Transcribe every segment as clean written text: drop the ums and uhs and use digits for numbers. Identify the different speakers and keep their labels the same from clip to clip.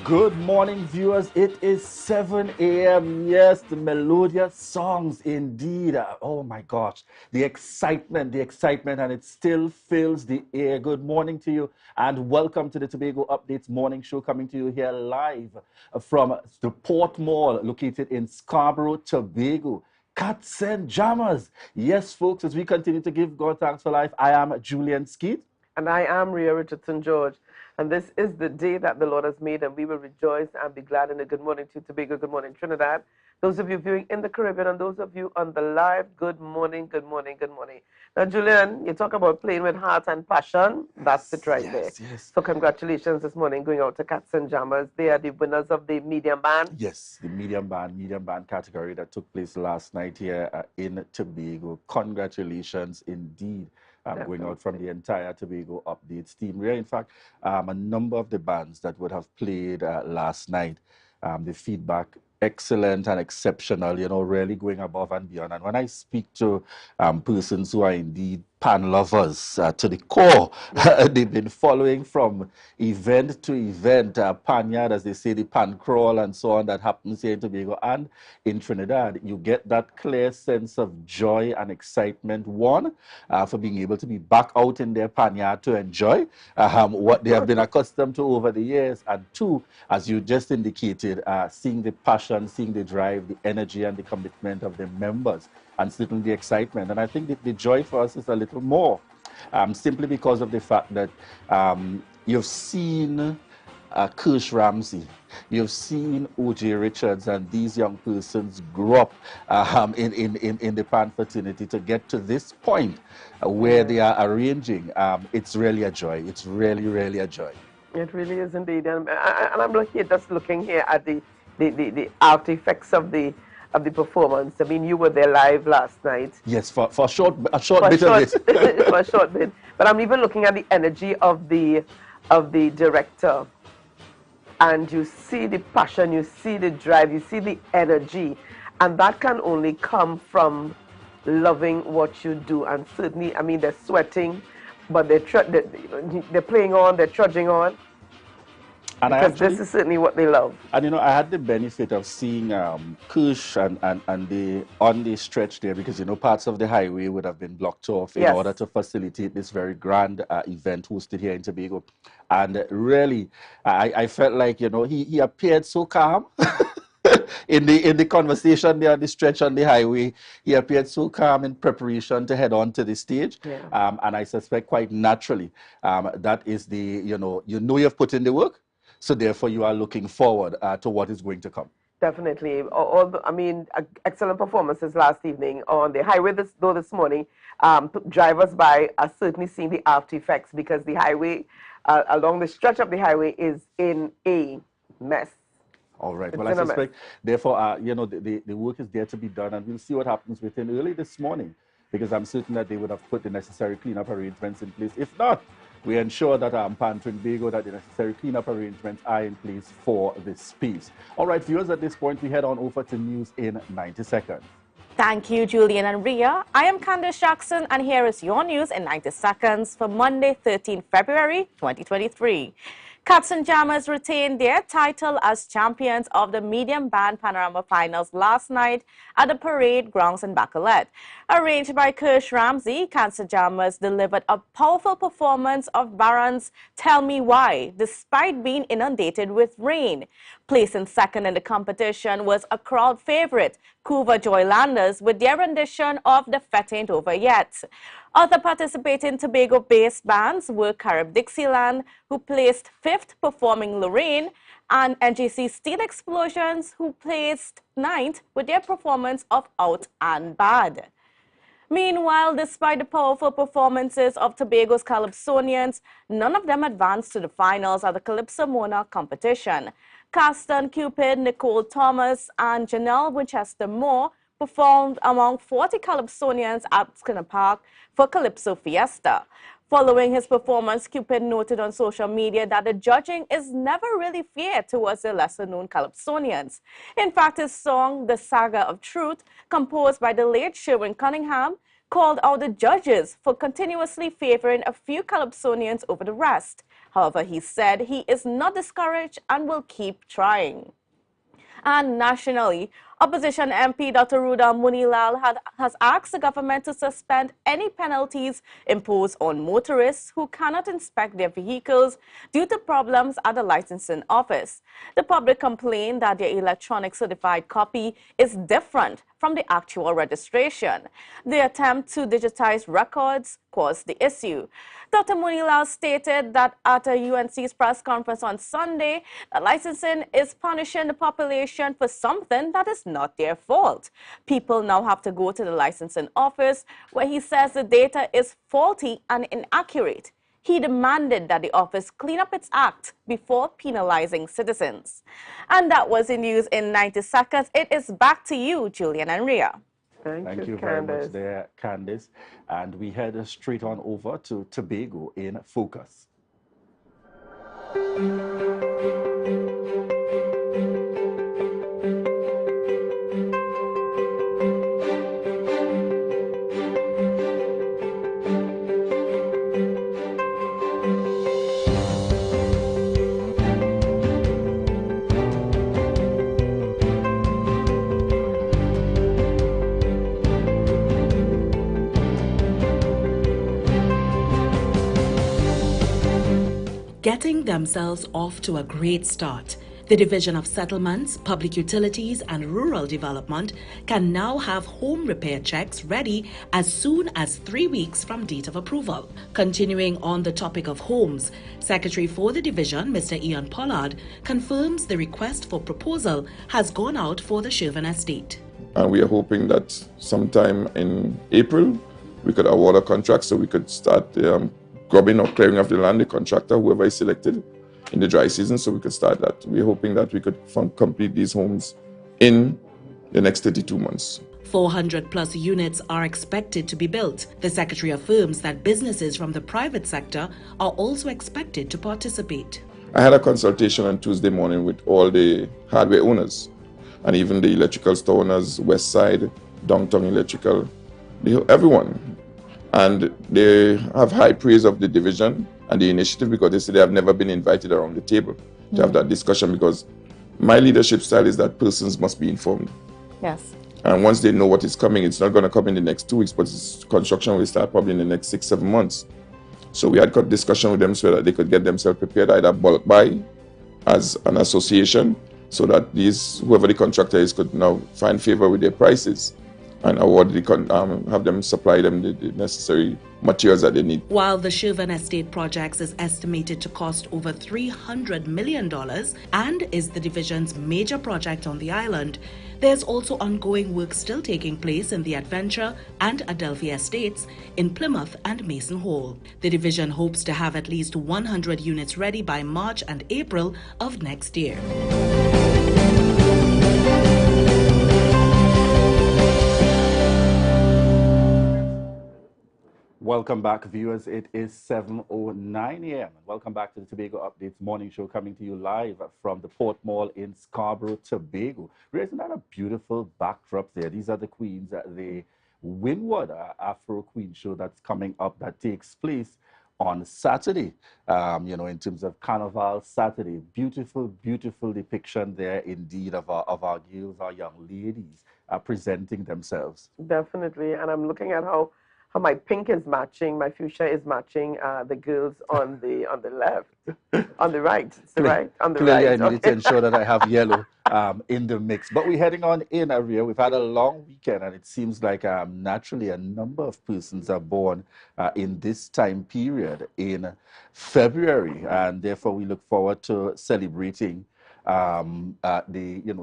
Speaker 1: Good morning, viewers. It is 7 a.m. Yes, the melodious songs indeed. Oh my gosh, the excitement, and it still fills the air. Good morning to you, and welcome to the Tobago Updates morning show coming to you here live from the Port Mall located in Scarborough, Tobago. Cats and jammers. Yes, folks, as we continue to give God thanks for life, I am Julian Skeet.
Speaker 2: And I am Rhea Richardson George. And this is the day that the Lord has made, and we will rejoice and be glad in it. Good morning to Tobago. Good morning, Trinidad. Those of you viewing in the Caribbean and those of you on the live, good morning, good morning, good morning. Now, Julian, you talk about playing with heart and passion. That's it right there.
Speaker 1: Yes.
Speaker 2: So congratulations this morning going out to Cats and Jammers. They are the winners of the medium band.
Speaker 1: Yes, the medium band category that took place last night here in Tobago. Congratulations indeed. Going out from the entire Tobago Updates team. Where, in fact, a number of the bands that would have played last night, the feedback excellent and exceptional, you know, really going above and beyond. And when I speak to persons who are indeed pan lovers to the core, they've been following from event to event, pan yard, as they say, the pan crawl and so on that happens here in Tobago and in Trinidad. You get that clear sense of joy and excitement, one, for being able to be back out in their pan yard to enjoy what they have been accustomed to over the years, and two, as you just indicated, seeing the passion, seeing the drive, the energy and the commitment of the members, and certainly the excitement. And I think that the joy for us is a little more, simply because of the fact that you've seen Kirsch Ramsey, you've seen O.J. Richards, and these young persons grow up in the Pan fraternity to get to this point where they are arranging. It's really a joy. It's really, really a joy.
Speaker 2: It really is indeed. And I'm just looking here at the artifacts of the performance. I mean, you were there live last night.
Speaker 1: Yes, for a short bit of it.
Speaker 2: For a short bit. But I'm even looking at the energy of the director. And you see the passion, you see the drive, you see the energy. And that can only come from loving what you do. And certainly, I mean, they're sweating, but they're playing on, they're trudging on. And because this is certainly what they love.
Speaker 1: And you know, I had the benefit of seeing Kirsch and on the stretch there, because you know parts of the highway would have been blocked off in order to facilitate this very grand event hosted here in Tobago. And really, I felt like, you know, he appeared so calm. in the conversation there on the stretch on the highway, he appeared so calm in preparation to head on to the stage. Yeah. And I suspect quite naturally that is you know you've put in the work. So therefore, you are looking forward to what is going to come.
Speaker 2: Definitely. I mean, excellent performances last evening on the highway. This morning, drivers by are certainly seeing the after effects, because the highway, along the stretch of the highway, is in a mess.
Speaker 1: All right. Well, I suspect, therefore, you know, the work is there to be done, and we'll see what happens within early this morning, because I'm certain that they would have put the necessary cleanup arrangements in place. If not, we ensure that Pan Tobago, that the necessary cleanup arrangements are in place for this space. All right, viewers, at this point, we head on over to news in 90 seconds.
Speaker 3: Thank you, Julian and Rhea. I am Candace Jackson, and here is your news in 90 seconds for Monday, 13 February 2023. Cats and Jammers retained their title as champions of the Medium Band Panorama Finals last night at the Parade Grounds in Bacolet. Arranged by Kirsch Ramsey, Cats and Jammers delivered a powerful performance of Baron's Tell Me Why, despite being inundated with rain. Placing second in the competition was a crowd favorite, Cuba Joylanders, with their rendition of The Fete Ain't Over Yet. Other participating Tobago-based bands were Carib Dixieland, who placed 5th performing Lorraine, and NGC Steel Explosions, who placed 9th with their performance of Out and Bad. Meanwhile, despite the powerful performances of Tobago's Calypsonians, none of them advanced to the finals at the Calypso Monarch competition. Caston Cupid, Nicole Thomas, and Janelle Winchester Moore performed among 40 Calypsonians at Skinner Park for Calypso Fiesta. Following his performance, Cupid noted on social media that the judging is never really fair towards the lesser-known Calypsonians. In fact, his song, The Saga of Truth, composed by the late Sherwin Cunningham, called out the judges for continuously favoring a few Calypsonians over the rest. However, he said he is not discouraged and will keep trying. And nationally, opposition MP Dr. Ruda Munilal has asked the government to suspend any penalties imposed on motorists who cannot inspect their vehicles due to problems at the licensing office. The public complained that their electronic certified copy is different from the actual registration. The attempt to digitize records caused the issue. Dr. Munilal stated that at a UNC's press conference on Sunday, that licensing is punishing the population for something that is not their fault. People now have to go to the licensing office where he says the data is faulty and inaccurate. He demanded that the office clean up its act before penalizing citizens. And that was the news in 90 seconds. It is back to you, Julian and Ria.
Speaker 1: Thank you very much there, Candice. And we head straight on over to Tobago in Focus.
Speaker 4: Getting themselves off to a great start, the Division of Settlements, Public Utilities and Rural Development can now have home repair checks ready as soon as 3 weeks from date of approval. Continuing on the topic of homes, Secretary for the division, Mr. Ian Pollard, confirms the request for proposal has gone out for the Shervin estate.
Speaker 5: And we are hoping that sometime in April, we could award a contract so we could start grubbing or clearing of the land, the contractor, whoever is selected in the dry season, so we could start that. We're hoping that we could complete these homes in the next 32 months.
Speaker 4: 400 plus units are expected to be built. The Secretary affirms that businesses from the private sector are also expected to participate.
Speaker 5: I had a consultation on Tuesday morning with all the hardware owners and even the electrical store owners, West Side, Downtown Electrical, everyone. And they have high praise of the division and the initiative because they say they have never been invited around the table to have that discussion, because my leadership style is that persons must be informed.
Speaker 3: Yes.
Speaker 5: And once they know what is coming, it's not going to come in the next 2 weeks, but construction will start probably in the next 6-7 months. So we had got discussion with them so that they could get themselves prepared, either bulk buy as an association, so that whoever the contractor is could now find favor with their prices and award have them supply them the necessary materials that they need.
Speaker 4: While the Shervin Estate projects is estimated to cost over $300 million and is the division's major project on the island, there's also ongoing work still taking place in the Adventure and Adelphi estates in Plymouth and Mason Hall. The division hopes to have at least 100 units ready by March and April of next year.
Speaker 1: Welcome back, viewers. It is 7:09 a.m. Welcome back to the Tobago Updates morning show, coming to you live from the Port Mall in Scarborough, Tobago. Isn't that a beautiful backdrop there? These are the queens at the Windward Afro Queen show that's coming up, that takes place on Saturday, in terms of Carnival Saturday. Beautiful, beautiful depiction there indeed of our girls, our young ladies presenting themselves.
Speaker 2: Definitely. And I'm looking at how my pink is matching, my fuchsia is matching the girls on the left, on the right. It's the right, on the
Speaker 1: Clearly,
Speaker 2: right.
Speaker 1: I needed to ensure that I have yellow in the mix. But we're heading on in, Aria. We've had a long weekend, and it seems like naturally a number of persons are born in this time period in February, and therefore we look forward to celebrating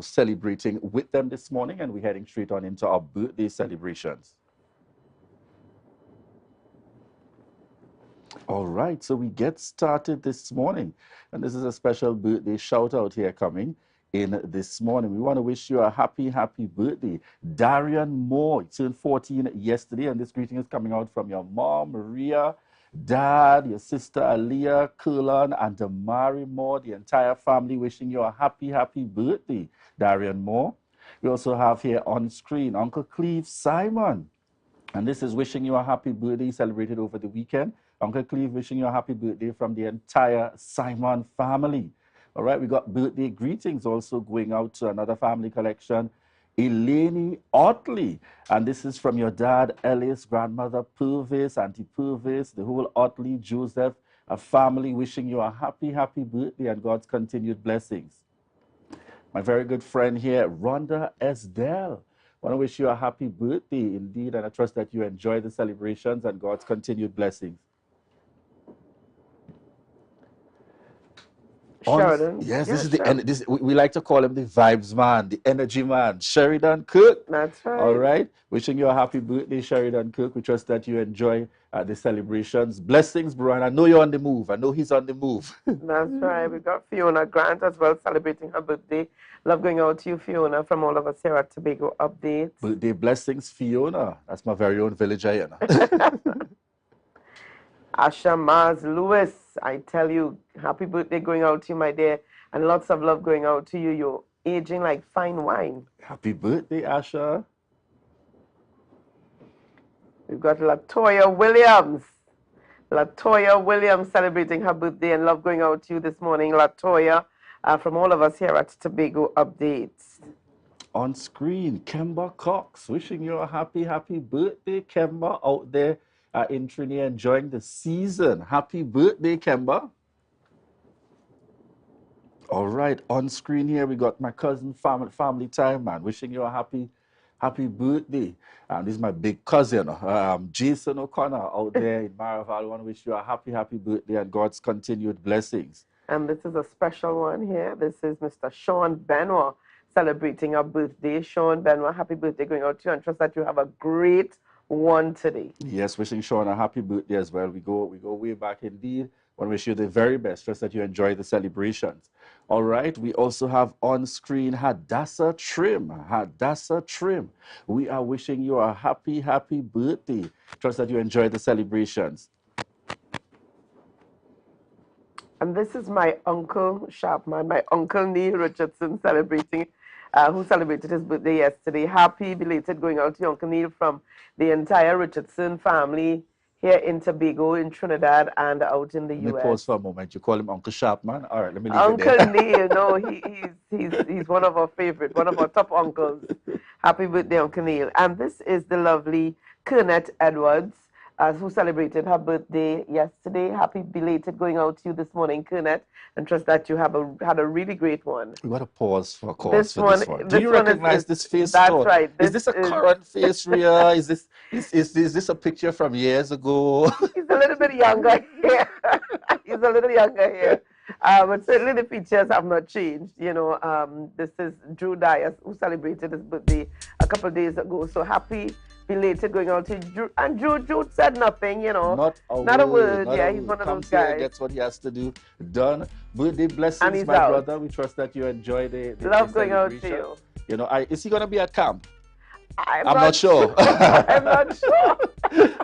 Speaker 1: celebrating with them this morning, and we're heading straight on into our birthday celebrations. All right, so we get started this morning, and this is a special birthday shout out here coming in this morning. We want to wish you a happy, happy birthday. Darian Moore turned 14 yesterday, and this greeting is coming out from your mom, Maria, dad, your sister, Aliyah, Kurlan, and Damari Moore, the entire family wishing you a happy, happy birthday, Darian Moore. We also have here on screen Uncle Cleve Simon, and this is wishing you a happy birthday celebrated over the weekend. Uncle Cleve wishing you a happy birthday from the entire Simon family. All right, we got birthday greetings also going out to another family collection, Eleni Otley. And this is from your dad, Ellis, grandmother Purvis, Auntie Purvis, the whole Otley, Joseph, a family wishing you a happy, happy birthday and God's continued blessings. My very good friend here, Rhonda Esdell. Want to wish you a happy birthday indeed, and I trust that you enjoy the celebrations and God's continued blessings.
Speaker 2: Sheridan.
Speaker 1: Yes,
Speaker 2: Yeah,
Speaker 1: this is the we like to call him the vibes man, the energy man, Sheridan Cook.
Speaker 2: That's right.
Speaker 1: All right. Wishing you a happy birthday, Sheridan Cook. We trust that you enjoy the celebrations. Blessings, bro. And I know you're on the move. I know he's on the move.
Speaker 2: That's right. We got Fiona Grant as well celebrating her birthday. Love going out to you, Fiona, from all of us here at Tobago Updates.
Speaker 1: Birthday blessings, Fiona. That's my very own villager, you know.
Speaker 2: Asha Mars Lewis, I tell you, happy birthday going out to you, my dear, and lots of love going out to you. You're aging like fine wine.
Speaker 1: Happy birthday, Asha.
Speaker 2: We've got Latoya Williams. Latoya Williams celebrating her birthday, and love going out to you this morning, Latoya, from all of us here at Tobago Updates.
Speaker 1: On screen, Kemba Cox, wishing you a happy, happy birthday, Kemba, out there in Trinidad enjoying the season. Happy birthday, Kemba. All right, on screen here, we got my cousin, family time, man, wishing you a happy birthday. This is my big cousin, Jason O'Connor, out there in Maraval. I want to wish you a happy birthday and God's continued blessings.
Speaker 2: And this is a special one here. This is Mr. Sean Benoit celebrating a birthday. Sean Benoit, happy birthday going out to you, and trust that you have a great one today.
Speaker 1: Yes, wishing Sean a happy birthday as well. We go way back indeed. Want to wish you the very best. Trust that you enjoy the celebrations. All right. We also have on screen Hadassah Trim. Hadassah Trim. We are wishing you a happy birthday. Trust that you enjoy the celebrations.
Speaker 2: And this is my uncle Sharpman, my uncle Neil Richardson celebrating, who celebrated his birthday yesterday. Happy belated going out to Uncle Neil from the entire Richardson family here in Tobago, in Trinidad, and out in the U.S.
Speaker 1: Let me pause for a moment. You call him Uncle Sharpman? All right, let me leave
Speaker 2: Uncle
Speaker 1: it there.
Speaker 2: Neil, no, he's one of our favorite, one of our top uncles. Happy birthday, Uncle Neil. And this is the lovely Kernette Edwards, who celebrated her birthday yesterday. Happy belated going out to you this morning, Kernette, and trust that you have had a really great one.
Speaker 1: We got to pause for a cause for this one. Do you
Speaker 2: one
Speaker 1: recognize this face?
Speaker 2: That's right.
Speaker 1: Is this a current face, Ria? Is this a picture from years ago?
Speaker 2: He's a little bit younger here. He's a little younger here. But certainly the features have not changed. You know, this is Drew Dias, who celebrated his birthday a couple of days ago. So happy belated going out to Drew. And Drew said nothing, you know. Not a word. Yeah, he's one of those guys.
Speaker 1: Gets what he has to do done. Birthday blessings, my brother. We trust that you enjoy the
Speaker 2: love going out to you.
Speaker 1: You know, is he going to be at camp?
Speaker 2: I'm
Speaker 1: not sure.
Speaker 2: I'm not sure.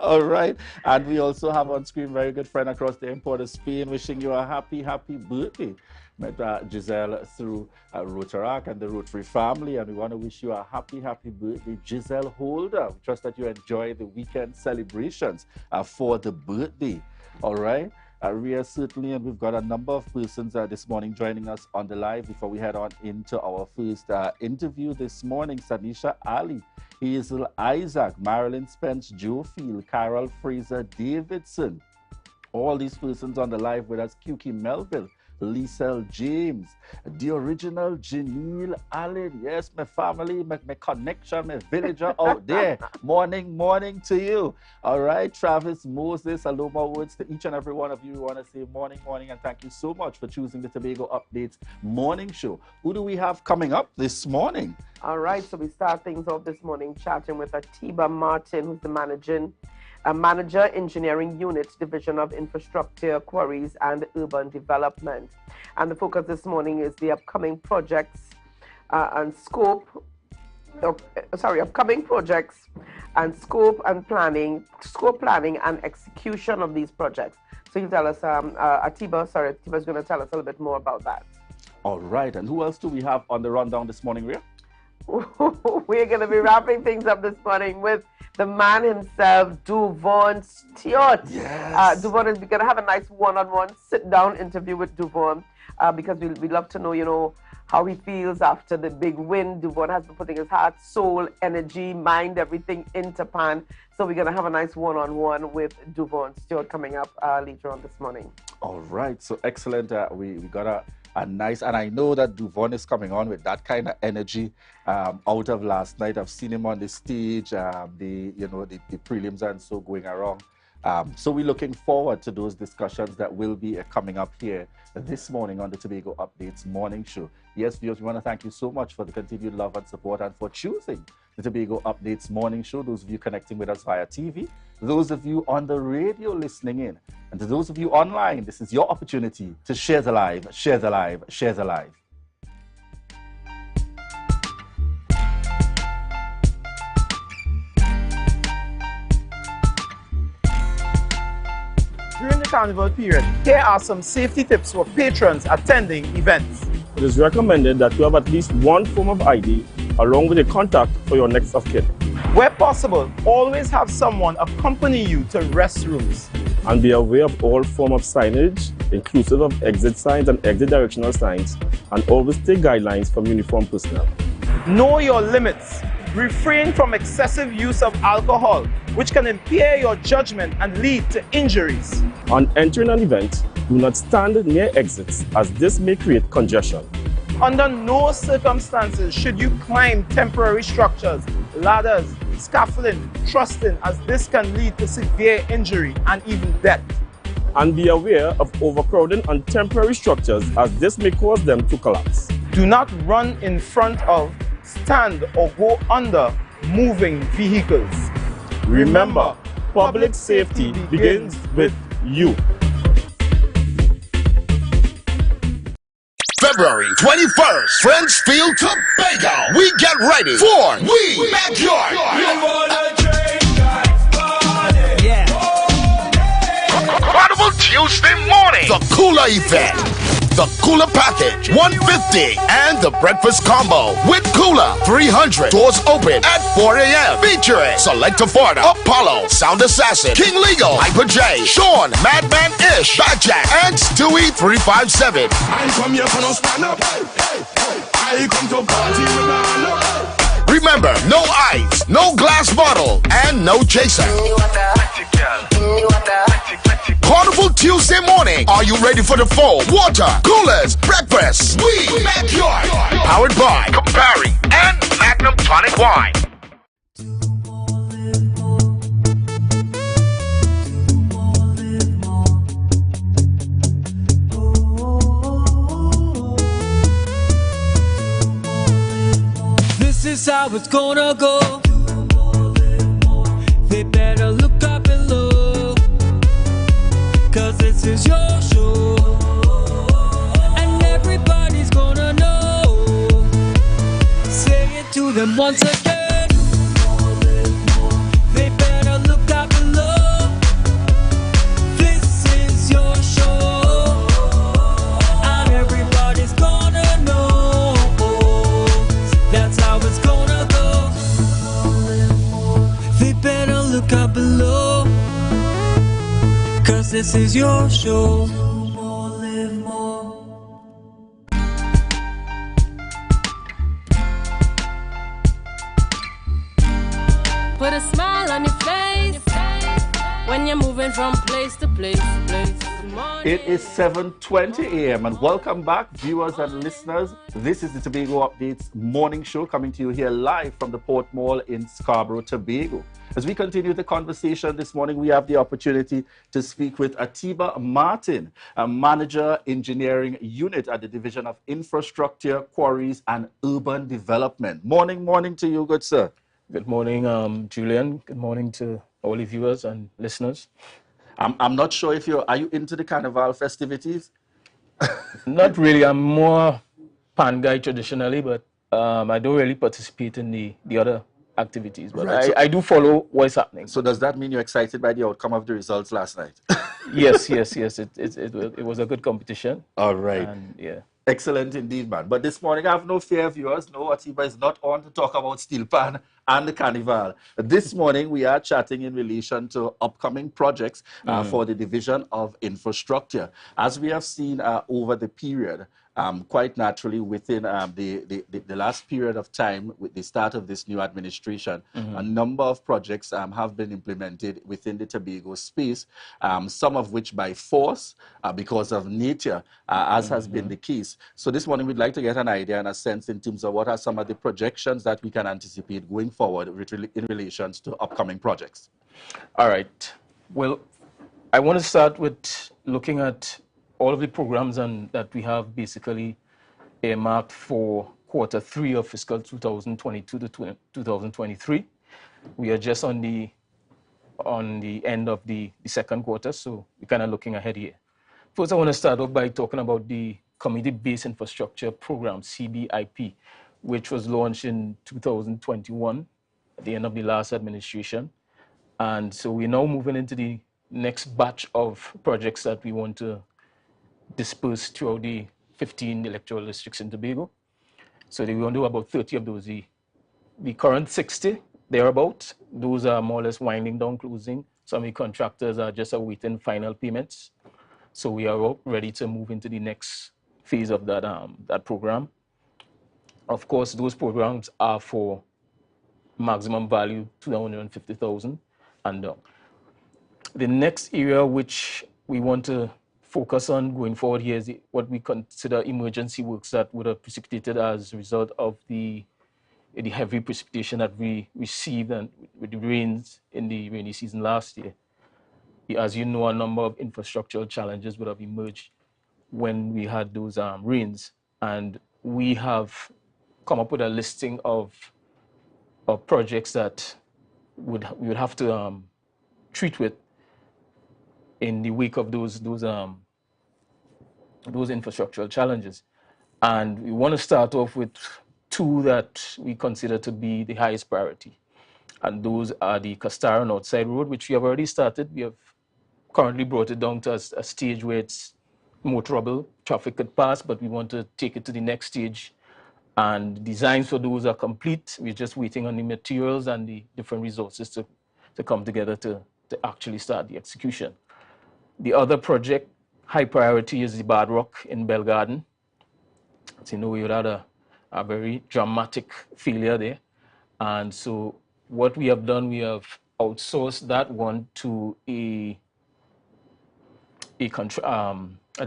Speaker 1: All right. And we also have on screen very good friend across the import of Spain wishing you a happy birthday. Met Giselle through Rotaract and the Rotary family, and we want to wish you a happy birthday, Giselle Holder. We trust that you enjoy the weekend celebrations for the birthday. All right. Ria, certainly, and we've got a number of persons this morning joining us on the live. Before we head on into our first interview this morning, Sanisha Ali, Hazel Isaac, Marilyn Spence, Joe Field, Carol Fraser Davidson. All these persons on the live with us, QK Melville, Lisa James, the original Janelle Allen. Yes, my family, my connection, my villager out there. Morning to you. All right, Travis Moses, hello, my words to each and every one of you. We want to say morning, and thank you so much for choosing the Tobago Updates morning show. Who do we have coming up this morning?
Speaker 2: All right, so we start things off this morning chatting with Atiba Martin, who's the Manager, Engineering Unit, Division of Infrastructure, Quarries and Urban Development. And the focus this morning is the upcoming projects upcoming projects and scope planning and execution of these projects. So you tell us, Atiba's going to tell us a little bit more about that.
Speaker 1: All right, and who else do we have on the rundown this morning, Ria?
Speaker 2: We're going to be wrapping things up this morning with the man himself, Duvon Stewart.
Speaker 1: Yes.
Speaker 2: Duvon is going to have a nice one-on-one sit-down interview with Duvon because we'd love to know, you know, how he feels after the big win. Duvon has been putting his heart, soul, energy, mind, everything into Pan. So we're going to have a nice one-on-one with Duvon Stewart coming up later on this morning.
Speaker 1: All right. So excellent. We got a nice, and I know that Duvon is coming on with that kind of energy out of last night. I've seen him on the stage, the prelims and so going around. So we're looking forward to those discussions that will be coming up here this morning on the Tobago Updates morning show. Yes, viewers, we want to thank you so much for the continued love and support and for choosing the Tobago Updates morning show. Those of you connecting with us via TV, those of you on the radio listening in, and to those of you online, this is your opportunity to share the live, share the live, share the live.
Speaker 6: During the carnival period, here are some safety tips for patrons attending events.
Speaker 7: It is recommended that you have at least one form of ID along with a contact for your next of kin.
Speaker 6: Where possible, always have someone accompany you to restrooms.
Speaker 7: And be aware of all form of signage, inclusive of exit signs and exit directional signs, and always take guidelines from uniformed personnel.
Speaker 6: Know your limits. Refrain from excessive use of alcohol, which can impair your judgment and lead to injuries.
Speaker 7: On entering an event, do not stand near exits, as this may create congestion.
Speaker 6: Under no circumstances should you climb temporary structures, ladders, scaffolding, trusting, as this can lead to severe injury and even death.
Speaker 7: And be aware of overcrowding on temporary structures, as this may cause them to collapse.
Speaker 6: Do not run in front of, stand or go under moving vehicles.
Speaker 7: Remember, public safety begins with you.
Speaker 8: February 21st, Friendsfield, Tobago. We get ready for We Backyard. Carnival Tuesday morning. The Cooler event. The Cooler package, $150, and the breakfast combo with Cooler, $300. Doors open at 4 a.m. Featuring Selecta Farda, Apollo, Sound Assassin, King Legal, Hyper J, Sean, Madman Ish, Bad Jack, and Stewie 357.
Speaker 9: I come here for no stand up. I come to party with my
Speaker 8: Remember, no ice, no glass bottle, and no chaser. Carnival Tuesday morning. Are you ready for the fall? Water, coolers, breakfast. We Backyard. Powered by Campari and Magnum Tonic Wine.
Speaker 10: This is how it's gonna go. They better look up below, 'cause this is your show, and everybody's gonna know. Say it to them once again. They better look up below. This is your show, and everybody's gonna know. That's how it's gonna go. They better look up below, 'cause this is your show. Live more.
Speaker 11: Put a smile on your face when you're moving from place to place.
Speaker 1: It is 7:20 a.m. and welcome back, viewers and listeners. This is the Tobago Updates morning show coming to you here live from the Port Mall in Scarborough, Tobago. As we continue the conversation this morning, we have the opportunity to speak with Atiba Martin, a manager engineering unit at the Division of Infrastructure, Quarries and Urban Development. Morning to you, good sir.
Speaker 12: Good morning, Julian. Good morning to all the viewers and listeners.
Speaker 1: I'm not sure if are you into the carnival festivities?
Speaker 12: Not really. I'm more pan guy traditionally, but I don't really participate in the other activities. But
Speaker 1: right,
Speaker 12: I do follow what's happening.
Speaker 1: So does that mean you're excited by the outcome of the results last night?
Speaker 12: Yes. It was a good competition.
Speaker 1: All right.
Speaker 12: And, yeah.
Speaker 1: Excellent indeed, man. But this morning, I have no fear, viewers. No, Atiba is not on to talk about Steel Pan and the Carnival. This morning, we are chatting in relation to upcoming projects for the Division of Infrastructure. As we have seen over the period, quite naturally within the last period of time with the start of this new administration, a number of projects have been implemented within the Tobago space, some of which by force because of nature, as has been the case. So this morning we'd like to get an idea and a sense in terms of what are some of the projections that we can anticipate going forward in relations to upcoming projects.
Speaker 12: All right. Well, I want to start with looking at all of the programs that we have basically earmarked for Q3 of fiscal 2022 to 2023. We are just on the end of the second quarter, so we're kind of looking ahead here. First, I want to start off by talking about the Community-Based Infrastructure Program, CBIP, which was launched in 2021 at the end of the last administration. And so we're now moving into the next batch of projects that we want to disperse throughout the 15 electoral districts in Tobago. So we want to do about 30 of those. The current 60, thereabout, those are more or less winding down, closing. Some of the contractors are just awaiting final payments. So we are ready to move into the next phase of that program. Of course, those programs are for maximum value 250,000 and down. The next area which we want to focus on going forward here is what we consider emergency works that would have precipitated as a result of the heavy precipitation that we received and with the rains in the rainy season last year. As you know, a number of infrastructural challenges would have emerged when we had those rains, and we have come up with a listing of projects that we would have to treat with in the wake of those infrastructural challenges. And we want to start off with two that we consider to be the highest priority. And those are the Castara Northside Road, which we have already started. We have currently brought it down to a stage where it's motorable, traffic could pass, but we want to take it to the next stage. And designs for those are complete. We're just waiting on the materials and the different resources to come together to actually start the execution. The other project, high priority, is the Bad Rock in Bell Garden. As you know, we had a very dramatic failure there. And so what we have done, we have outsourced that one to a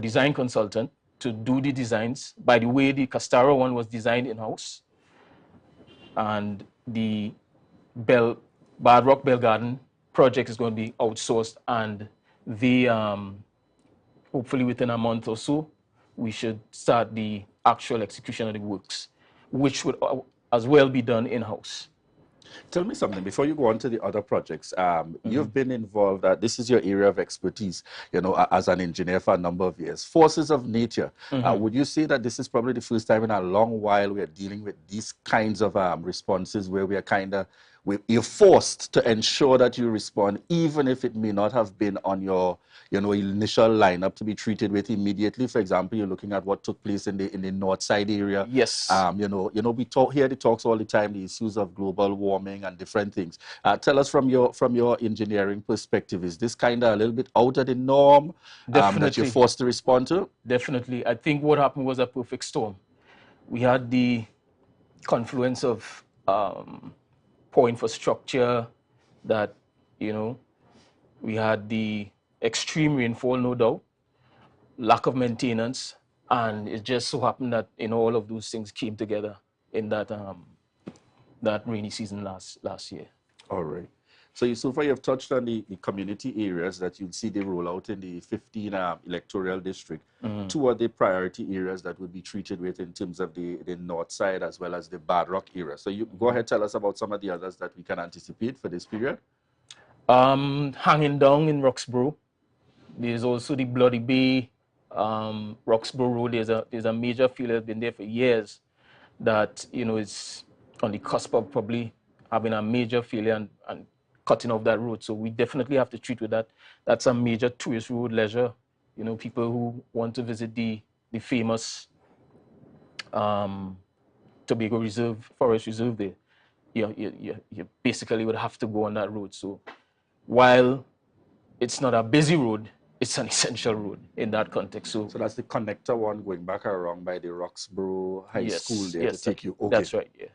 Speaker 12: design consultant to do the designs. By the way, the Castara one was designed in-house. And the Bad Rock Bell Garden project is going to be outsourced, and hopefully within a month or so, we should start the actual execution of the works, which would as well be done in-house.
Speaker 1: Tell me something before you go on to the other projects. You've been involved, this is your area of expertise, as an engineer for a number of years. Forces of nature. Would you say that this is probably the first time in a long while we are dealing with these kinds of responses where we are you're forced to ensure that you respond, even if it may not have been on your, initial lineup to be treated with immediately? For example, you're looking at what took place in the north side area.
Speaker 12: Yes.
Speaker 1: We hear the talks all the time, the issues of global warming and different things. Tell us from your engineering perspective, is this kind of a little bit out of the norm that you're forced to respond to?
Speaker 12: Definitely. I think what happened was a perfect storm. We had the confluence of poor infrastructure that, we had the extreme rainfall, no doubt, lack of maintenance, and it just so happened that, all of those things came together in that rainy season last year.
Speaker 1: All right. So far you have touched on the community areas that you'd see they roll out in the 15 electoral district. Two are the priority areas that would be treated with in terms of the north side as well as the Bad Rock area. So you go ahead, tell us about some of the others that we can anticipate for this period.
Speaker 12: Hanging Down in Roxborough. There's also the Bloody Bay, Roxborough Road. There's a major failure that's been there for years that, is on the cusp of probably having a major failure and cutting off that road. So we definitely have to treat with that. That's a major tourist road, leisure. People who want to visit the famous Tobago Reserve, Forest Reserve there, you basically would have to go on that road. So while it's not a busy road, it's an essential road in that context. So
Speaker 1: that's the connector one going back around by the Roxborough High School there to take you. Okay.
Speaker 12: That's right, yeah.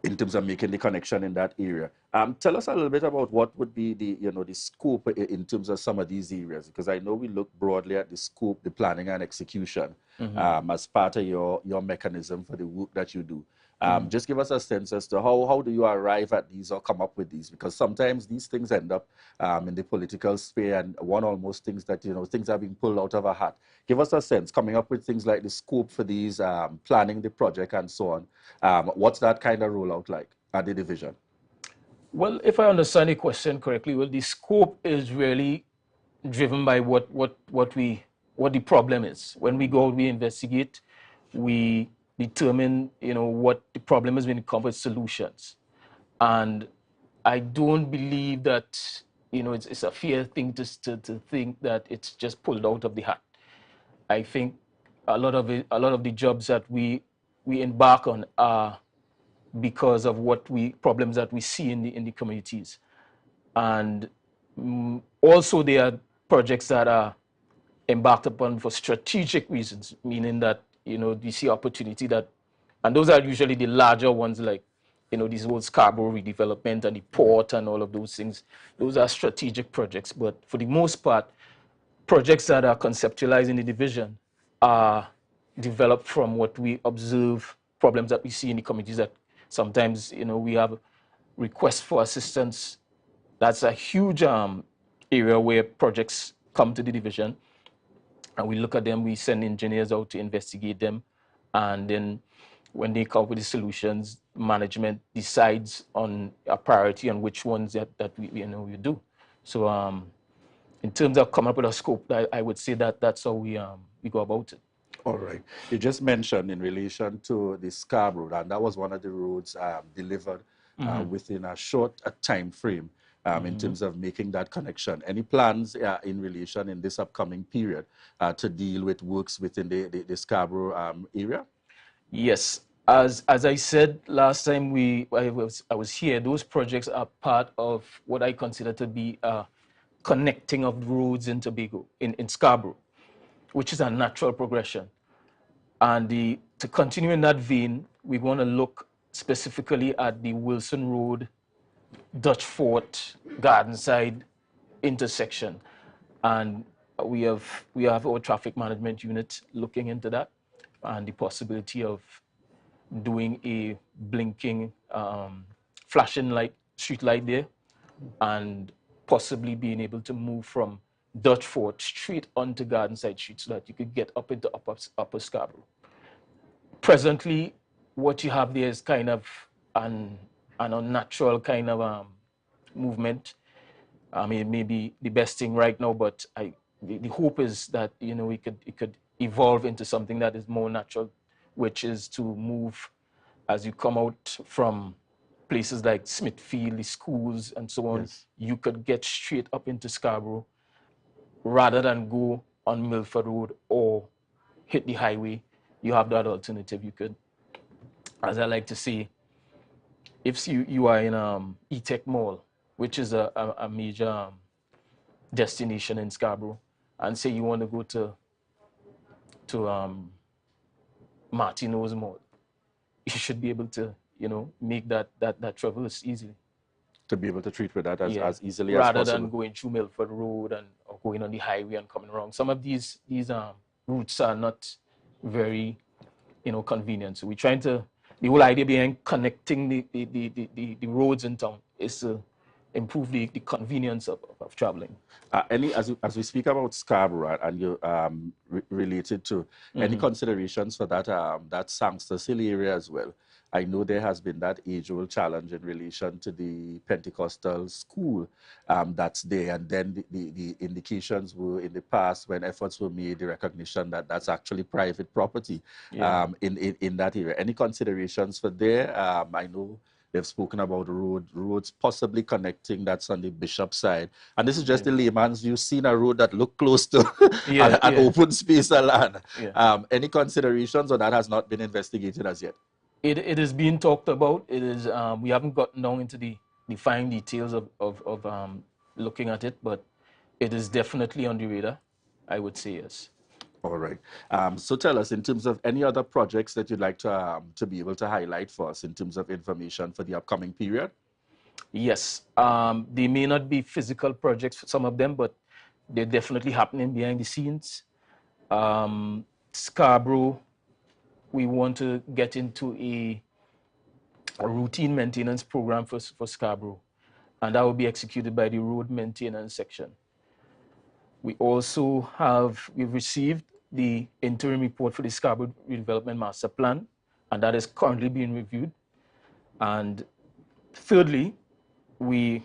Speaker 1: In terms of making the connection in that area. Tell us a little bit about what would be the, the scope in terms of some of these areas, because I know we look broadly at the scope, the planning and execution as part of your mechanism for the work that you do. Just give us a sense as to how do you arrive at these or come up with these, because sometimes these things end up in the political sphere, and one almost thinks that, things are being pulled out of a hat. Give us a sense, coming up with things like the scope for these, planning the project and so on. What's that kind of rollout like at the division?
Speaker 12: Well, if I understand the question correctly, well, the scope is really driven by what the problem is. When we go, we investigate, we determine, what the problem is when it comes with solutions. And I don't believe that, it's a fair thing to think that it's just pulled out of the hat. I think a lot of the jobs that we embark on are because of problems that we see in the communities. And also there are projects that are embarked upon for strategic reasons, meaning that, you see opportunity that, and those are usually the larger ones, like, this whole Scarborough redevelopment and the port and all of those things. Those are strategic projects, but for the most part, projects that are conceptualized in the division are developed from what we observe, problems that we see in the communities that sometimes, we have requests for assistance. That's a huge area where projects come to the division, and we look at them, we send engineers out to investigate them, and then when they come up with the solutions, management decides on a priority on which ones that we do. So in terms of coming up with a scope, I would say that that's how we go about it.
Speaker 1: All right. You just mentioned in relation to the Scarborough, and that was one of the roads delivered within a short time frame in terms of making that connection. Any plans in relation in this upcoming period to deal with works within the Scarborough area?
Speaker 12: Yes. As I said last time I was here, those projects are part of what I consider to be connecting of roads in Tobago, in Scarborough, which is a natural progression. And to continue in that vein, we want to look specifically at the Wilson Road, Dutch Fort, Gardenside intersection. And we have our traffic management unit looking into that, and the possibility of doing a blinking flashing light, street light there, and possibly being able to move from Dutch Fort straight onto Gardenside Street so that you could get up into upper Scarborough. Presently, what you have there is kind of an unnatural kind of movement. I mean, it may be the best thing right now, but the hope is that, it could evolve into something that is more natural, which is to move as you come out from places like Smithfield, the schools, and so on. Yes. You could get straight up into Scarborough rather than go on Milford Road or hit the highway. You have that alternative. You could, as I like to say, if you are in E-Tech Mall, which is a major destination in Scarborough, and say you want to go to Martineau's Mall, you should be able to, make that traverse easily.
Speaker 1: To be able to treat with that as easily
Speaker 12: rather
Speaker 1: as possible.
Speaker 12: Rather than going through Milford Road or going on the highway and coming around. Some of these routes are not very, convenient. So we're trying to, the whole idea behind connecting the roads in town is to improve the convenience of traveling.
Speaker 1: As we speak about Scarborough and you related to any considerations for that Sangsters Hill area as well? I know there has been that age-old challenge in relation to the Pentecostal school that's there, and then the indications were in the past when efforts were made, the recognition that that's actually private property in that area. Any considerations for there? I know They've spoken about roads possibly connecting that Sunday Bishop side. And this is just the layman's. You've seen a road that look close to an open space of land. Any considerations, or that has not been investigated as yet?
Speaker 12: It is being talked about. It is we haven't gotten down into the fine details of looking at it, but it is definitely on the radar. I would say yes.
Speaker 1: All right. So tell us, in terms of any other projects that you'd like to be able to highlight for us in terms of information for the upcoming period?
Speaker 12: Yes. They may not be physical projects for some of them, but they're definitely happening behind the scenes. Scarborough, we want to get into a routine maintenance program for Scarborough, and that will be executed by the road maintenance section. We've received the interim report for the Scarborough Redevelopment Master Plan, and that is currently being reviewed. And thirdly, we're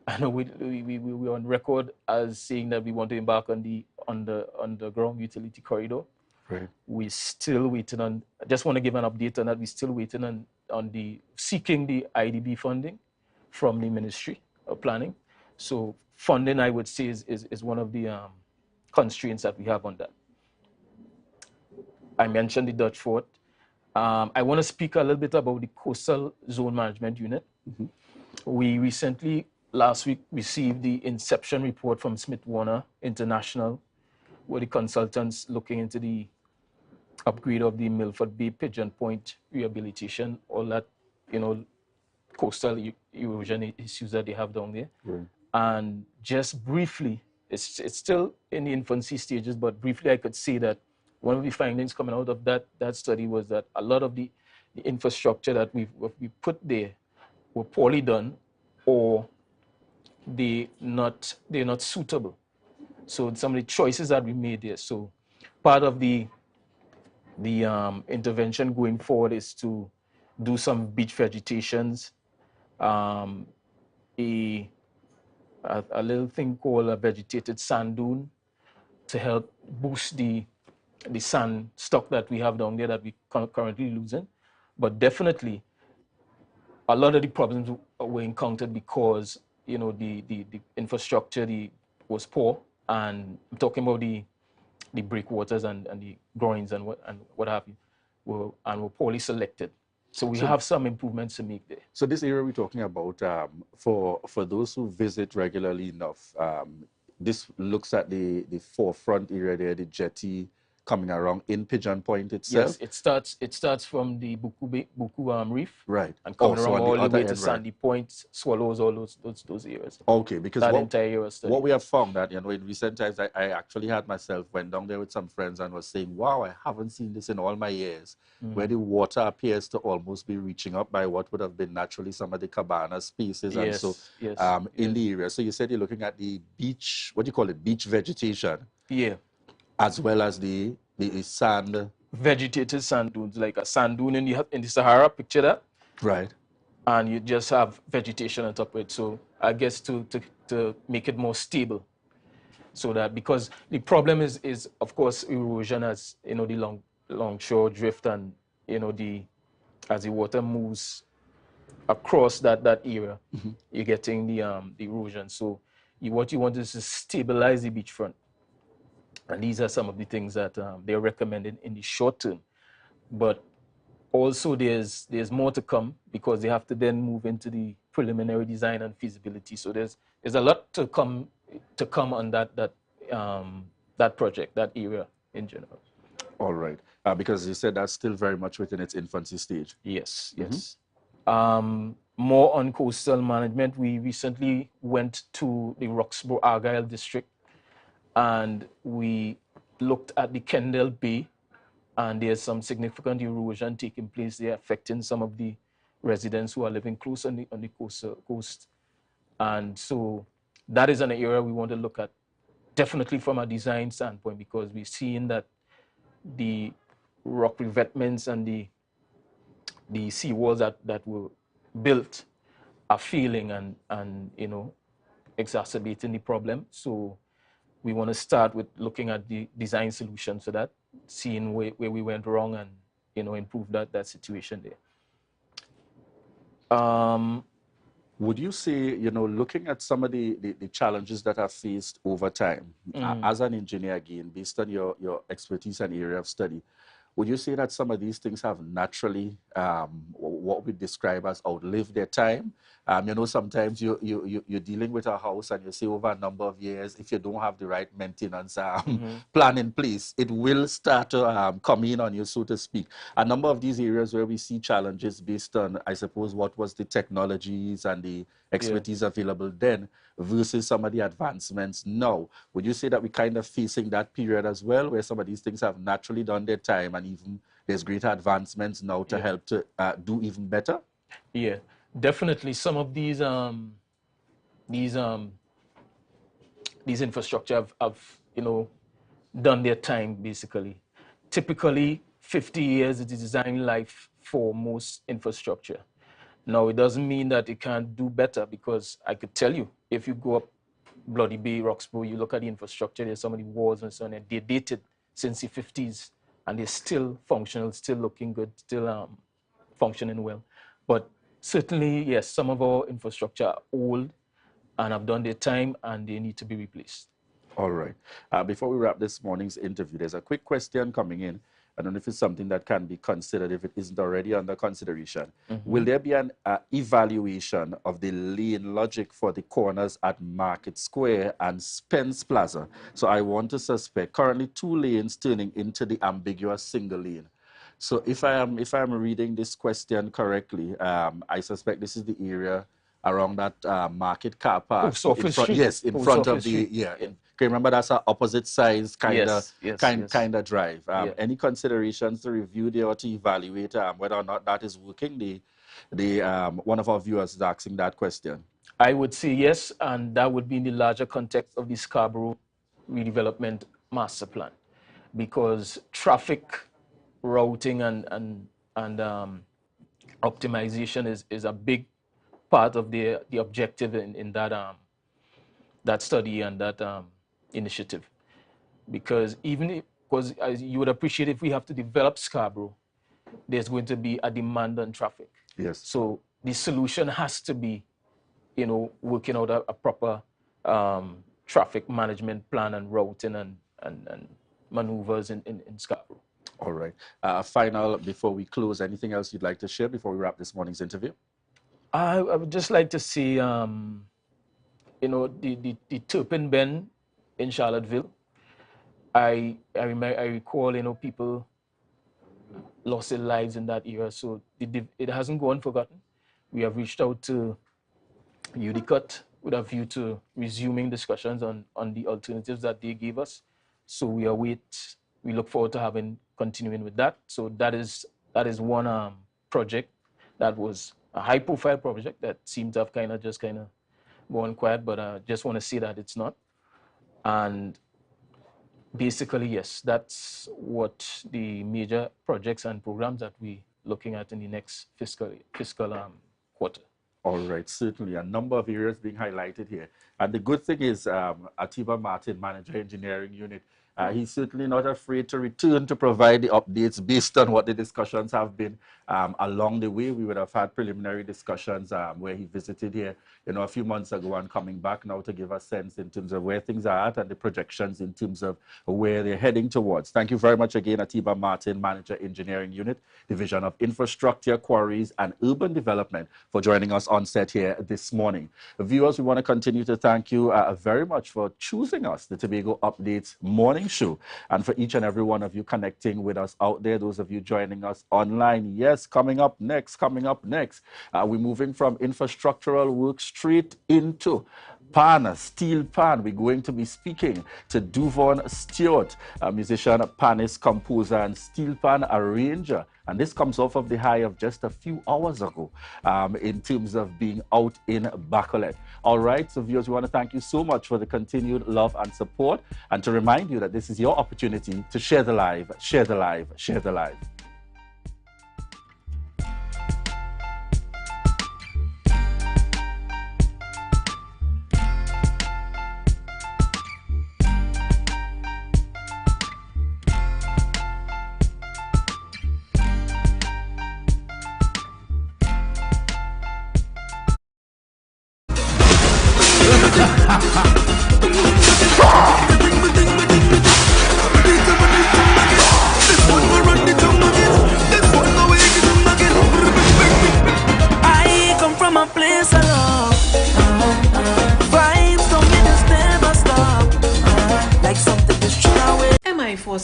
Speaker 12: on record as saying that we want to embark on the underground utility corridor.
Speaker 1: Right.
Speaker 12: We're still waiting on. I just want to give an update on that. We're still waiting on seeking the IDB funding from the Ministry of Planning. So funding, I would say, is one of the constraints that we have on that. I mentioned the Dutch Fort. I want to speak a little bit about the Coastal Zone Management Unit. We recently, last week, received the inception report from Smith Warner International, where the consultants looking into the upgrade of the Milford Bay Pigeon Point rehabilitation, all that, coastal erosion issues that they have down there.
Speaker 1: Right.
Speaker 12: And just briefly, it's still in the infancy stages, but briefly I could say that one of the findings coming out of that study was that a lot of the infrastructure that we put there were poorly done, or they're not suitable. So some of the choices that we made there. So part of the intervention going forward is to do some beach vegetations, a little thing called a vegetated sand dune to help boost the sand stock that we have down there that we currently losing. But definitely, a lot of the problems were encountered because the infrastructure was poor, and I'm talking about the breakwaters and the groins and what have you, were poorly selected. So we have some improvements to make there.
Speaker 1: So this area we're talking about, for those who visit regularly enough, this looks at the forefront area there, the jetty coming around in Pigeon Point itself.
Speaker 12: Yes, it starts from the Buku Reef,
Speaker 1: right,
Speaker 12: and coming around all the way to
Speaker 1: end,
Speaker 12: Sandy Point, Swallows, all those areas.
Speaker 1: Okay, because
Speaker 12: that entire area study.
Speaker 1: What we have found that in recent times, I actually had myself went down there with some friends and was saying, "Wow, I haven't seen this in all my years," where the water appears to almost be reaching up by what would have been naturally some of the cabana spaces, and so in the area. So you said you're looking at the beach, what do you call it, beach vegetation?
Speaker 12: Yeah.
Speaker 1: As well as the sand.
Speaker 12: Vegetated sand dunes, like a sand dune in the Sahara, picture that?
Speaker 1: Right.
Speaker 12: And you just have vegetation on top of it. So I guess to make it more stable. So that, because the problem is of course erosion, as the longshore drift, and as the water moves across that area, you're getting the erosion. So what you want is to stabilize the beachfront. And these are some of the things that they're recommending in the short term. But also there's more to come, because they have to then move into the preliminary design and feasibility. So there's a lot to come on that project, that area in general.
Speaker 1: All right. Because you said that's still very much within its infancy stage.
Speaker 12: Yes, yes. More on coastal management, we recently went to the Roxborough Argyle district, and we looked at the Kendall Bay, and there's some significant erosion taking place there, affecting some of the residents who are living close on the coast. And so that is an area we want to look at, definitely from a design standpoint, because we've seen that the rock revetments and the seawalls that were built are failing and exacerbating the problem. So we want to start with looking at the design solutions for that, seeing where we went wrong, and improve that situation there.
Speaker 1: Would you say, looking at some of the challenges that are faced over time, as an engineer again, based on your expertise and area of study, would you say that some of these things have naturally, what we describe as outlived their time? Sometimes you're dealing with a house and you say over a number of years, if you don't have the right maintenance plan in place, it will start to come in on you, so to speak. A number of these areas where we see challenges based on, I suppose, what was the technologies and the expertise available then versus some of the advancements now. Would you say that we're kind of facing that period as well, where some of these things have naturally done their time and even there's greater advancements now to help to do even better?
Speaker 12: Yeah, definitely. Some of these infrastructure have done their time basically. Typically, 50 years is the design life for most infrastructure. Now, it doesn't mean that it can't do better, because I could tell you, if you go up Bloody Bay, Roxborough, you look at the infrastructure, there's so many walls and so on, and they're dated since the 50s, and they're still functional, still looking good, still functioning well. But certainly, yes, some of our infrastructure are old and have done their time, and they need to be replaced.
Speaker 1: All right. Before we wrap this morning's interview, there's a quick question coming in. I don't know if it's something that can be considered if it isn't already under consideration. Will there be an evaluation of the lane logic for the corners at Market Square and Spence Plaza? So I want to suspect currently 2 lanes turning into the ambiguous single lane. So if I am reading this question correctly, I suspect this is the area around that market car park. Yes, in front of the okay, remember that's an opposite size kind of drive. Any considerations to review there or to evaluate whether or not that is working? One of our viewers is asking that question.
Speaker 12: I would say yes, and that would be in the larger context of the Scarborough redevelopment master plan, because traffic routing and optimization is a big part of the objective in that study and that initiative. Because as you would appreciate, if we have to develop Scarborough, there's going to be a demand on traffic.
Speaker 1: Yes.
Speaker 12: So the solution has to be, working out a proper traffic management plan and routing and maneuvers in Scarborough.
Speaker 1: All right. Final, before we close, anything else you'd like to share before we wrap this morning's interview?
Speaker 12: I would just like to see, the Turpin Bend in Charlottesville. I recall, people lost their lives in that era, so it hasn't gone forgotten. We have reached out to UDCUT with a view to resuming discussions on the alternatives that they gave us. So we look forward to continuing with that. So that is one project that was a high-profile project that seemed to have kind of gone quiet, but I just want to say that it's not. And basically, yes, that's what the major projects and programs that we're looking at in the next fiscal quarter.
Speaker 1: All right, certainly a number of areas being highlighted here. And the good thing is Atiba Martin, Manager Engineering Unit, he's certainly not afraid to return to provide the updates based on what the discussions have been along the way. We would have had preliminary discussions where he visited here, a few months ago, and coming back now to give us sense in terms of where things are at and the projections in terms of where they're heading towards. Thank you very much again, Atiba Martin, Manager Engineering Unit, Division of Infrastructure, Quarries and Urban Development, for joining us on set here this morning. Viewers, we want to continue to thank you very much for choosing us, the Tobago Updates morning show, and for each and every one of you connecting with us out there, those of you joining us online. Yes, coming up next, we're moving from infrastructural work straight into pan, steel pan. We're going to be speaking to Duvon Stewart, a musician, panist, composer, and steel pan arranger. And this comes off of the high of just a few hours ago in terms of being out in Bacolet. All right, so viewers, we want to thank you so much for the continued love and support, and to remind you that this is your opportunity to share the live, share the live, share the live.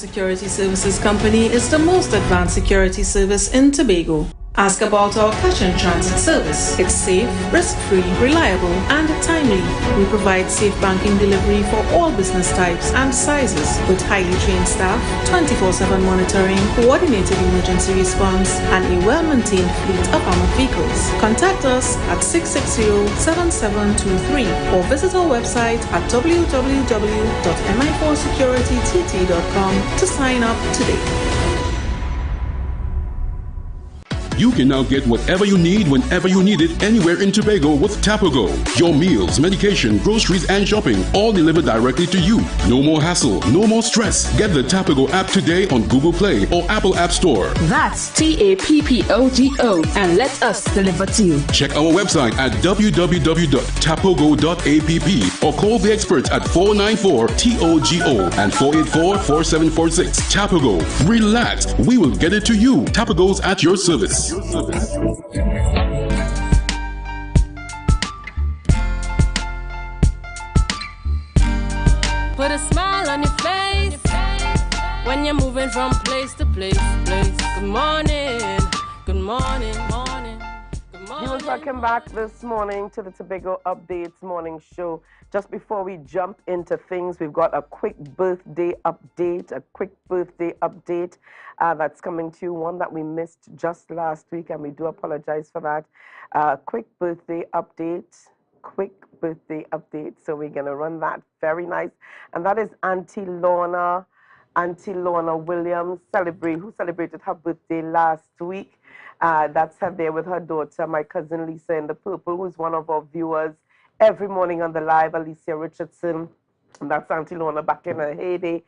Speaker 13: Security Services Company is the most advanced security service in Tobago. Ask about our cash and transit service. It's safe, risk-free, reliable, and timely. We provide safe banking delivery for all business types and sizes with highly trained staff, 24/7 monitoring, coordinated emergency response, and a well-maintained fleet of armored vehicles. Contact us at 660-7723 or visit our website at www.mi4securitytt.com to sign up today.
Speaker 14: You can now get whatever you need whenever you need it anywhere in Tobago with Tobago. Your meals, medication, groceries, and shopping all delivered directly to you. No more hassle, no more stress. Get the Tobago app today on Google Play or Apple App Store.
Speaker 15: That's TAPPOGO and let us deliver to you.
Speaker 14: Check our website at www.tapogo.app or call the experts at 494-TOGO and 484-4746. Tobago. Relax. We will get it to you. Tobago's at your service.
Speaker 11: Put a smile on your face when you're moving from place to place. Good morning, good morning, morning.
Speaker 2: Viewers, welcome back this morning to the Tobago Updates morning show. Just before we jump into things, we've got a quick birthday update, that's coming to you, one that we missed just last week, and we do apologize for that. Quick birthday update. So we're going to run that. Very nice. And that is Auntie Lorna Williams, who celebrated her birthday last week. That's her there with her daughter, my cousin Lisa in the purple, who's one of our viewers every morning on the live, Alicia Richardson. And that's Auntie Lorna back in her heyday,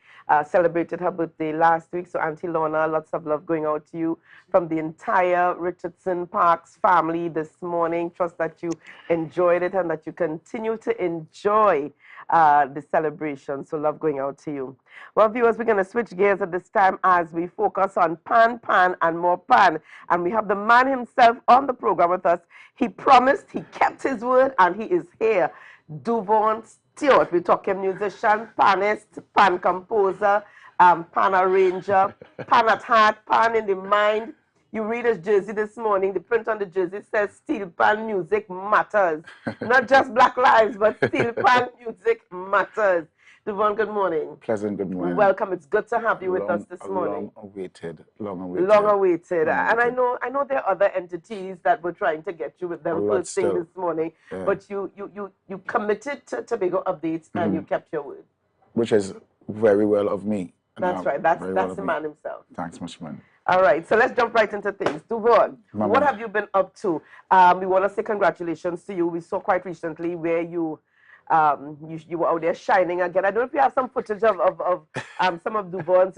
Speaker 2: celebrated her birthday last week. So Auntie Lorna, lots of love going out to you from the entire Richardson Parks family this morning. Trust that you enjoyed it and that you continue to enjoy the celebration. So love going out to you. Well, viewers, we're going to switch gears at this time as we focus on pan, and more pan. And we have the man himself on the program with us. He promised, he kept his word, and he is here. Duvon Stewart. We're talking musician, panist, pan composer, pan arranger, pan at heart, pan in the mind. You read his jersey this morning, the print on the jersey says steel pan music matters. Not just Black Lives, but steel pan music matters. Duvon, good morning.
Speaker 16: Pleasant good morning.
Speaker 2: Welcome. It's good to have you with us this morning.
Speaker 16: Long awaited.
Speaker 2: And I know there are other entities that were trying to get you with them first thing this morning, but you committed to Tobago Updates and you kept your word.
Speaker 16: Which is very well of me.
Speaker 2: That's right. That's the man himself.
Speaker 16: Thanks much, man.
Speaker 2: All right, so let's jump right into things. Duvon, what have you been up to? We want to say congratulations to you. We saw quite recently where you were out there shining again. I don't know if you have some footage of some of Duvon's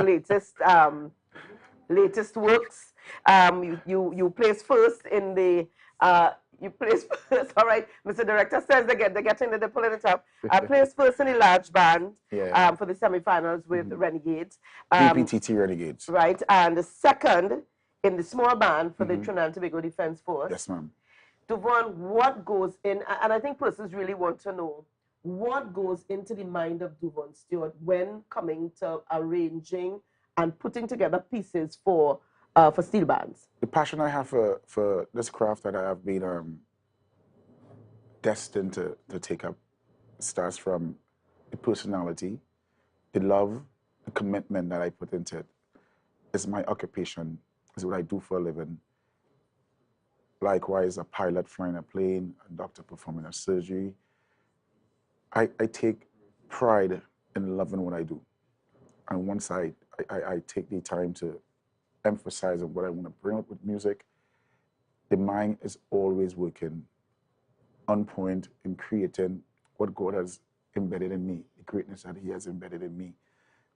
Speaker 2: latest works. You placed first in the all right, Mr. Director says they're pulling it up. Placed first in the large band for the semifinals with Renegades.
Speaker 16: BPTT Renegades.
Speaker 2: Right, and the second in the small band for the Trinidad and Tobago Defense Force.
Speaker 16: Yes, ma'am.
Speaker 2: Duvon, what goes in, and I think persons really want to know, what goes into the mind of Duvon Stewart when coming to arranging and putting together pieces for steel bands?
Speaker 16: The passion I have for this craft that I have been destined to take up starts from the personality, the love, the commitment that I put into it. It's my occupation. It's what I do for a living. Likewise, a pilot flying a plane, a doctor performing a surgery. I take pride in loving what I do. And once I take the time to emphasize on what I want to bring up with music, the mind is always working on point in creating what God has embedded in me, the greatness that He has embedded in me,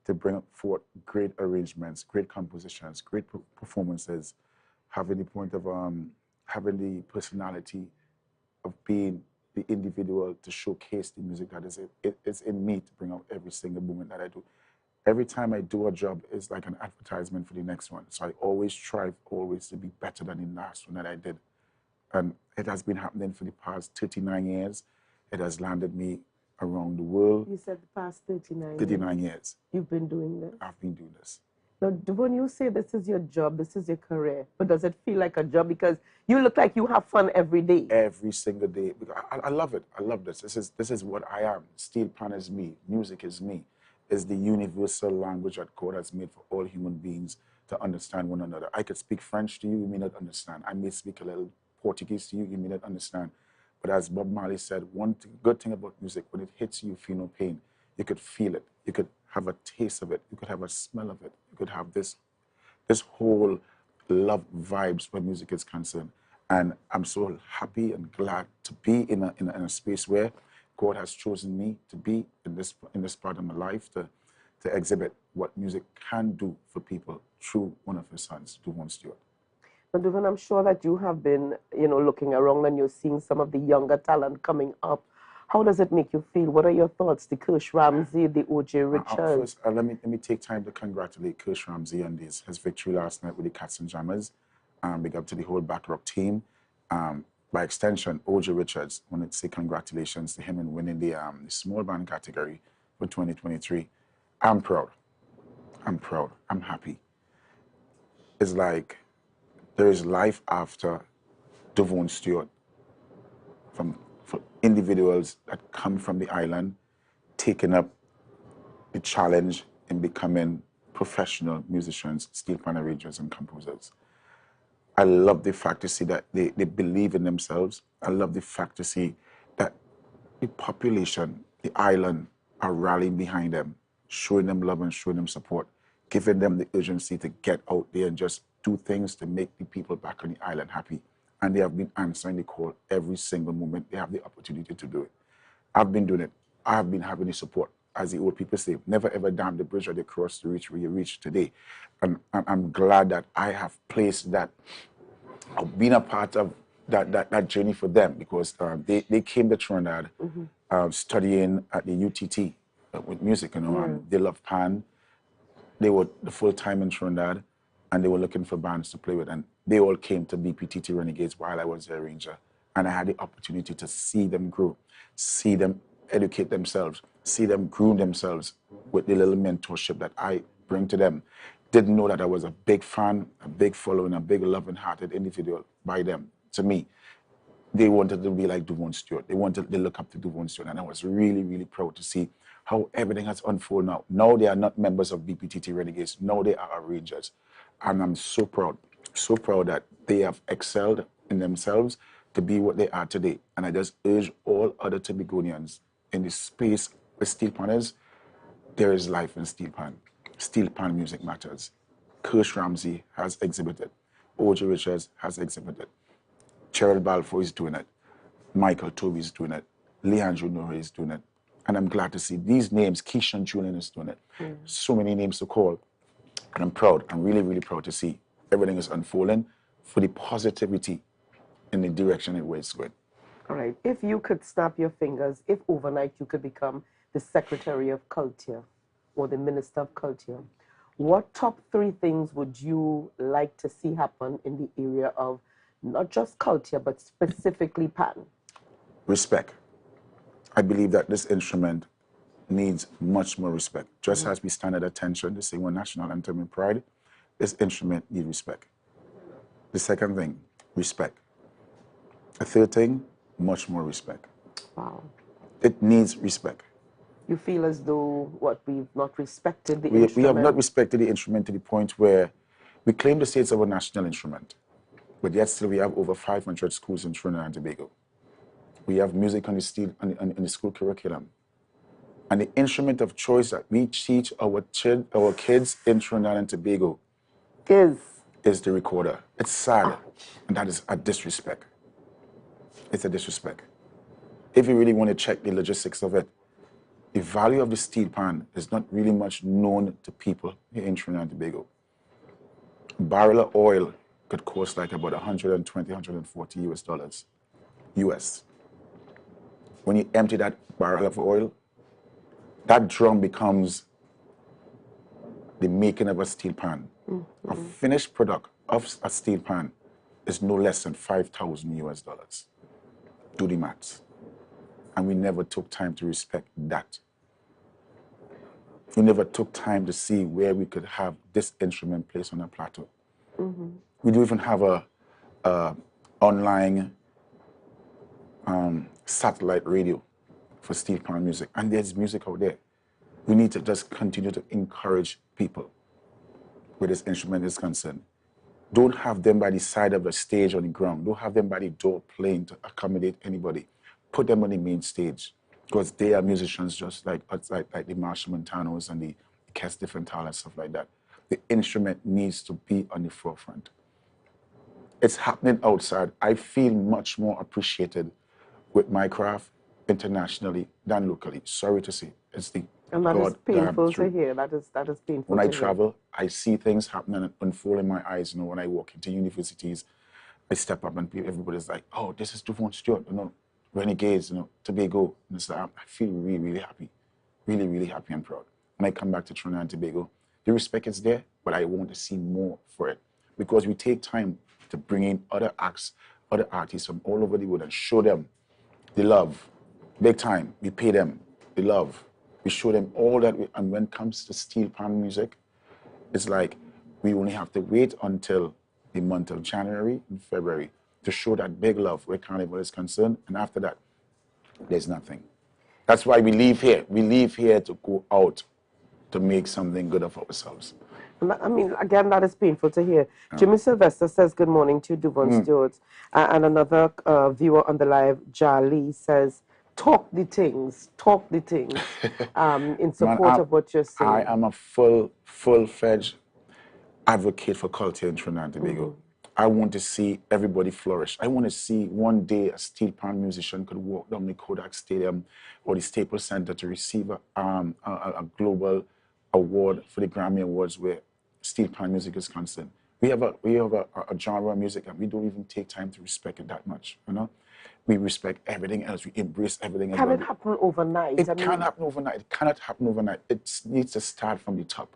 Speaker 16: to bring forth great arrangements, great compositions, great performances, having the point of having the personality of being the individual to showcase the music that is in me to bring out every single moment that I do. Every time I do a job, it's like an advertisement for the next one. So I always strive to be better than the last one that I did. And it has been happening for the past 39 years. It has landed me around the world.
Speaker 2: You said the past 39
Speaker 16: 39 years.
Speaker 2: You've been doing this?
Speaker 16: I've been doing this.
Speaker 2: Now, when you say this is your job, this is your career, but does it feel like a job? Because you look like you have fun every day.
Speaker 16: Every single day. I love it. I love this. This is what I am. Steel pan is me. Music is me. It's the universal language that God has made for all human beings to understand one another. I could speak French to you, you may not understand. I may speak a little Portuguese to you, you may not understand. But as Bob Marley said, good thing about music, when it hits you, you feel no pain. You could feel it. You could have a taste of it. You could have a smell of it. You could have this whole love vibes when music is concerned. And I'm so happy and glad to be in a space where God has chosen me to be in this part of my life to exhibit what music can do for people through one of his sons, Devon Stewart.
Speaker 2: But Devon, I'm sure that you have been, looking around and you're seeing some of the younger talent coming up. How does it make you feel? What are your thoughts? The Kirsch Ramsey, the O.J. Richards.
Speaker 16: First, let me take time to congratulate Kirsch Ramsey on his victory last night with the Cats and Jammers. Big up to the whole Backrock team. By extension, O.J. Richards, I want to say congratulations to him in winning the small band category for 2023. I'm proud. I'm proud. I'm happy. It's like there is life after Devon Stewart for individuals that come from the island, taking up the challenge in becoming professional musicians, steel pan arrangers and composers. I love the fact to see that they believe in themselves. I love the fact to see that the population, the island, are rallying behind them, showing them love and showing them support, giving them the urgency to get out there and just do things to make the people back on the island happy. And they have been answering the call every single moment they have the opportunity to do it. I've been doing it. I have been having the support. As the old people say, never ever dam the bridge or the cross to reach where you reach today. And I'm glad that I have placed that, I've been a part of that journey for them, because they came to Trinidad studying at the UTT with music, they love pan. They were the full time in Trinidad, and they were looking for bands to play with, and they all came to BPTT Renegades while I was their arranger. And I had the opportunity to see them grow, see them educate themselves, see them groom themselves with the little mentorship that I bring to them. Didn't know that I was a big fan, a big following, a big loving-hearted individual by them. To me, they wanted to be like Devon Stewart. They look up to Devon Stewart, and I was really, really proud to see how everything has unfolded now. Now they are not members of BPTT Renegades. Now they are arrangers. And I'm so proud that they have excelled in themselves to be what they are today. And I just urge all other Tobagonians in the space with steel panners, there is life in steel pan. Steel pan music matters. Kirsch Ramsey has exhibited. O.J. Richards has exhibited. Gerald Balfour is doing it. Michael Toby is doing it. Leandro Nore is doing it. And I'm glad to see these names. Keishan Julian is doing it. So many names to call. And I'm proud. I'm really, really proud to see everything is unfolding for the positivity in the direction in which it's going.
Speaker 2: All right. If you could snap your fingers, if overnight you could become the Secretary of Culture or the Minister of Culture, what top 3 things would you like to see happen in the area of not just culture, but specifically pan?
Speaker 16: Respect. I believe that this instrument needs much more respect. Just as we stand at attention to sing one national anthem in pride, this instrument needs respect. The second thing, respect. The third thing, much more respect.
Speaker 2: Wow.
Speaker 16: It needs respect.
Speaker 2: You feel as though, we've not respected the
Speaker 16: instrument? We have not respected the instrument to the point where we claim the state's our national instrument, but yet still we have over 500 schools in Trinidad and Tobago. We have music on the school curriculum. And the instrument of choice that we teach our kids in Trinidad and Tobago is the recorder. It's sad, and that is a disrespect. It's a disrespect. If you really want to check the logistics of it, the value of the steel pan is not really much known to people here in Trinidad and Tobago. A barrel of oil could cost like about $120, $140 US. When you empty that barrel of oil, that drum becomes the making of a steel pan. A finished product of a steel pan is no less than $5,000 US. Do the maths. and we never took time to respect that. We never took time to see where we could have this instrument placed on a plateau. We don't even have a online satellite radio for steel pan music, and there's music out there. We need to just continue to encourage people where this instrument is concerned. Don't have them by the side of the stage on the ground. Don't have them by the door playing to accommodate anybody. Put them on the main stage, because they are musicians just like the Marshall Montanos and the Kes Diffenthal and stuff like that. The instrument needs to be on the forefront. It's happening outside. I feel much more appreciated with my craft internationally than locally. Sorry to say. It's the
Speaker 2: And that is
Speaker 16: God
Speaker 2: painful to
Speaker 16: truth.
Speaker 2: hear. That is painful
Speaker 16: When
Speaker 2: to
Speaker 16: I
Speaker 2: hear.
Speaker 16: travel, I see things happening and unfold in my eyes. You know, when I walk into universities, I step up and everybody's like, "Oh, this is Devon Stewart, you know, Renegades, you know, Tobago." And it's like, I feel really, really happy, really, really happy and proud. When I come back to Trinidad and Tobago, the respect is there, but I want to see more for it, because we take time to bring in other acts, other artists from all over the world and show them the love, big time. We pay them the love. We show them all that. And when it comes to steel pan music, it's like we only have to wait until the month of January and February to show that big love where Carnival is concerned. And after that, there's nothing. That's why we leave here. We leave here to go out to make something good of ourselves.
Speaker 2: I mean, again, that is painful to hear. Jimmy Sylvester says good morning to Devon Stewart. And another viewer on the live, Jali, says, talk the things, in support of what you're saying.
Speaker 16: I am a full-fledged advocate for culture in Trinidad and Tobago. I want to see everybody flourish. I want to see one day a steel pan musician could walk down the Kodak Stadium or the Staples Center to receive a global award for the Grammy Awards where steel pan music is concerned. We have a genre of music and we don't even take time to respect it that much, you know? We respect everything else. We embrace everything else.
Speaker 2: Can it happen overnight?
Speaker 16: It can't happen overnight. It cannot happen overnight. It needs to start from the top.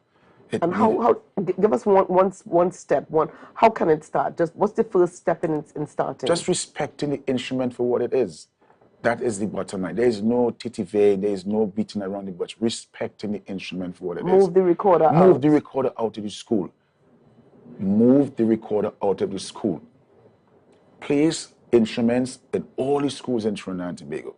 Speaker 2: And how give us one step. How can it start? Just what's the first step in starting?
Speaker 16: Just respecting the instrument for what it is. That is the bottom line. There is no titivay, there is no beating around the bush. Respecting the instrument for what it is.
Speaker 2: Move the recorder out.
Speaker 16: Move the recorder out of the school. Move the recorder out of the school. Place instruments in all the schools in Trinidad and Tobago.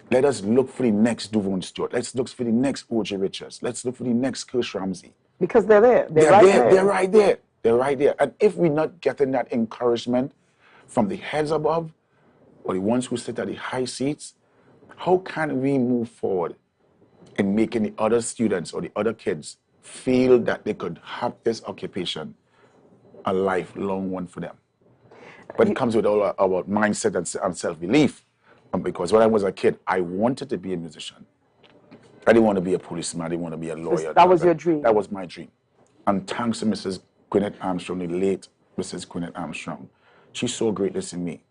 Speaker 16: Let us look for the next Devon Stewart. Let's look for the next O.J. Richards. Let's look for the next Kirsch Ramsey.
Speaker 2: Because they're there.
Speaker 16: They're right there. They're right there. And if we're not getting that encouragement from the heads above or the ones who sit at the high seats, how can we move forward in making the other students or the other kids feel that they could have this occupation a lifelong one for them? But it comes with all about mindset and self-belief. Because when I was a kid, I wanted to be a musician. I didn't want to be a policeman. I didn't want to be a lawyer.
Speaker 2: That was your dream?
Speaker 16: That was my dream. And thanks to Mrs. Gwyneth Armstrong, the late Mrs. Gwyneth Armstrong, she saw greatness in me.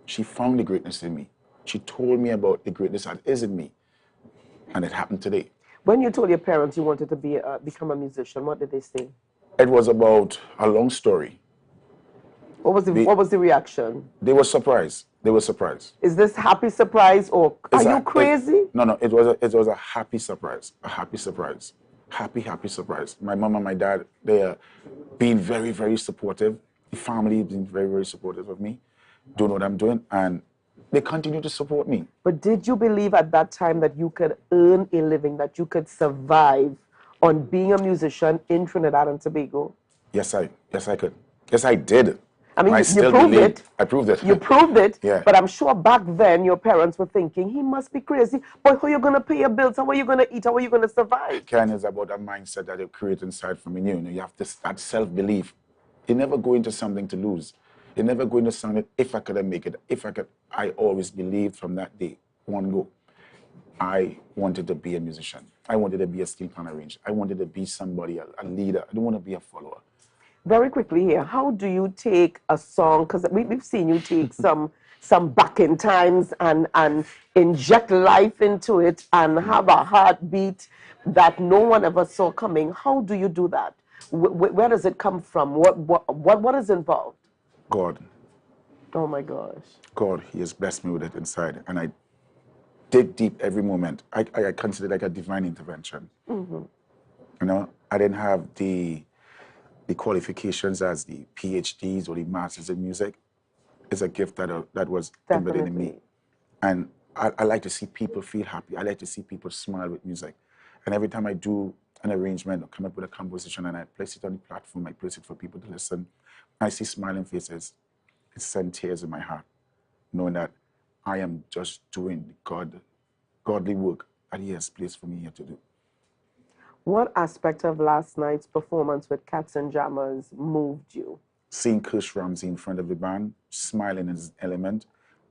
Speaker 16: She found the greatness in me. She told me about the greatness that is in me. And it happened today.
Speaker 2: When you told your parents you wanted to become a musician, what did they say?
Speaker 16: It was about a long story.
Speaker 2: What was the reaction?
Speaker 16: They were surprised. They were surprised.
Speaker 2: Is this happy surprise or are you crazy?
Speaker 16: No, it was a happy surprise. A happy surprise. Happy surprise. My mom and my dad, they are being very, very supportive. The family has been very, very supportive of me. Don't know what I'm doing. And they continue to support me.
Speaker 2: But did you believe at that time that you could earn a living, that you could survive on being a musician in Trinidad and Tobago?
Speaker 16: Yes, I could. Yes, I did.
Speaker 2: I mean,
Speaker 16: you
Speaker 2: proved it.
Speaker 16: I proved it.
Speaker 2: You proved it.
Speaker 16: Yeah.
Speaker 2: But I'm sure back then your parents were thinking, he must be crazy. But how are you going to pay your bills? How are you going to eat? How are you going to survive?
Speaker 16: Ken, is about that mindset that you create inside from you. You have that self-belief. You never go into something to lose. You never go into something, if I could make it, if I could. I always believed from that day, one go. I wanted to be a musician. I wanted to be a steel pan arranger. I wanted to be somebody, a leader. I don't want to be a follower.
Speaker 2: Very quickly here, how do you take a song, because we've seen you take some back in times and inject life into it and have a heartbeat that no one ever saw coming. How do you do that? Where does it come from? What is involved?
Speaker 16: God.
Speaker 2: Oh my gosh.
Speaker 16: God, He has blessed me with it inside. And dig deep every moment. I consider it like a divine intervention.
Speaker 2: Mm-hmm.
Speaker 16: You know, I didn't have the qualifications as the PhDs or the masters in music. It's a gift that was embedded in me. And I like to see people feel happy. I like to see people smile with music. And every time I do an arrangement or come up with a composition and I place it on the platform, I place it for people to listen, I see smiling faces. It sends tears in my heart, knowing that I am just doing godly work that He has placed for me here to do.
Speaker 2: What aspect of last night's performance with Cats and Jammers moved you?
Speaker 16: Seeing Kush Ramsey in front of the band, smiling in his element,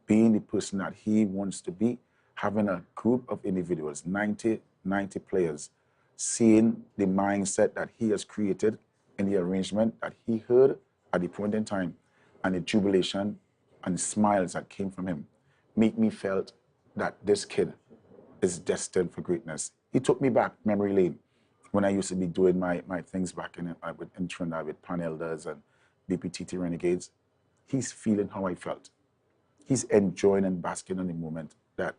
Speaker 16: being the person that he wants to be, having a group of individuals, 90 players, seeing the mindset that he has created in the arrangement that he heard at the point in time, and the jubilation and smiles that came from him, make me felt that this kid is destined for greatness. He took me back memory lane when I used to be doing my things back in Trinidad with Pan Elders and BPTT Renegades. He's feeling how I felt. He's enjoying and basking in the moment that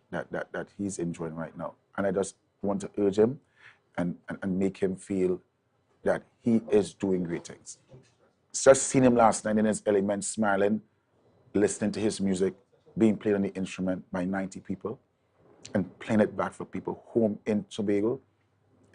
Speaker 16: he's enjoying right now. And I just want to urge him and make him feel that he is doing great things. Just seeing him last night in his element, smiling, listening to his music, being played on the instrument by 90 people, and playing it back for people home in Tobago,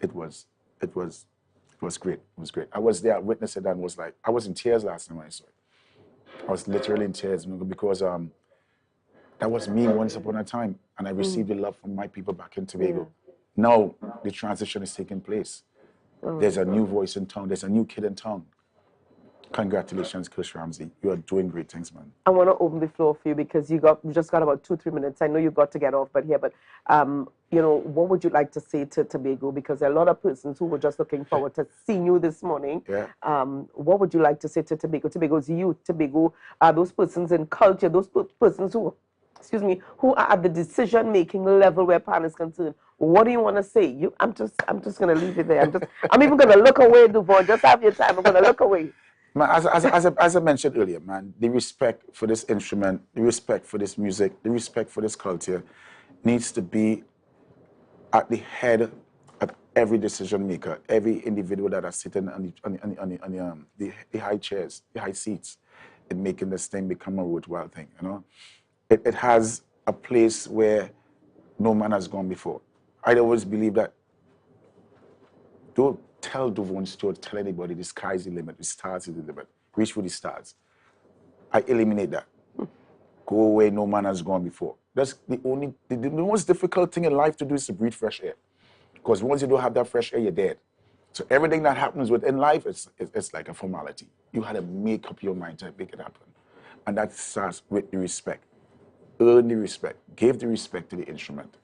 Speaker 16: it was great. It was great. I was there, I witnessed it, and was like, I was in tears last time I saw it. I was literally in tears because that was me once upon a time, and I received the love from my people back in Tobago. Yeah. Now the transition is taking place. There's a new voice in town. There's a new kid in town. Congratulations, Kush Ramsey. You are doing great things, man.
Speaker 2: I want to open the floor for you because you just got about 2-3 minutes. I know you've got to get off, but you know, what would you like to say to Tobago? Because there are a lot of persons who were just looking forward to seeing you this morning.
Speaker 16: Yeah.
Speaker 2: What would you like to say to Tobago? Tobago's youth. Tobago are those persons in culture, those persons who, who are at the decision-making level where Pan is concerned. What do you want to say? I'm just going to leave it there. I'm even going to look away, Duvon. Just have your time. I'm going to look away.
Speaker 16: Man, as I mentioned earlier, man, the respect for this instrument, the respect for this music, the respect for this culture needs to be at the head of every decision maker, every individual that are sitting on the high chairs, the high seats, in making this thing become a worthwhile thing. You know, it has a place where no man has gone before. I always believe that. Don't tell Duvon Stewart, tell anybody the sky's the limit, the stars is the limit. Reach for the stars. I eliminate that. Go where no man has gone before. That's the most difficult thing in life to do is to breathe fresh air. Because once you don't have that fresh air, you're dead. So everything that happens within life, it's like a formality. You had to make up your mind to make it happen. And that starts with the respect. Earn the respect. Give the respect to the instrument.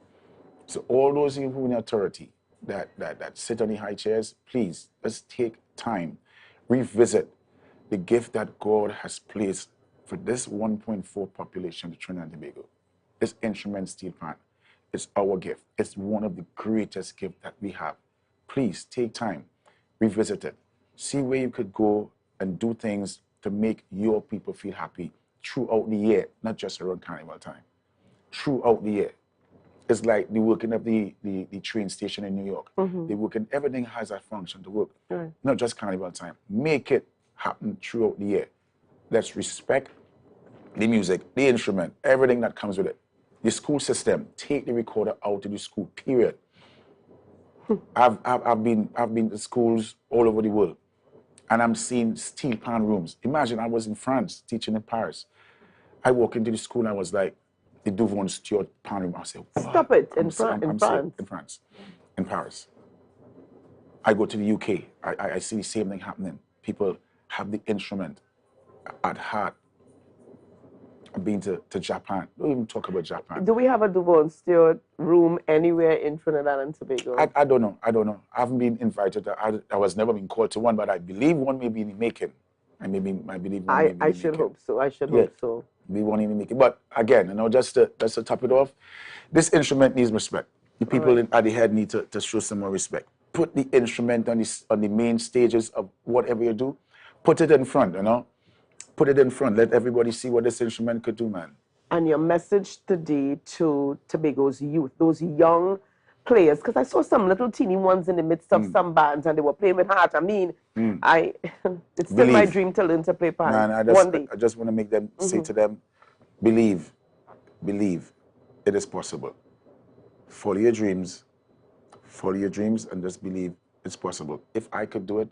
Speaker 16: So all those who in authority, that sit on the high chairs, please, let's take time, revisit the gift that God has placed for this 1.4 population of Trinidad and Tobago. This instrument steel pan, it's our gift. It's one of the greatest gifts that we have. Please take time, revisit it. See where you could go and do things to make your people feel happy throughout the year, not just around carnival time. Throughout the year. It's like the working of the train station in New York. Mm-hmm. They working, everything has a function to work. Right. Not just carnival time. Make it happen throughout the year. Let's respect the music, the instrument, everything that comes with it. The school system, take the recorder out of the school, period. I've been to schools all over the world, and I'm seeing steel pan rooms. Imagine I was in France teaching in Paris. I walk into the school and I was like, the Duvon Stewart pan room. I said, wow.
Speaker 2: Stop it, in France.
Speaker 16: In Paris. I go to the UK. I see the same thing happening. People have the instrument at heart. I've been to Japan. Don't even talk about Japan.
Speaker 2: Do we have a Duvon Stewart room anywhere in Trinidad and Tobago?
Speaker 16: I don't know. I haven't been invited. I was never been called to one, but I believe one may be in the making. I believe one may be in the making.
Speaker 2: I should hope so. I should hope so.
Speaker 16: We won't even make it. But again, you know, just to top it off, this instrument needs respect. The people at the head need to show some more respect. Put the instrument on the main stages of whatever you do. Put it in front, you know. Put it in front. Let everybody see what this instrument could do, man.
Speaker 2: and your message today to Tobago's youth, those young players, because I saw some little teeny ones in the midst of some bands and they were playing with heart. I mean, it's still my dream to learn to play pan
Speaker 16: Man,
Speaker 2: one day.
Speaker 16: I just want to make them say to them, believe, it is possible. Follow your dreams, and just believe it's possible. If I could do it,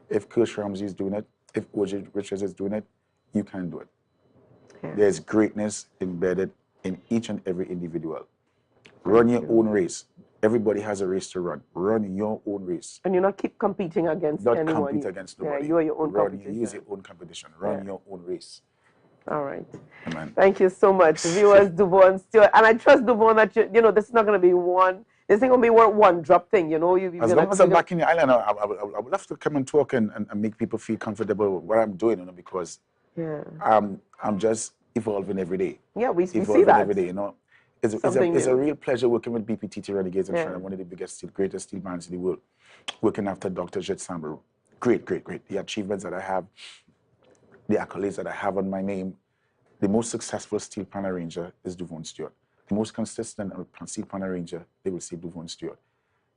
Speaker 16: if Coach Ramsey is doing it, if OJ Richards is doing it, you can do it.
Speaker 2: Yeah.
Speaker 16: There's greatness embedded in each and every individual. Run your own race. Everybody has a race to run. Run your own race.
Speaker 2: And you're not keep competing against anyone.
Speaker 16: Not compete against nobody.
Speaker 2: Yeah, you are your own competition.
Speaker 16: Use your own competition. Run your own race.
Speaker 2: All right.
Speaker 16: Amen.
Speaker 2: Thank you so much, viewers. Duvon Stewart, and I trust Duvon that this is not going to be one. This ain't going to be one drop thing.
Speaker 16: As long as I'm back in the island, I would love to come and talk and make people feel comfortable with what I'm doing, because I'm just evolving every day.
Speaker 2: Yeah, we see
Speaker 16: that every day. It's a real pleasure working with BPTT Renegades and Trinidad, one of the biggest, greatest steel bands in the world. Working after Dr. Jet Samburu. Great. The achievements that I have, the accolades that I have on my name. The most successful steel pan arranger is Duvon Stewart. The most consistent steel pan arranger, they will say Duvon Stewart.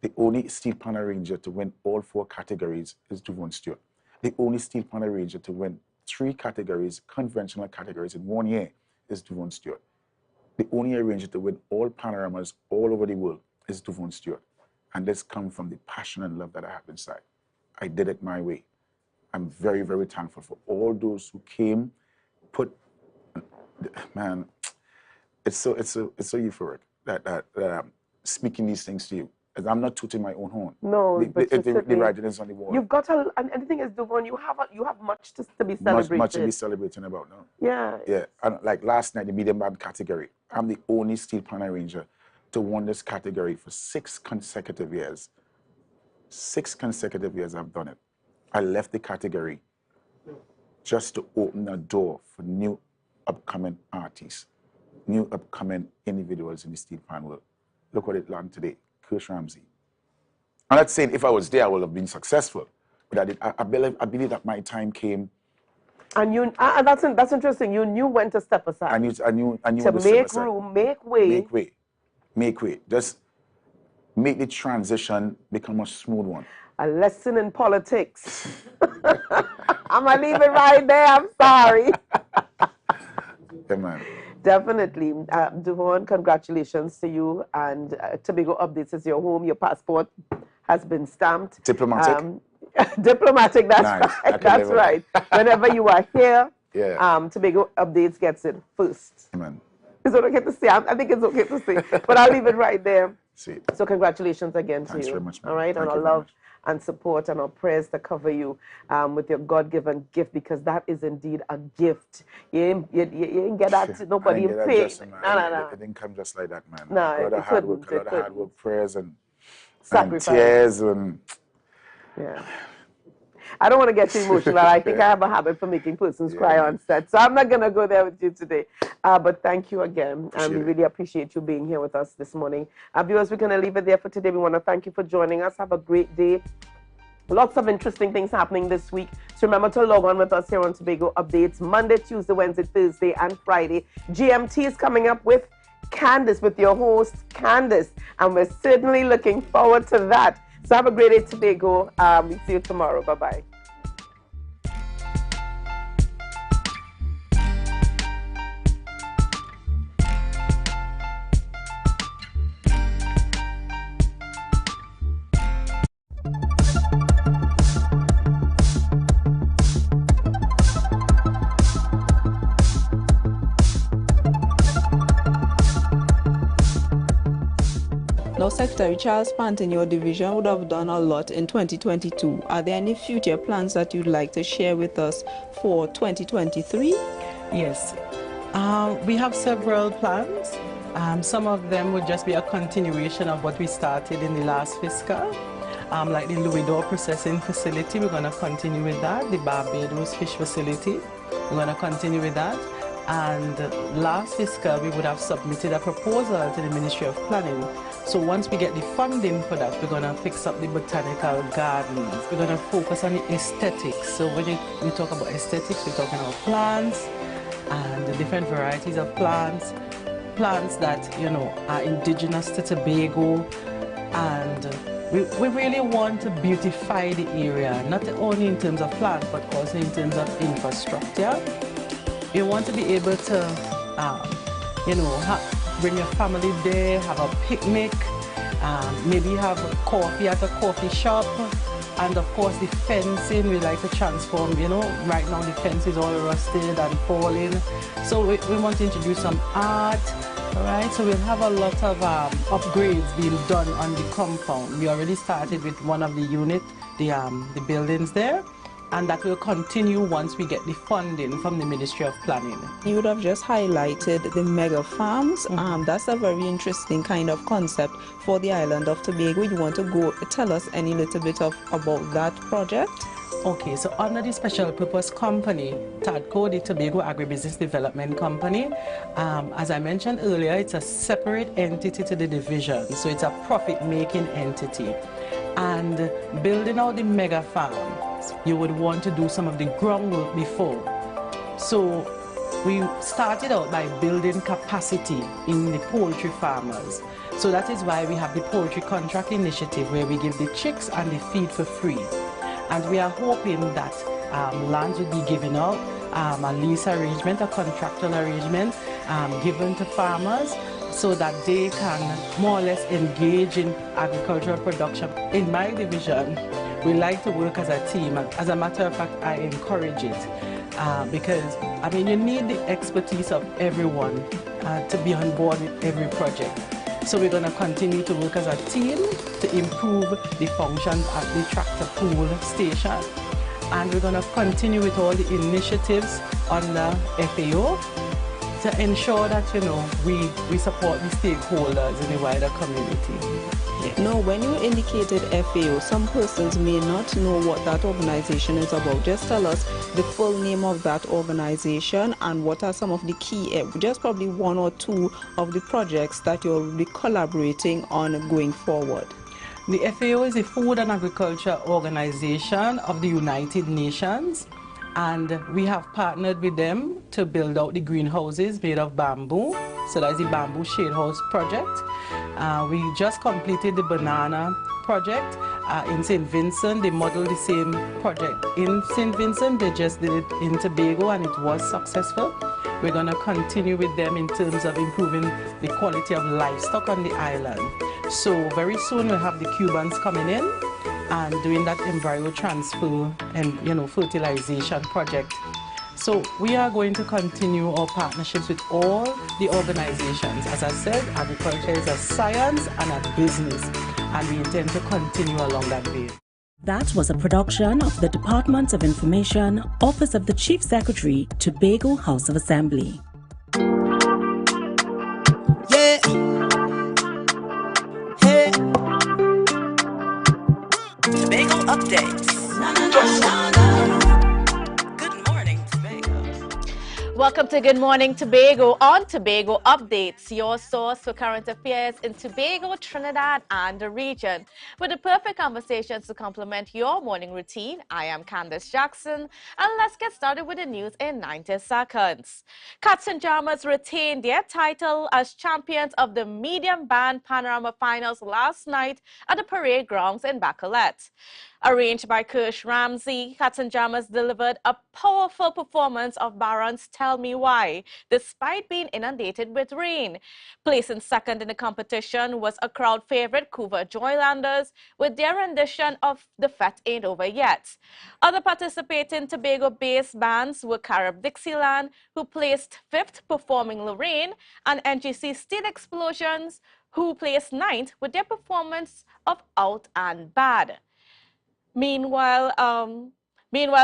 Speaker 16: The only steel pan arranger to win all 4 categories is Duvon Stewart. The only steel pan arranger to win 3 categories, conventional categories, in 1 year is Duvon Stewart. The only arranger to win all panoramas all over the world is Duvon Stewart. And this comes from the passion and love that I have inside. I did it my way. I'm very, very thankful for all those who came, man, it's so euphoric that I'm speaking these things to you. I'm not tooting my own horn.
Speaker 2: No,
Speaker 16: the writing is on the wall.
Speaker 2: You've got and the thing is, Duvon, you have much to be celebrated.
Speaker 16: Much to be celebrating about now.
Speaker 2: Yeah.
Speaker 16: And like last night, the medium band category, I'm the only steel pan arranger to win this category for 6 consecutive years. 6 consecutive years I've done it. I left the category just to open a door for new upcoming artists, new upcoming individuals in the steel pan world. Look what it landed today, Coach Ramsey. I'm not saying if I was there, I would have been successful, but I believe that my time came.
Speaker 2: And that's interesting. You knew when to step aside.
Speaker 16: I knew
Speaker 2: to
Speaker 16: when to
Speaker 2: make
Speaker 16: step
Speaker 2: room, make way.
Speaker 16: Make way. Just make the transition become a smooth one.
Speaker 2: A lesson in politics. I'm going to leave it right there. I'm sorry.
Speaker 16: Yeah, man.
Speaker 2: Definitely. Duvon, congratulations to you. And Tobago Updates is your home. Your passport has been stamped.
Speaker 16: Diplomatic.
Speaker 2: Diplomatic, that's
Speaker 16: nice.
Speaker 2: right. That's right. Whenever you are here, Tobago Updates gets it first.
Speaker 16: Amen.
Speaker 2: Is it okay to say? I think it's okay to say. But I'll leave it right there.
Speaker 16: See.
Speaker 2: So congratulations again to you.
Speaker 16: Thanks very much, man.
Speaker 2: All right, and our love and support and our prayers to cover you with your God-given gift, because that is indeed a gift. You ain't get that, nobody paid. No.
Speaker 16: It didn't come just like that, man.
Speaker 2: No,
Speaker 16: a lot of hard work, prayers and
Speaker 2: sacrifice.
Speaker 16: Tears and...
Speaker 2: Yeah. I don't want to get too emotional. I think I have a habit for making persons cry on set. So I'm not going to go there with you today. But thank you again. And we really appreciate you being here with us this morning. Viewers, we're going to leave it there for today. We want to thank you for joining us. Have a great day. Lots of interesting things happening this week. So remember to log on with us here on Tobago Updates Monday, Tuesday, Wednesday, Thursday, and Friday. GMT is coming up with Candace, with your host, Candace. And we're certainly looking forward to that. So have a great day, Tobago. We'll see you tomorrow. Bye-bye.
Speaker 17: Now, Secretary Charles Pant, in your division would have done a lot in 2022. Are there any future plans that you'd like to share with us for 2023?
Speaker 18: Yes. We have several plans. Some of them would just be a continuation of what we started in the last fiscal. Like the Louisdor processing facility, we're going to continue with that. The Barbados fish facility, we're going to continue with that. And last fiscal, we would have submitted a proposal to the Ministry of Planning. So once we get the funding for that, we're going to fix up the botanical gardens. We're going to focus on the aesthetics. So when we talk about aesthetics, we're talking about plants, and the different varieties of plants, plants that, you know, are indigenous to Tobago, and we really want to beautify the area, not only in terms of plants, but also in terms of infrastructure. You want to be able to, you know, bring your family there, have a picnic, maybe have coffee at a coffee shop, and of course the fencing we like to transform. You know, right now the fence is all rusted and falling, so we want to introduce some art. All right, so we'll have a lot of upgrades being done on the compound. We already started with one of the unit, the buildings there, and that will continue once we get the funding from the Ministry of Planning.
Speaker 17: You would have just highlighted the mega farms. That's a very interesting kind of concept for the island of Tobago. You want to tell us any little bit about that project?
Speaker 18: Okay, so under the Special Purpose Company, TADCO, the Tobago Agribusiness Development Company, as I mentioned earlier, it's a separate entity to the division, so it's a profit-making entity. And building out the mega farm, you would want to do some of the groundwork before. So we started out by building capacity in the poultry farmers. So that is why we have the Poultry Contract Initiative, where we give the chicks and the feed for free. And we are hoping that lands will be given out, a lease arrangement, a contractual arrangement given to farmers, so that they can more or less engage in agricultural production. In my division, we like to work as a team, and as a matter of fact, I encourage it because, I mean, you need the expertise of everyone to be on board with every project. So we're going to continue to work as a team to improve the functions at the tractor pool station. And we're going to continue with all the initiatives under FAO to ensure that, you know, we support the stakeholders in the wider community. Yes.
Speaker 17: Now, when you indicated FAO, some persons may not know what that organization is about. Just tell us the full name of that organization and what are some of the key, just probably one or two of the projects that you'll be collaborating on going forward.
Speaker 18: The FAO is the Food and Agriculture Organization of the United Nations, and we have partnered with them to build out the greenhouses made of bamboo. So that's the Bamboo Shade House project. We just completed the banana project in St. Vincent. They modeled the same project in St. Vincent. They just did it in Tobago, and it was successful. We're going to continue with them in terms of improving the quality of livestock on the island. So very soon we'll have the Cubans coming in and doing that embryo transfer and, you know, fertilization project. So we are going to continue our partnerships with all the organizations. As I said, agriculture is a science and a business, and we intend to continue along that way.
Speaker 4: That was a production of the Department of Information, Office of the Chief Secretary, Tobago House of Assembly.
Speaker 10: Yeah. Hey.
Speaker 19: Tobago updates.
Speaker 3: Welcome to Good Morning Tobago on Tobago Updates, your source for current affairs in Tobago, Trinidad, and the region. With the perfect conversations to complement your morning routine, I am Candace Jackson, and let's get started with the news in 90 seconds. Cats and Jammers retained their title as champions of the medium band panorama finals last night at the parade grounds in Bacolet. Arranged by Kirsch Ramsey, Cats and Jammers delivered a powerful performance of Barron's Tell Me Why, despite being inundated with rain. Placing second in the competition was a crowd favorite Couva Joylanders with their rendition of The Fete Ain't Over Yet. Other participating Tobago-based bands were Carib Dixieland, who placed 5th performing Lorraine, and NGC Steel Explosions, who placed 9th with their performance of Out and Bad. Meanwhile,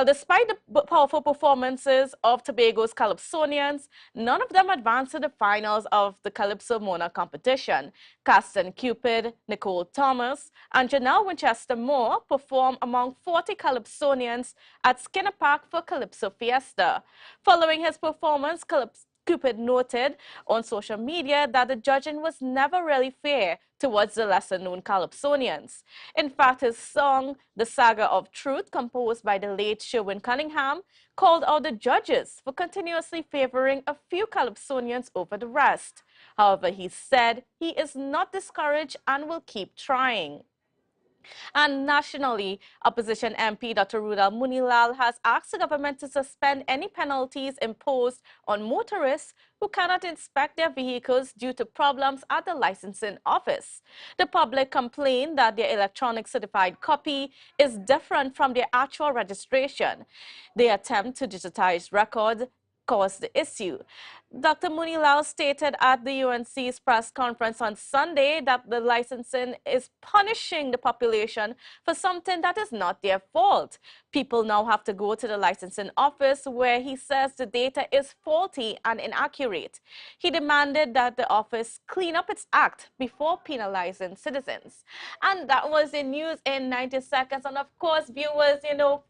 Speaker 3: despite the powerful performances of Tobago's Calypsonians, none of them advanced to the finals of the Calypso Mona competition. Caston Cupid, Nicole Thomas, and Janelle Winchester Moore performed among 40 Calypsonians at Skinner Park for Calypso Fiesta. Following his performance, Cupid noted on social media that the judging was never really fair towards the lesser-known Calypsonians. In fact, his song, The Saga of Truth, composed by the late Sherwin Cunningham, called out the judges for continuously favoring a few Calypsonians over the rest. However, he said he is not discouraged and will keep trying. And nationally, opposition MP Dr. Rudal Munilal has asked the government to suspend any penalties imposed on motorists who cannot inspect their vehicles due to problems at the licensing office. The public complained that their electronic certified copy is different from their actual registration. The attempt to digitize records caused the issue. Dr. Munilal stated at the UNC's press conference on Sunday that the licensing is punishing the population for something that is not their fault. People now have to go to the licensing office where he says the data is faulty and inaccurate. He demanded that the office clean up its act before penalizing citizens. And that was the news in 90 seconds. And of course, viewers,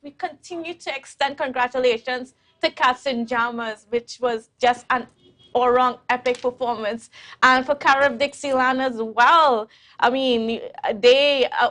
Speaker 3: we continue to extend congratulations to Cats and Jammers, which was just an all-round epic performance. And for Carib Dixieland as well. I mean,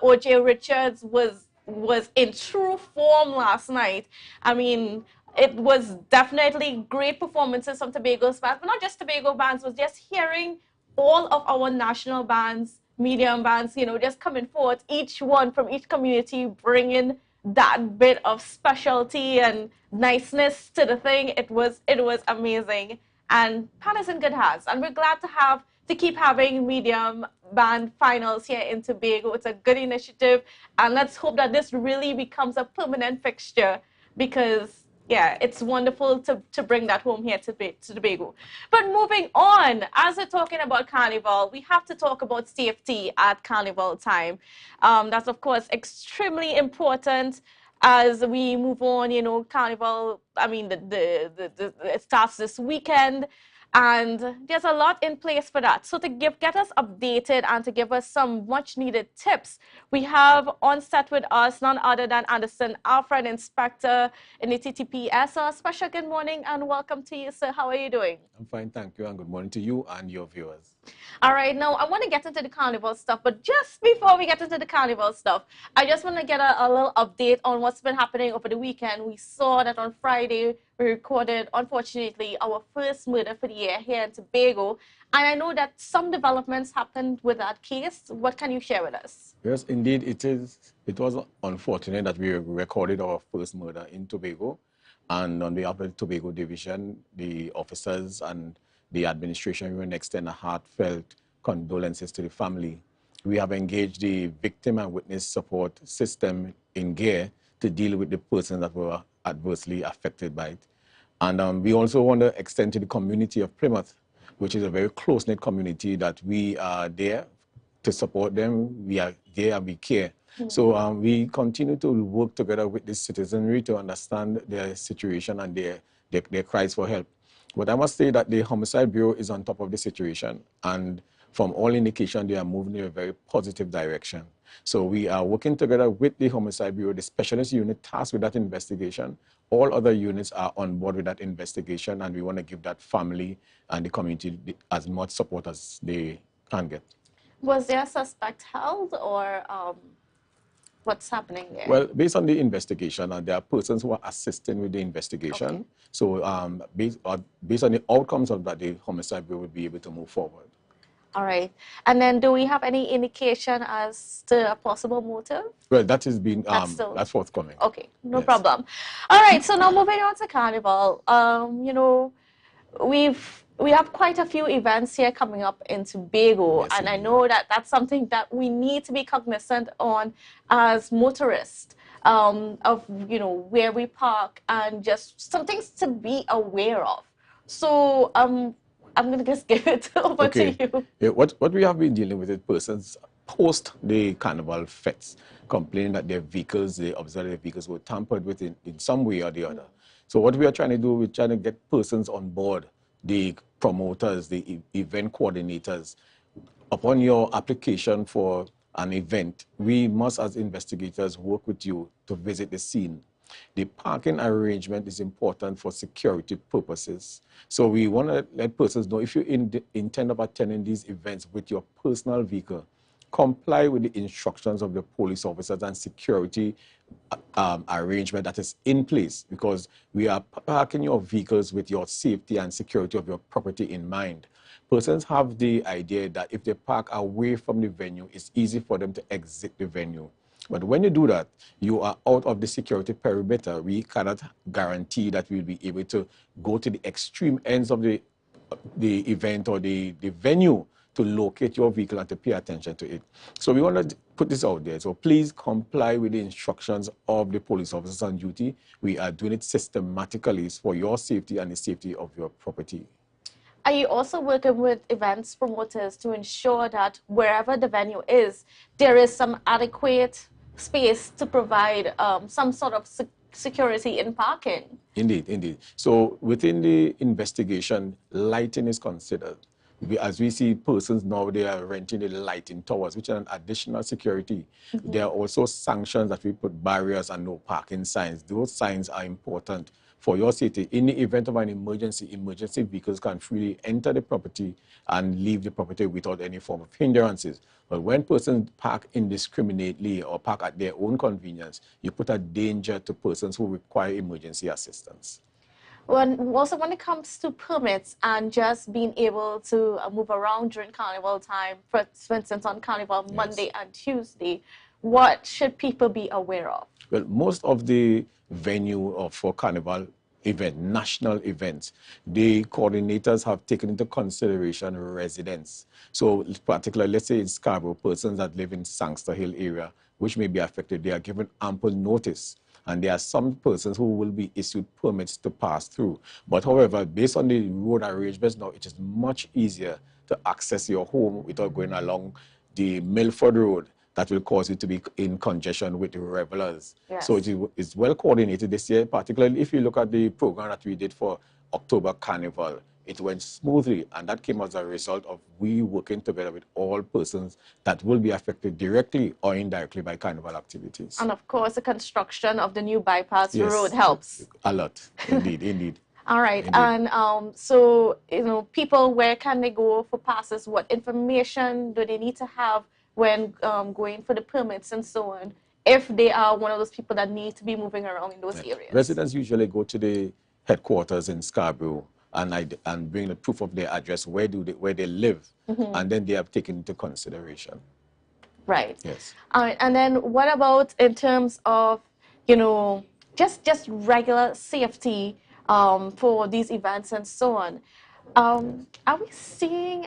Speaker 3: O.J. Richards was in true form last night. I mean, it was definitely great performances from Tobago's bands, but not just Tobago bands, was just hearing all of our national bands, medium bands, just coming forth, each one from each community bringing that bit of specialty and niceness to the thing. It was amazing, and Pan is in good hands, and we're glad to keep having medium band finals here in Tobago. It's a good initiative, and let's hope that this really becomes a permanent fixture, because yeah, it's wonderful to bring that home here to Tobago. But moving on, as we're talking about Carnival, we have to talk about safety at Carnival time. That's, of course, extremely important as we move on. Carnival, I mean, it starts this weekend, and there's a lot in place for that. So to get us updated and to give us some much needed tips, we have on set with us none other than Anderson Alfred, Inspector in the TTPS. Special good morning and welcome to you, sir. How are you doing?
Speaker 20: I'm fine, thank you, and good morning to you and your viewers.
Speaker 3: All right, now I want to get into the Carnival stuff, but just before we get into the Carnival stuff, I just want to get a little update on what's been happening over the weekend. We saw that on Friday we recorded, unfortunately, our first murder for the year here in Tobago, and I know that some developments happened with that case. What can you share with us?
Speaker 20: Yes, indeed, it was unfortunate that we recorded our first murder in Tobago, and on behalf of the Tobago Division, the officers and the administration, we want to extend a heartfelt condolences to the family. We have engaged the victim and witness support system in gear to deal with the persons that were adversely affected by it. And we also want to extend to the community of Plymouth, which is a very close-knit community, that we are there to support them. We are there and we care. Mm-hmm. So we continue to work together with the citizenry to understand their situation and their cries for help. But I must say that the Homicide Bureau is on top of the situation, and from all indication, they are moving in a very positive direction. So we are working together with the Homicide Bureau, the specialist unit tasked with that investigation. All other units are on board with that investigation, and we want to give that family and the community as much support as they can get.
Speaker 3: Was there a suspect held, or what's happening there?
Speaker 20: Well, based on the investigation, there are persons who are assisting with the investigation. Okay. So based on the outcomes of that, the Homicide Bureau will be able to move forward.
Speaker 3: All right. And then do we have any indication as to a possible motive?
Speaker 20: Well, that is being, that's forthcoming.
Speaker 3: Okay, no problem. All right, so now moving on to Carnival. We have quite a few events here coming up in Tobago, yes, and I know that that's something that we need to be cognizant on as motorists, of where we park and just some things to be aware of. So I'm going to just give it over to you.
Speaker 20: Yeah, what we have been dealing with is persons post the Carnival fêtes complaining that their vehicles, they observe their vehicles were tampered with in some way or the other. So what we are trying to do, we're trying to get persons on board, the promoters, the event coordinators. Upon your application for an event, we must, as investigators, work with you to visit the scene The parking arrangement is important for security purposes. So we want to let persons know if you intend of attending these events with your personal vehicle, comply with the instructions of the police officers and security arrangement that is in place, because we are parking your vehicles with your safety and security of your property in mind. Persons have the idea that if they park away from the venue, it's easy for them to exit the venue. But when you do that, you are out of the security perimeter. We cannot guarantee that we'll be able to go to the extreme ends of the event or the venue to locate your vehicle and to pay attention to it. So we want to put this out there. So please comply with the instructions of the police officers on duty. We are doing it systematically for your safety and the safety of your property.
Speaker 3: Are you also working with events promoters to ensure that wherever the venue is, there is some adequate space to provide some sort of security in parking?
Speaker 20: Indeed, indeed. So within the investigation, lighting is considered. As we see persons now, they are renting the lighting towers, which are an additional security. There are also sanctions that we put barriers and no parking signs. Those signs are important for your safety. In the event of an emergency, emergency vehicles can freely enter the property and leave the property without any form of hindrances. But when persons park indiscriminately or park at their own convenience, you put a danger to persons who require emergency assistance.
Speaker 3: Also, when it comes to permits and just being able to move around during carnival time, for instance, on carnival Monday and Tuesday, what should people be aware of?
Speaker 20: Well, most of the venue for carnival event, national events, the coordinators have taken into consideration residents. So particularly, let's say in Scarborough, persons that live in Sangster Hill area, which may be affected, they are given ample notice. And there are some persons who will be issued permits to pass through. But however, based on the road arrangements now, it is much easier to access your home without going along the Milford Road. That will cause you to be in congestion with the revelers.
Speaker 3: Yes.
Speaker 20: So it's well coordinated this year, particularly if you look at the program that we did for October Carnival. It went smoothly, and that came as a result of we working together with all persons that will be affected directly or indirectly by carnival activities.
Speaker 3: And of course, the construction of the new bypass road helps.
Speaker 20: A lot, indeed, indeed.
Speaker 3: All right,
Speaker 20: Indeed.
Speaker 3: and so, people, where can they go for passes? What information do they need to have when going for the permits and so on, if they are one of those people that need to be moving around in those areas?
Speaker 20: Residents usually go to the headquarters in Scarborough and bring the proof of their address, where they live, and then they have taken into consideration.
Speaker 3: Right.
Speaker 20: Yes.
Speaker 3: And then what about in terms of, just regular safety for these events and so on? Are we seeing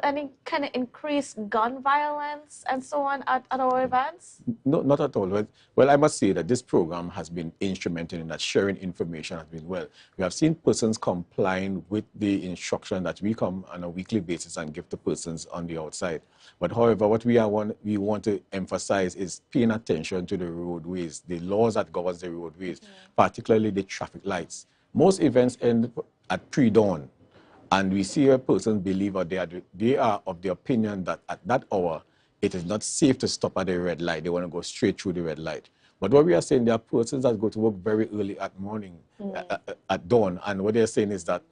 Speaker 3: any kind of increased gun violence and so on at our events?
Speaker 20: No, not at all. Well, I must say that this program has been instrumental in that sharing information has been well. We have seen persons complying with the instruction that we come on a weekly basis and give to persons on the outside. But however, what we want to emphasize is paying attention to the roadways, the laws that govern the roadways, particularly the traffic lights. Most events end at pre-dawn. And we see a person believe or they are of the opinion that at that hour, it is not safe to stop at a red light. They want to go straight through the red light. But what we are saying, there are persons that go to work very early at morning, at dawn. And what they're saying is that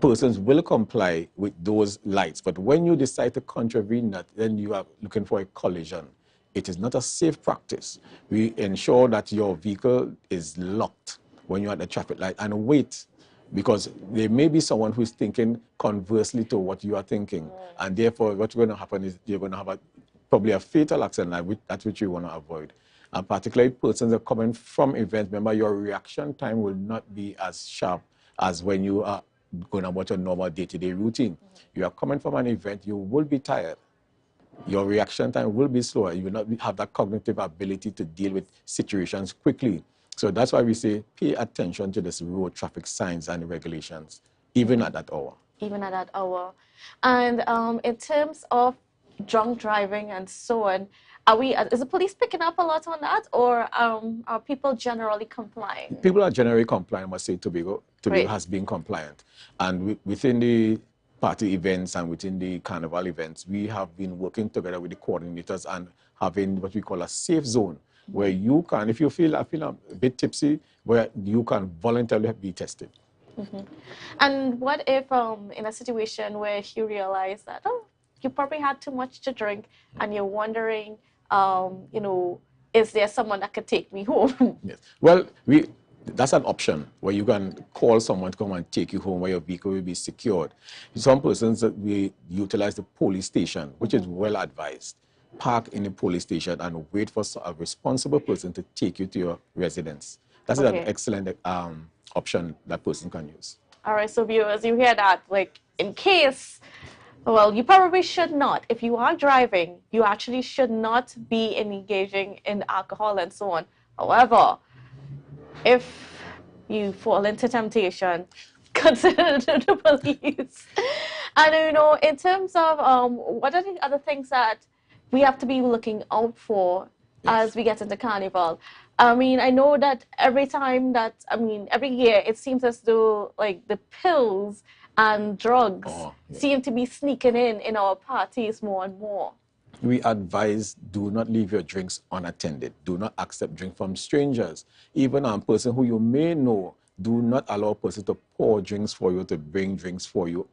Speaker 20: persons will comply with those lights. But when you decide to contravene that, then you are looking for a collision. It is not a safe practice. We ensure that your vehicle is locked when you're at the traffic light and wait, because there may be someone who's thinking conversely to what you are thinking. And therefore, what's going to happen is you're going to have probably a fatal accident, that's which you want to avoid. And particularly persons are coming from events, remember your reaction time will not be as sharp as when you are going about your normal day-to-day routine. You are coming from an event, you will be tired. Your reaction time will be slower. You will not have that cognitive ability to deal with situations quickly. So that's why we say pay attention to this road traffic signs and regulations, even at that hour.
Speaker 3: Even at that hour. And in terms of drunk driving and so on, is the police picking up a lot on that, or are people generally complying?
Speaker 20: People are generally compliant. I must say Tobago has been compliant. And within the party events and within the carnival events, we have been working together with the coordinators and having what we call a safe zone, where you can, if you feel, I feel a bit tipsy, where you can voluntarily be tested.
Speaker 3: And what if in a situation where you realize that, oh, you probably had too much to drink and you're wondering, you know, is there someone that could take me home?
Speaker 20: Yes. Well, that's an option where you can call someone to come and take you home where your vehicle will be secured. Some persons that we utilize the police station, which is well advised. Park in the police station and wait for a responsible person to take you to your residence. That's an excellent option that person can use.
Speaker 3: All right, so viewers, you hear that? Like, in case, well, you probably should not. If you are driving, you actually should not be engaging in alcohol and so on. However, if you fall into temptation, consider the police. And, you know, in terms of what are the other things that we have to be looking out for as we get into Carnival? I mean, I know that every time that, I mean, every year it seems as though like the pills and drugs seem to be sneaking in our parties more and more.
Speaker 20: We advise do not leave your drinks unattended. Do not accept drink from strangers. Even a person who you may know, do not allow a person to pour drinks for you, to bring drinks for you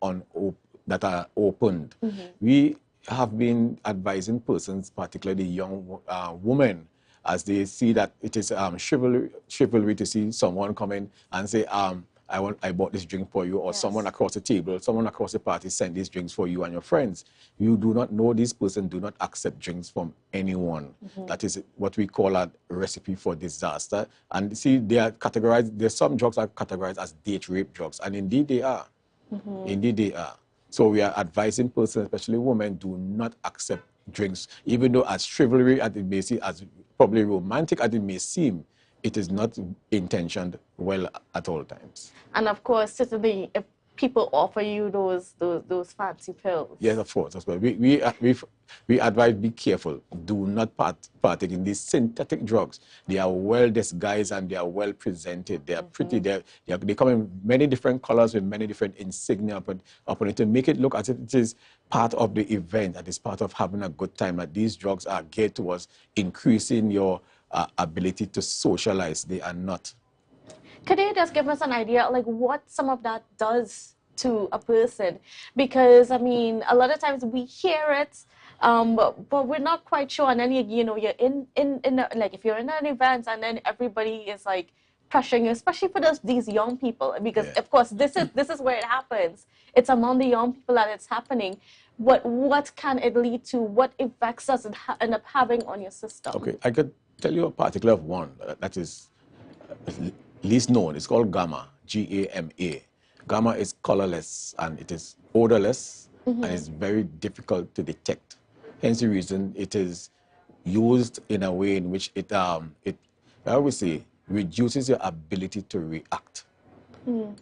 Speaker 20: that are opened. We have been advising persons, particularly young women, as they see that it is chivalry to see someone come in and say, I bought this drink for you, or someone across the table, someone across the party sent these drinks for you and your friends. You do not know this person, do not accept drinks from anyone. That is what we call a recipe for disaster. And see, they are categorized, there's some drugs are categorized as date rape drugs, and indeed they are. Indeed they are. So we are advising persons, especially women, do not accept drinks, even though as chivalry as it may seem, as probably romantic as it may seem, it is not intentioned well at all times.
Speaker 3: And of course, certainly, if people offer you those fancy pills.
Speaker 20: Yes, of course. As well. We advise be careful. Do not partake in these synthetic drugs. They are well disguised and they are well presented. They are pretty. They come in many different colors with many different insignia upon it to make it look as if it is part of the event, that is part of having a good time. That these drugs are geared towards increasing your ability to socialize. They are not.
Speaker 3: Could you just give us an idea, like what some of that does to a person? Because I mean, a lot of times we hear it, but we're not quite sure. And then you know, you're in like if you're in an event and then everybody is like pressuring you, especially for these young people, because of course this is where it happens. It's among the young people that it's happening. What can it lead to? What effects does it end up having on your system?
Speaker 20: Okay, I could tell you a particular one that is least known. It's called gamma, G-A-M-A. Gamma is colorless and it is odorless and it's very difficult to detect. Hence the reason it is used in a way in which it I would say, reduces your ability to react.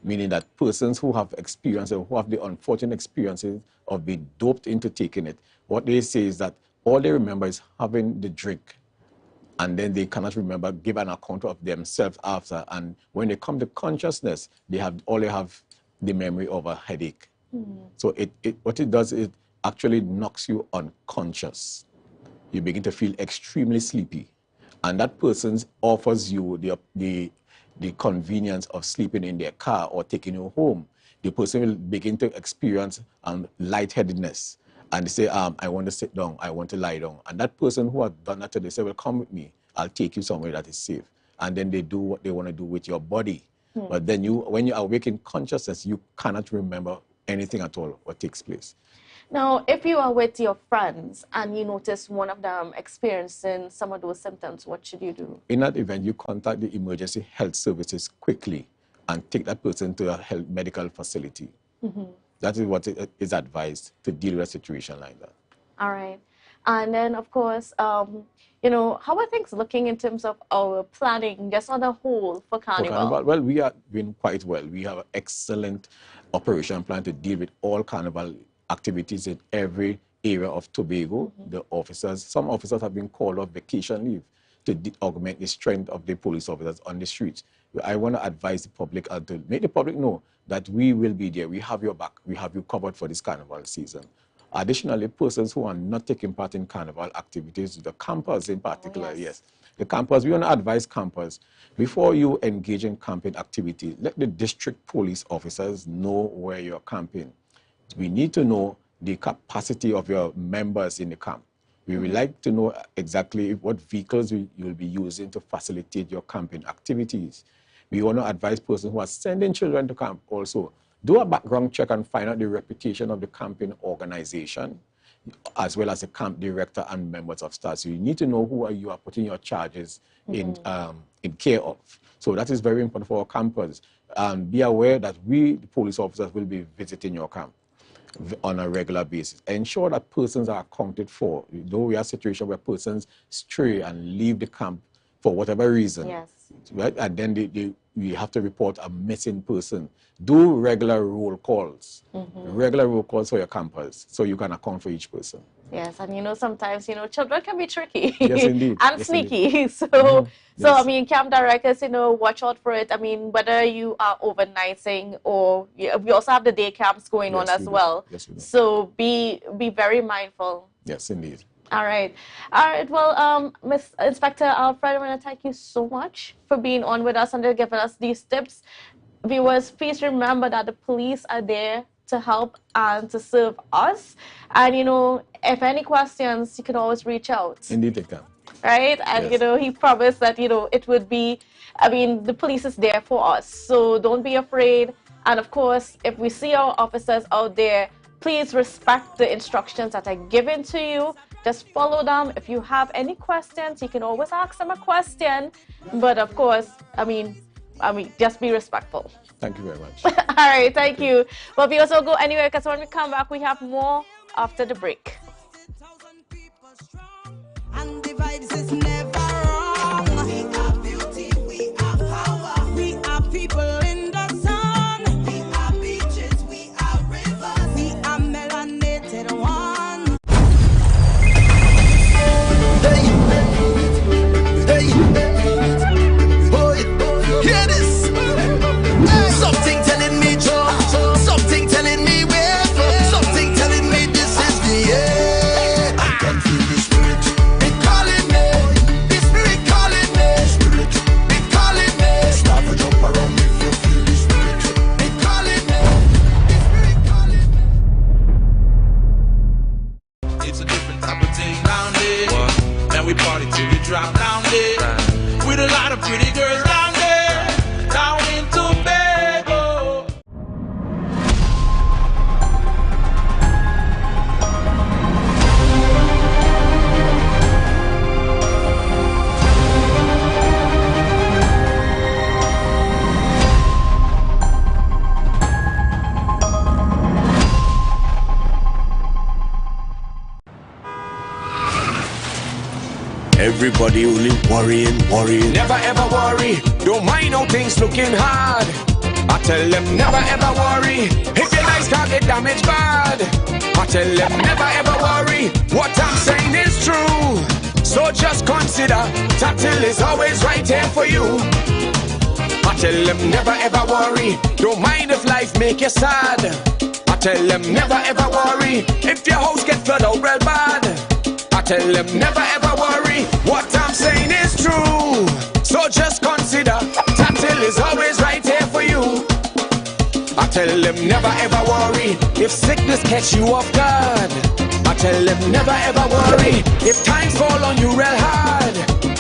Speaker 20: Meaning that persons who have experienced or who have the unfortunate experiences of being doped into taking it, what they say is that all they remember is having the drink, and then they cannot remember, give an account of themselves after. And when they come to consciousness, they have the memory of a headache. So what it does, it actually knocks you unconscious. You begin to feel extremely sleepy. And that person offers you the convenience of sleeping in their car or taking you home. The person will begin to experience lightheadedness. And they say, I want to sit down, I want to lie down. And that person who has done that, they say, well, come with me. I'll take you somewhere that is safe. And then they do what they want to do with your body. But then when you awake in consciousness, you cannot remember anything at all what takes place.
Speaker 3: Now, if you are with your friends and you notice one of them experiencing some of those symptoms, what should you do?
Speaker 20: In that event, you contact the emergency health services quickly and take that person to a medical facility. That is what is advised to deal with a situation like that.
Speaker 3: All right. And then, of course, you know, how are things looking in terms of our planning, just on the whole, for Carnival?
Speaker 20: Well, we are doing quite well. We have an excellent operation plan to deal with all Carnival activities in every area of Tobago. Some officers have been called off vacation leave to augment the strength of the police officers on the streets. I want to advise the public and to make the public know that we will be there. We have your back. We have you covered for this Carnival season. Additionally, persons who are not taking part in Carnival activities, the campers in particular, yes, The campers, we want to advise campers, before you engage in camping activity, let the district police officers know where you're camping. We need to know the capacity of your members in the camp. We would like to know exactly what vehicles you'll be using to facilitate your camping activities. We want to advise persons who are sending children to camp also, do a background check and find out the reputation of the camping organization, as well as the camp director and members of staff. So you need to know who you are putting your charges in care of. So that is very important for our campers. Be aware that we, the police officers, will be visiting your camp on a regular basis. Ensure that persons are accounted for. You know, we have a situation where persons stray and leave the camp for whatever reason.
Speaker 3: Yes.
Speaker 20: Right? And then we have to report a missing person. Do regular roll calls. Regular roll calls for your campers so you can account for each person.
Speaker 3: Yes, and you know, sometimes, you know, children can be tricky.
Speaker 20: Yes, indeed.
Speaker 3: And
Speaker 20: Yes,
Speaker 3: sneaky.
Speaker 20: indeed.
Speaker 3: So,
Speaker 20: Yes.
Speaker 3: I mean, camp directors, you know, watch out for it. I mean, whether you are overnighting or we also have the day camps going on
Speaker 20: Yes,
Speaker 3: as
Speaker 20: we do.
Speaker 3: well.
Speaker 20: Yes, we do.
Speaker 3: So be very mindful.
Speaker 20: Yes, indeed.
Speaker 3: All right. All right. Well, Miss Inspector Alfred, I want to thank you so much for being on with us and giving us these tips. Viewers, please remember that the police are there to help and to serve us. And, you know, if any questions, you can always reach out.
Speaker 20: Indeed, they can.
Speaker 3: Right? And, you know, he promised that, you know, it would be, I mean, the police is there for us. So don't be afraid. And, of course, if we see our officers out there, please respect the instructions that are given to you. Just follow them. If you have any questions, you can always ask them a question. But, of course, I mean, just be respectful.
Speaker 20: Thank you very much.
Speaker 3: All right, thank you. But we also go anywhere because when we come back, we have more after the break.
Speaker 10: And the vibes is never wrong. We are beauty, we are power. We are people in the sun. We are beaches, we are rivers. We are melanated one.
Speaker 8: Hear this. Something telling me Joe. Something telling me where. Something telling me this is the end. I can feel the spirit. It calling me. The spirit calling me. Spirit. It calling me. Start to jump around if you feel the spirit. It calling me. The spirit calling me.
Speaker 21: It's a different type of thing down there. And we party till we drop down there. With a lot of pretty girls down there. Down in Tobago.
Speaker 8: Everybody only worrying. Never ever worry. Don't mind how things looking hard. I tell them never ever worry. If your nice car get damaged bad. I tell them never ever worry. What I'm saying is true. So just consider Tatil is always right here for you. I tell them never ever worry. Don't mind if life make you sad. I tell them never ever worry. If your house get flooded out real bad. I tell them never ever worry. What I'm saying is true. So just consider Tatil is always right here for you. I tell them never ever worry. If sickness catch you off guard. I tell them never ever worry. If times fall on you real hard.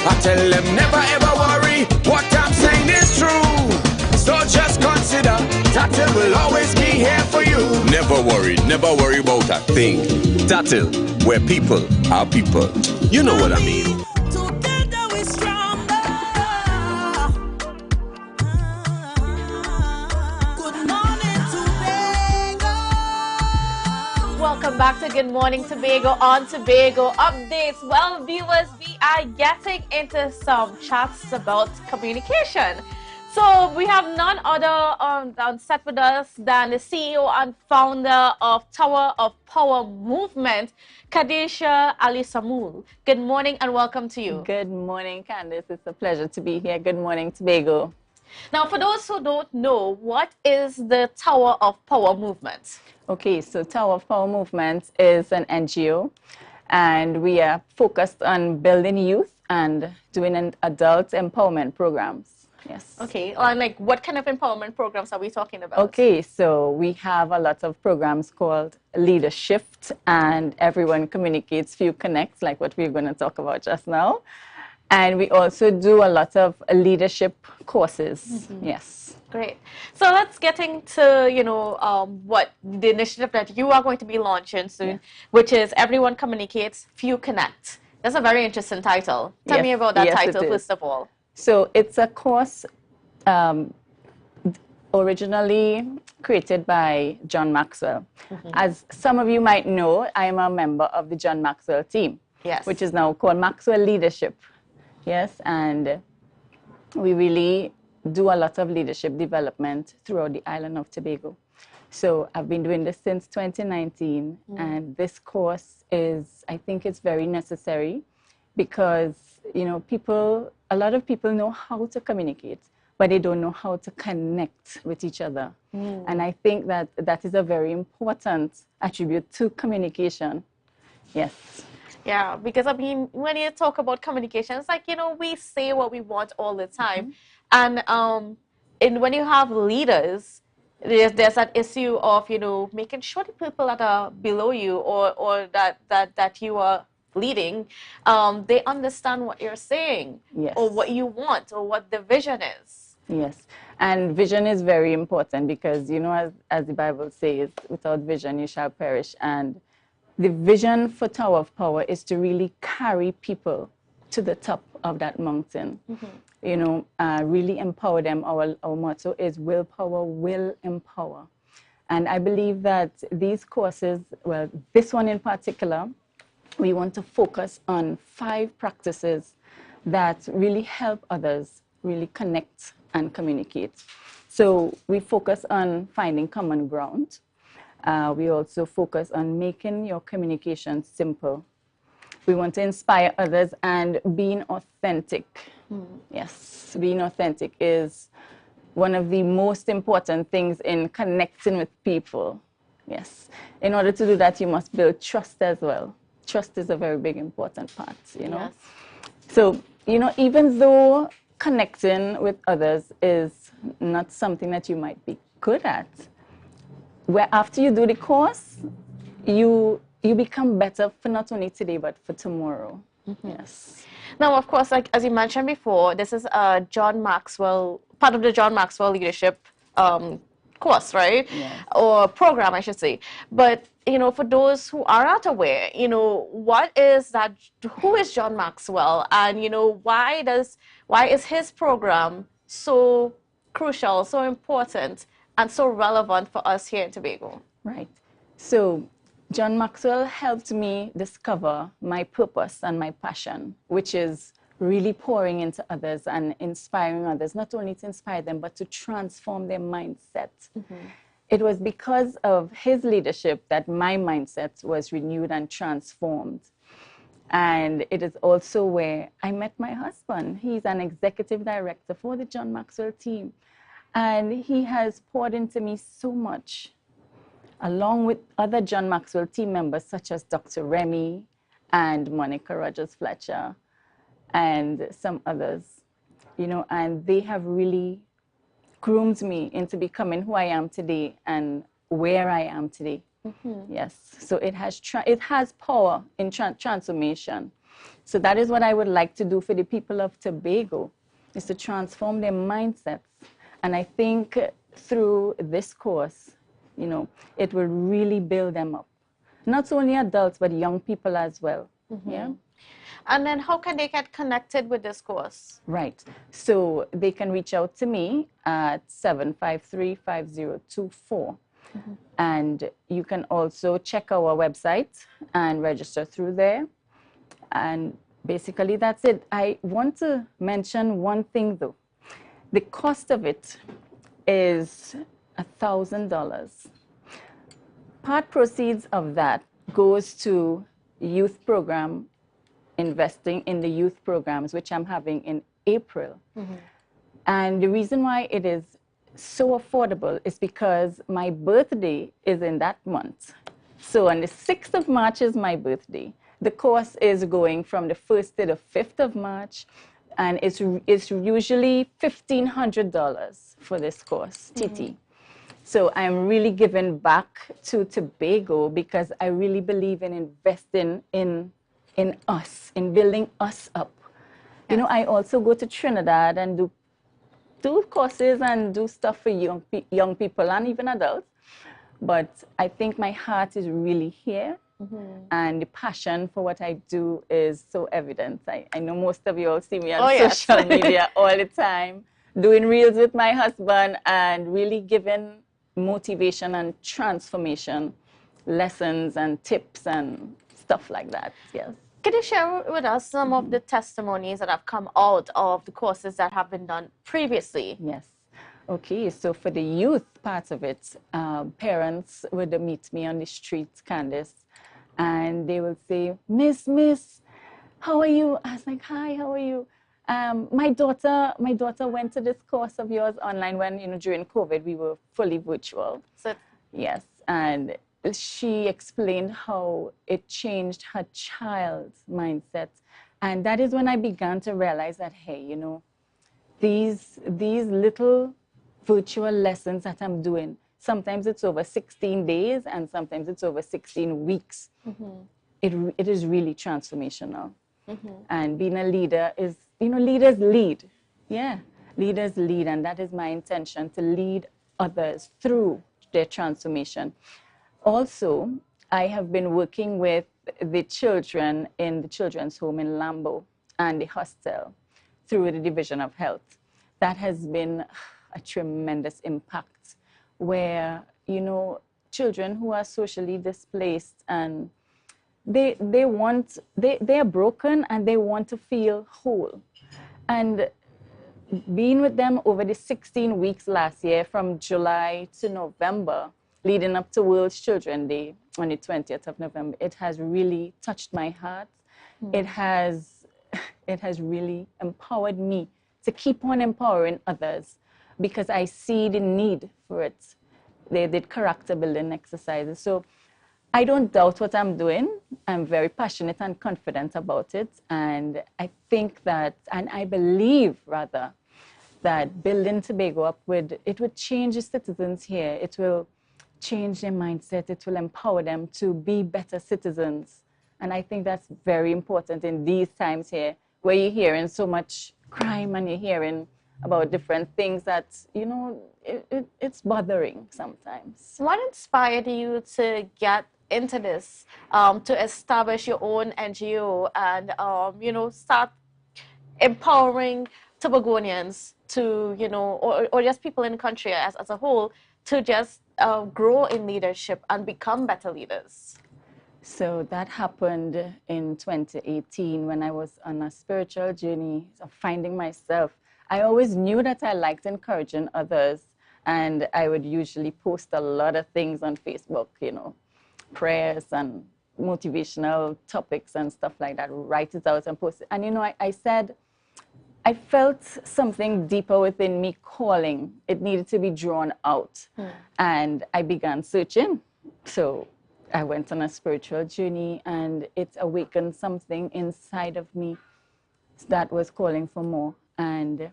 Speaker 8: I tell them never ever worry. What I'm saying is true. So just consider Tatil will always be here for you.
Speaker 22: Never worry about a thing. Tatil, where people are people. You know what I mean.
Speaker 10: Together we're stronger. Good morning, Tobago.
Speaker 3: Welcome back to Good Morning Tobago on Tobago Updates. Well, viewers, we are getting into some chats about communication. So we have none other on set with us than the CEO and founder of Tower of Power Movement, Kadisha Ali Samul. Good morning and welcome to you.
Speaker 23: Good morning, Candice. It's a pleasure to be here. Good morning, Tobago.
Speaker 3: Now, for those who don't know, what is the Tower of Power Movement?
Speaker 23: Okay, so Tower of Power Movement is an NGO, and we are focused on building youth and doing adult empowerment programs. Yes.
Speaker 3: Okay, and like what kind of empowerment programs are we talking about?
Speaker 23: Okay, so we have a lot of programs called Leadership, and everyone communicates, few connects, like what we're going to talk about just now. And we also do a lot of leadership courses. Yes.
Speaker 3: Great. So let's get into, what the initiative that you are going to be launching soon, which is Everyone Communicates, Few Connect. That's a very interesting title. Tell me about that title, first of all.
Speaker 23: So it's a course originally created by John Maxwell. As some of you might know, I am a member of the John Maxwell team, which is now called Maxwell Leadership. Yes, and we really do a lot of leadership development throughout the island of Tobago. So I've been doing this since 2019, and this course I think it's very necessary because, a lot of people know how to communicate, but they don't know how to connect with each other. And I think that that is a very important attribute to communication. Yes.
Speaker 3: Yeah, because I mean, when you talk about communication, it's like, we say what we want all the time. And when you have leaders, there's that issue of, making sure the people that are below you or that you are leading, they understand what you're saying or what you want or what the vision is.
Speaker 23: Yes, and vision is very important because, as the Bible says, without vision you shall perish. And the vision for Tower of Power is to really carry people to the top of that mountain. Really empower them. Our motto is willpower will empower. And I believe that these courses, well, this one in particular, we want to focus on 5 practices that really help others really connect and communicate. So we focus on finding common ground. We also focus on making your communication simple. We want to inspire others and being authentic. Yes, being authentic is one of the most important things in connecting with people. Yes. In order to do that, you must build trust as well. Trust is a very big important part,
Speaker 3: Yes.
Speaker 23: So, even though connecting with others is not something that you might be good at, where after you do the course, you become better for not only today, but for tomorrow. Yes.
Speaker 3: Now, of course, like as you mentioned before, this is John Maxwell, part of the John Maxwell Leadership course, right?
Speaker 23: Yes.
Speaker 3: Or program, I should say. But, for those who are not aware, what is that, who is John Maxwell? And, why is his program so crucial, so important, and so relevant for us here in Tobago?
Speaker 23: Right. So John Maxwell helped me discover my purpose and my passion, which is really pouring into others and inspiring others, not only to inspire them, but to transform their mindset. It was because of his leadership that my mindset was renewed and transformed. And it is also where I met my husband. He's an executive director for the John Maxwell team. And he has poured into me so much, along with other John Maxwell team members, such as Dr. Remy and Monica Rogers-Fletcher and some others, and they have really groomed me into becoming who I am today and where I am today. Yes, so it has power in transformation. So that is what I would like to do for the people of Tobago, is to transform their mindsets. And I think through this course, it will really build them up. Not only adults, but young people as well. Yeah.
Speaker 3: And then how can they get connected with this course?
Speaker 23: Right. So they can reach out to me at 753-5024. And you can also check our website and register through there. And basically that's it. I want to mention one thing though. The cost of it is $1,000. Part proceeds of that goes to youth program, investing in the youth programs, which I'm having in April. And the reason why it is so affordable is because my birthday is in that month. So on the 6th of March is my birthday. The course is going from the 1st to the 5th of March, and it's usually $1,500 for this course, TT. So I'm really giving back to Tobago because I really believe in investing in us, in building us up. You know, I also go to Trinidad and do courses and do stuff for young people and even adults. But I think my heart is really here. And the passion for what I do is so evident. I know most of you all see me on social media all the time, doing reels with my husband and really giving motivation and transformation lessons and tips and stuff like that. Yes.
Speaker 3: Can you share with us some of the testimonies that have come out of the courses that have been done previously?
Speaker 23: Yes. Okay, so for the youth part of it, parents would meet me on the street, Candice, and they will say, Miss, how are you? I was like, hi, how are you? My daughter went to this course of yours online when, you know, during COVID, we were fully virtual.
Speaker 3: So,
Speaker 23: yes, and she explained how it changed her child's mindset. And that is when I began to realize that, hey, you know, these little virtual lessons that I'm doing, sometimes it's over 16 days and sometimes it's over 16 weeks. It is really transformational. And being a leader is, you know, leaders lead. Yeah, leaders lead, and that is my intention, to lead others through their transformation. Also, I have been working with the children in the children's home in Lambo and the hostel through the Division of Health. That has been a tremendous impact, where, you know, children who are socially displaced and they are broken and they want to feel whole. And being with them over the 16 weeks last year, from July to November, leading up to World Children's Day on the 20th of November, it has really touched my heart. It has really empowered me to keep on empowering others, because I see the need for it. They did character building exercises. So I don't doubt what I'm doing. I'm very passionate and confident about it. And I think that, and I believe rather, that building Tobago up would change the citizens here. It will change their mindset. It will empower them to be better citizens. And I think that's very important in these times here, where you're hearing so much crime and you're hearing about different things that, you know, it's bothering sometimes.
Speaker 3: What inspired you to get into this, to establish your own NGO and, you know, start empowering Tobagonians to, you know, or just people in the country as a whole, to just grow in leadership and become better leaders?
Speaker 23: So that happened in 2018 when I was on a spiritual journey of finding myself. I always knew that I liked encouraging others, and I would usually post a lot of things on Facebook, you know, prayers and motivational topics and stuff like that, write it out and post it. And, you know, I said, I felt something deeper within me calling. It needed to be drawn out. And I began searching. So I went on a spiritual journey, and it awakened something inside of me that was calling for more. And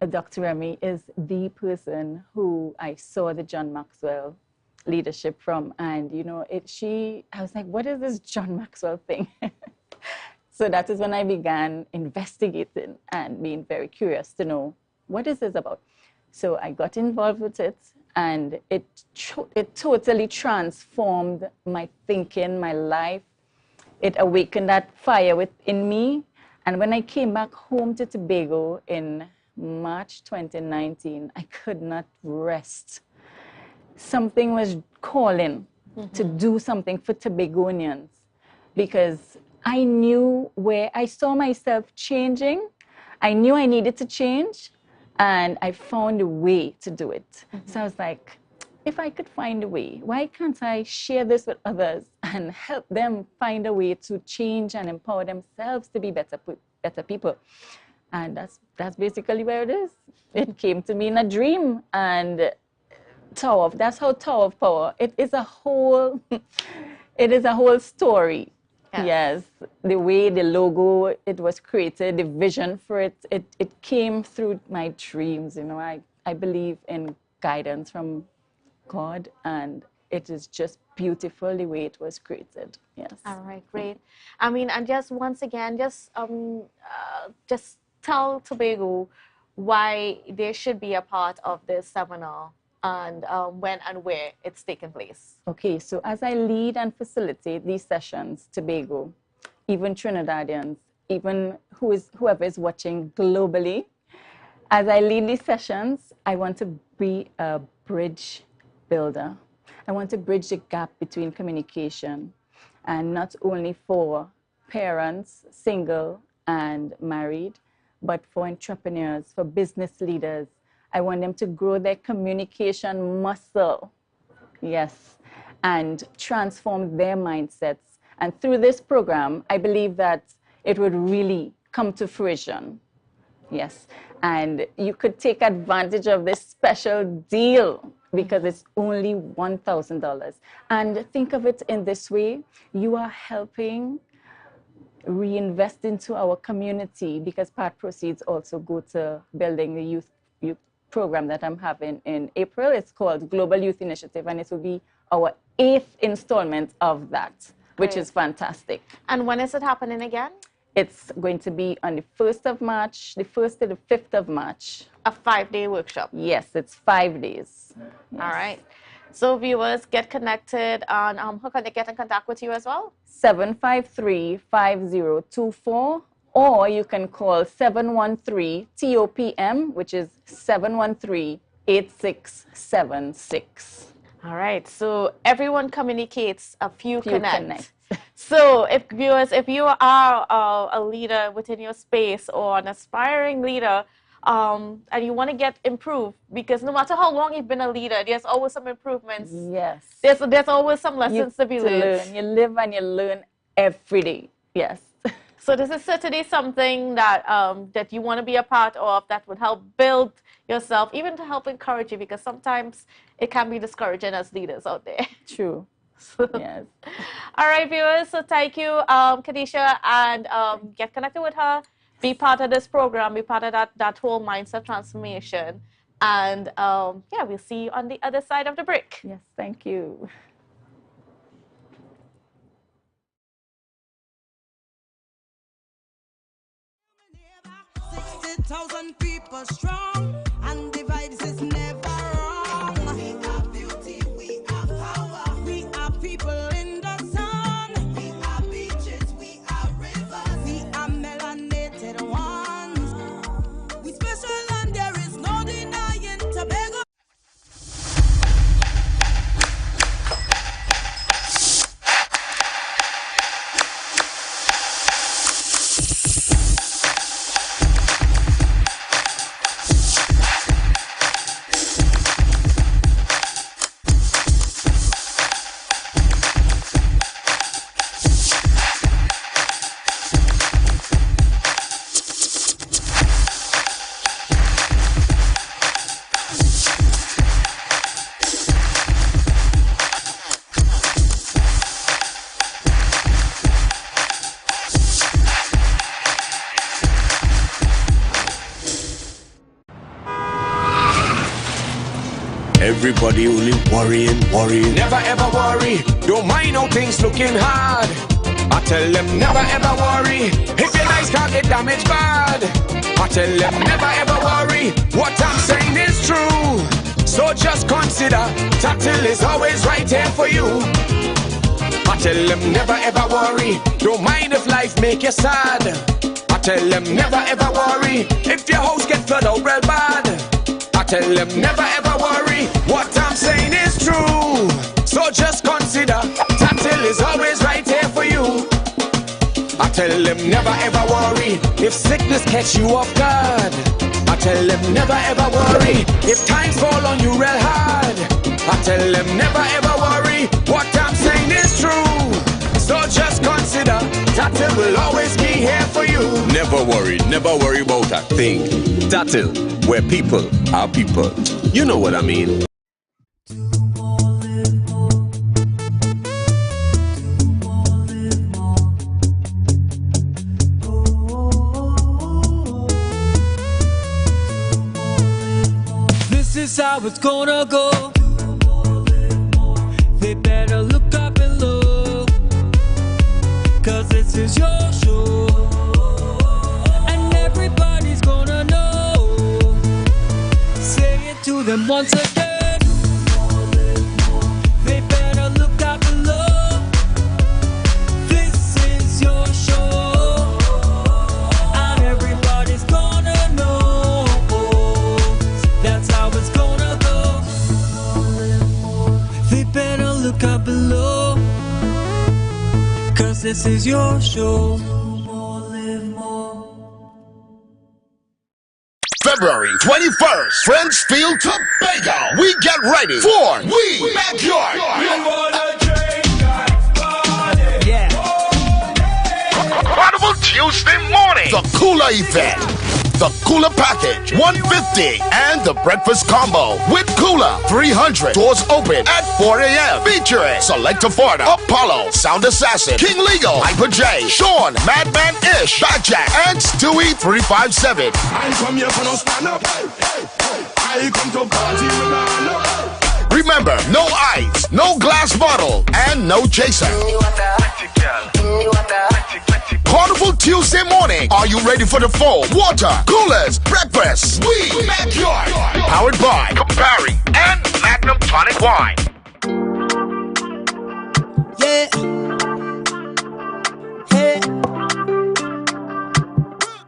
Speaker 23: Dr. Remy is the person who I saw the John Maxwell leadership from. And, you know, I was like, what is this John Maxwell thing? So that is when I began investigating and being very curious to know, what is this about? So I got involved with it, and it totally transformed my thinking, my life. It awakened that fire within me. And when I came back home to Tobago in March 2019, I could not rest. Something was calling to do something for Tobagonians, because I knew where I saw myself changing. I knew I needed to change, and I found a way to do it. So I was like, if I could find a way, why can't I share this with others and help them find a way to change and empower themselves to be better people? And that's basically where it is. It came to me in a dream, and that's how Tower of Power. It is a whole story. Yes, the way the logo, it was created, the vision for it, it came through my dreams. You know, I believe in guidance from God, and it is just beautiful the way it was created. Yes.
Speaker 3: All right, great. I mean, and just once again, just tell Tobago why they should be a part of this seminar and when and where it's taking place.
Speaker 23: Okay, so as I lead and facilitate these sessions, Tobago, even Trinidadians, even whoever is watching globally, as I lead these sessions, I want to be a bridge builder. I want to bridge the gap between communication, and not only for parents, single and married, but for entrepreneurs, for business leaders. I want them to grow their communication muscle, yes, and transform their mindsets. And through this program, I believe that it would really come to fruition. Yes, and you could take advantage of this special deal because it's only $1,000. And think of it in this way, you are helping reinvest into our community, because part proceeds also go to building the youth program that I'm having in April. It's called Global Youth Initiative, and it will be our 8th installment of that, which is fantastic.
Speaker 3: And when is it happening again?
Speaker 23: It's going to be on the 1st of March, the 1st to the 5th of March.
Speaker 3: A 5-day workshop?
Speaker 23: Yes, it's 5 days. Yes.
Speaker 3: All right. So viewers, get connected, and how can they get in contact with you as well?
Speaker 23: 753-5024, or you can call 713-TOPM, which is 713-8676.
Speaker 3: All right, so everyone communicates, a few connect. So if viewers, if you are a leader within your space or an aspiring leader, and you want to get improved, because no matter how long you've been a leader, there's always some improvements.
Speaker 23: Yes.
Speaker 3: There's always some lessons to be learned.
Speaker 23: You live and you learn every day. Yes.
Speaker 3: So this is certainly something that that you want to be a part of, that would help build yourself, even to help encourage you, because sometimes it can be discouraging as leaders out there.
Speaker 23: True. Yes.
Speaker 3: All right, viewers. So thank you, Kadisha, and get connected with her. Be part of this program. Be part of that whole mindset transformation. And yeah, we'll see you on the other side of the break.
Speaker 23: Yes, thank you.
Speaker 10: 60,000 people strong, and the vibes is never wrong. We are beauty, we are power. We are people in the sun. We are beaches, we are rivers. We are melanated ones. We special and there is no denying Tobago.
Speaker 22: Everybody only worrying. Never ever worry, don't mind how things looking hard. I tell them never ever worry, if your nice can't get damaged bad. I tell them never ever worry, what I'm saying is true. So just consider, Tatil is always right here for you. I tell them never ever worry, don't mind if life make you sad. I tell them never ever worry, if your house get flooded out real bad. I tell them never ever worry, what I'm saying is true. So just consider, Tatil is always right here for you. I tell them never ever worry, if sickness catch you off guard. I tell them never ever worry, if times fall on you real hard. I tell them never ever worry, what I'm saying is true. So just consider, Tatil will always be here for you. Never worry about a thing. Tatil, where people are people. You know what I mean.
Speaker 10: is how it's gonna go. They better look up below, 'cause this is your show, and everybody's gonna know. Say it to them once again. They better look up below. This is your show, and everybody's gonna know. That's how it's gonna go. They better look up below, 'cause this is your show.
Speaker 8: February 21st, Friendsfield, Tobago. We get ready for We Backyard. Carnival Tuesday morning. The Cooler event. The Cooler package, 150, and the breakfast combo with Cooler, 300. Doors open at 4 a.m. Featuring Selector Florida, Apollo, Sound Assassin, King Legal, Hyper J, Sean, Madman Ish, Backjack, and Stewie 357.
Speaker 9: I come here for no stand up. I come to party with my
Speaker 8: Remember, no ice, no glass bottle, and no chaser. Carnival Tuesday morning. Are you ready for the full water, coolers, breakfast? We Backyard. Powered by Campari and Magnum Tonic Wine.
Speaker 10: Yeah. Hey.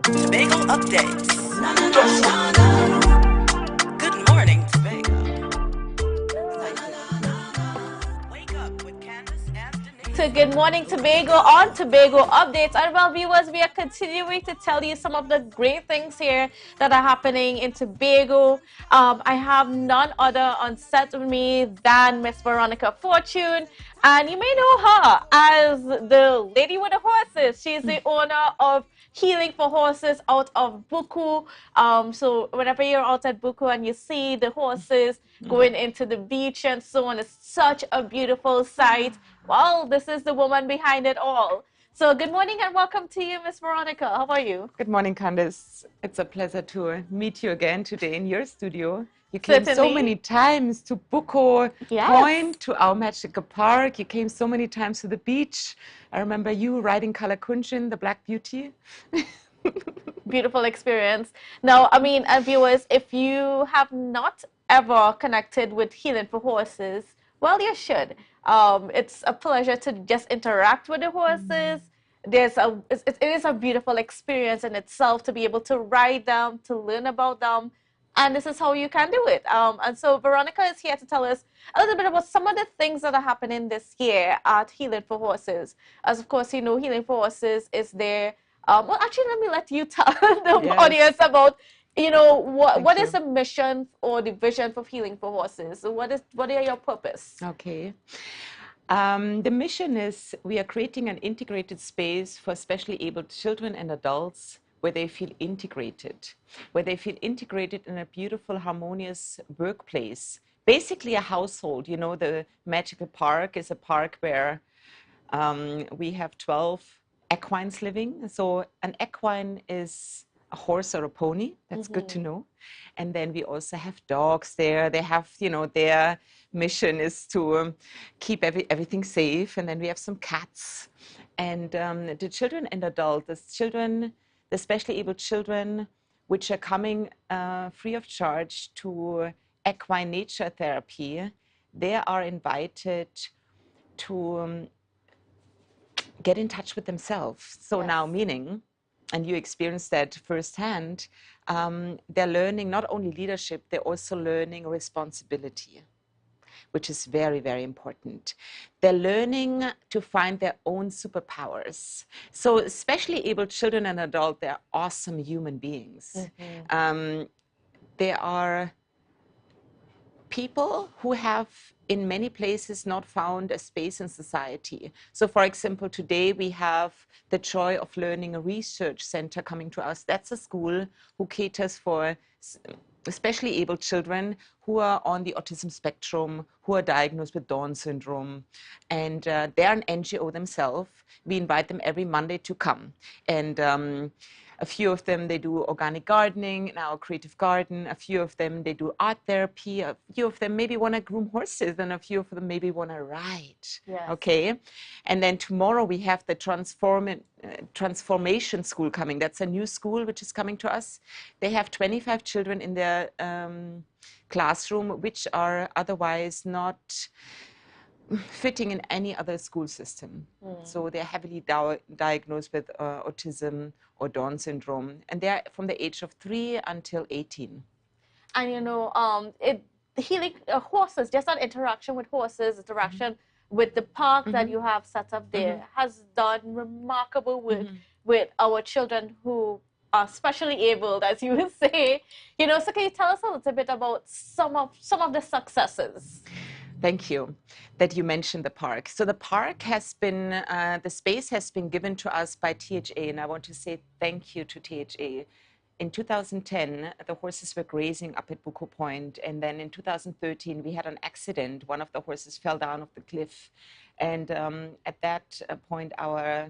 Speaker 19: Tobago updates. Good morning, Tobago.
Speaker 3: To Good Morning Tobago on Tobago Updates. And well, viewers, we are continuing to tell you some of the great things here that are happening in Tobago. I have none other on set with me than Miss Veronica Fortune. And you may know her as the lady with the horses. She's the owner of Healing for Horses out of Buku. So whenever you're out at Buku and you see the horses going into the beach and so on, it's such a beautiful sight. Well, this is the woman behind it all. So good morning and welcome to you, Miss Veronica. How are you?
Speaker 5: Good morning, Candice. It's a pleasure to meet you again today in your studio. You came so many times to Buko Point, to our magical park. You came so many times to the beach. I remember you riding Kalakunchin, the Black Beauty.
Speaker 3: Beautiful experience. Now, I mean, viewers, if you have not ever connected with Healing for Horses, well, you should. It's a pleasure to just interact with the horses. It is a beautiful experience in itself to be able to ride them, to learn about them. And this is how you can do it. And so Veronica is here to tell us a little bit about some of the things that are happening this year at Healing for Horses. As of course, you know, Healing for Horses is there. Well, actually, let me let you tell the audience about, you know, what is the mission or the vision for Healing for Horses? What are your purpose?
Speaker 5: Okay. The mission is we are creating an integrated space for specially abled children and adults where they feel integrated, in a beautiful, harmonious workplace. Basically a household. You know, the Magical Park is a park where we have 12 equines living. So an equine is a horse or a pony. That's good to know. And then we also have dogs there. They have, you know, their mission is to keep everything safe. And then we have some cats. And the children and adults, the specially able children, which are coming free of charge to equine nature therapy, they are invited to get in touch with themselves. So now meaning, and you experience that firsthand, they're learning not only leadership, they're also learning responsibility, which is very, very important. They're learning to find their own superpowers. So especially able children and adults, they're awesome human beings. They are people who have in many places not found a space in society. So for example, today we have the Joy of Learning Research Center coming to us. That's a school who caters for especially able children who are on the autism spectrum, who are diagnosed with Down syndrome. And they're an NGO themselves. We invite them every Monday to come. And a few of them, they do organic gardening in our creative garden. A few of them, they do art therapy. A few of them maybe want to groom horses, and a few of them maybe want to ride.
Speaker 3: Yes.
Speaker 5: Okay. And then tomorrow we have the transformation school coming. That's a new school which is coming to us. They have 25 children in their classroom, which are otherwise not fitting in any other school system. So they're heavily diagnosed with autism or Down syndrome, and they're from the age of 3 until 18.
Speaker 3: And you know, healing horses, just that interaction with horses, interaction with the park that you have set up there, has done remarkable work with our children who are specially abled, as you would say. You know, so can you tell us a little bit about some of the successes?
Speaker 5: Thank you that you mentioned the park. So the park has been, the space has been given to us by THA, and I want to say thank you to THA. In 2010, the horses were grazing up at Bucco Point, and then in 2013, we had an accident. One of the horses fell down off the cliff, and at that point, our,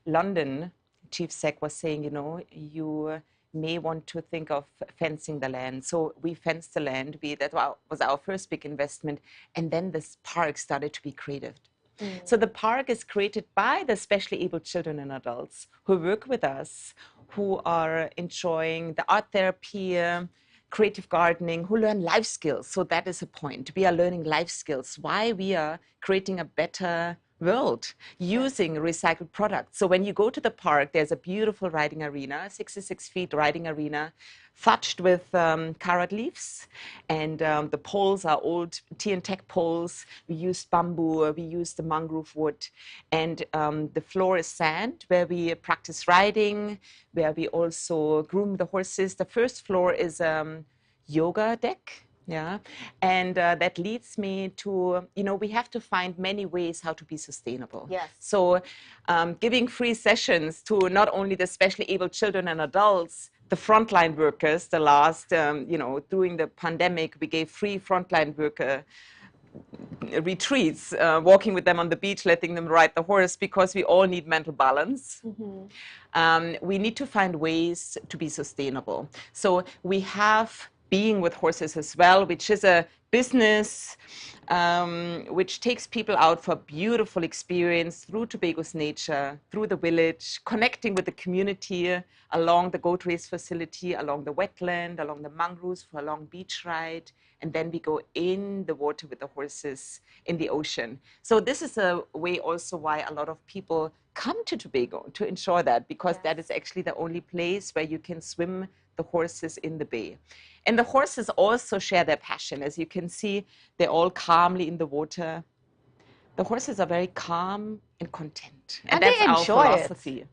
Speaker 5: London chief sec was saying, you know, you may want to think of fencing the land. So we fenced the land. That was our first big investment. And then this park started to be created. So the park is created by the specially abled children and adults who work with us, who are enjoying the art therapy, creative gardening, who learn life skills. So that is a point. We are learning life skills. Why we are creating a better world using recycled products. So when you go to the park, there's a beautiful riding arena, 66 feet riding arena, thatched with carrot leaves, and the poles are old tea and tech poles. We used bamboo, we used the mangrove wood, and the floor is sand, where we practice riding, where we also groom the horses. The first floor is yoga deck. Yeah, and that leads me to, you know, we have to find many ways how to be sustainable.
Speaker 3: Yes.
Speaker 5: So giving free sessions to not only the specially abled children and adults, the frontline workers, the last, during the pandemic, we gave free frontline worker retreats, walking with them on the beach, letting them ride the horse, because we all need mental balance. We need to find ways to be sustainable. So we have Being with Horses as well, which is a business which takes people out for a beautiful experience through Tobago's nature, through the village, connecting with the community along the goat race facility, along the wetland, along the mangroves for a long beach ride. And then we go in the water with the horses in the ocean. So this is a way also why a lot of people come to Tobago to enjoy that, because that is actually the only place where you can swim the horses in the bay. And the horses also share their passion. As you can see, they're all calmly in the water. The horses are very calm and content. And that's
Speaker 3: they enjoy
Speaker 5: our philosophy.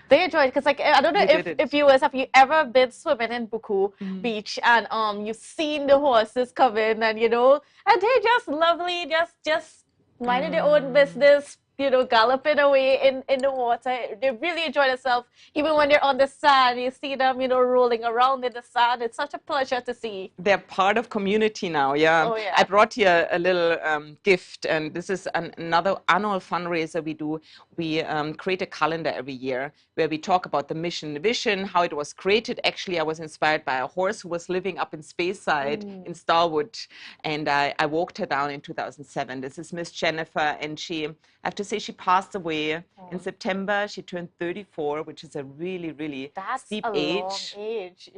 Speaker 3: They enjoy it because, like, I don't know if viewers, have you ever been swimming in Bucco Beach and you've seen the horses come in and, you know, and they're just lovely, just minding their own business, you know, galloping away in the water. They really enjoy themselves. Even when they're on the sand, you see them, you know, rolling around in the sand. It's such a pleasure to see.
Speaker 5: They're part of community now, yeah.
Speaker 3: Oh, yeah.
Speaker 5: I brought you a little gift, and this is another annual fundraiser we do. We create a calendar every year where we talk about the mission, the vision, how it was created. Actually, I was inspired by a horse who was living up in Speyside in Starwood, and I walked her down in 2007. This is Miss Jennifer, and I have to say she passed away in September. She turned 34, which is a really, really steep age.
Speaker 3: That's a long age.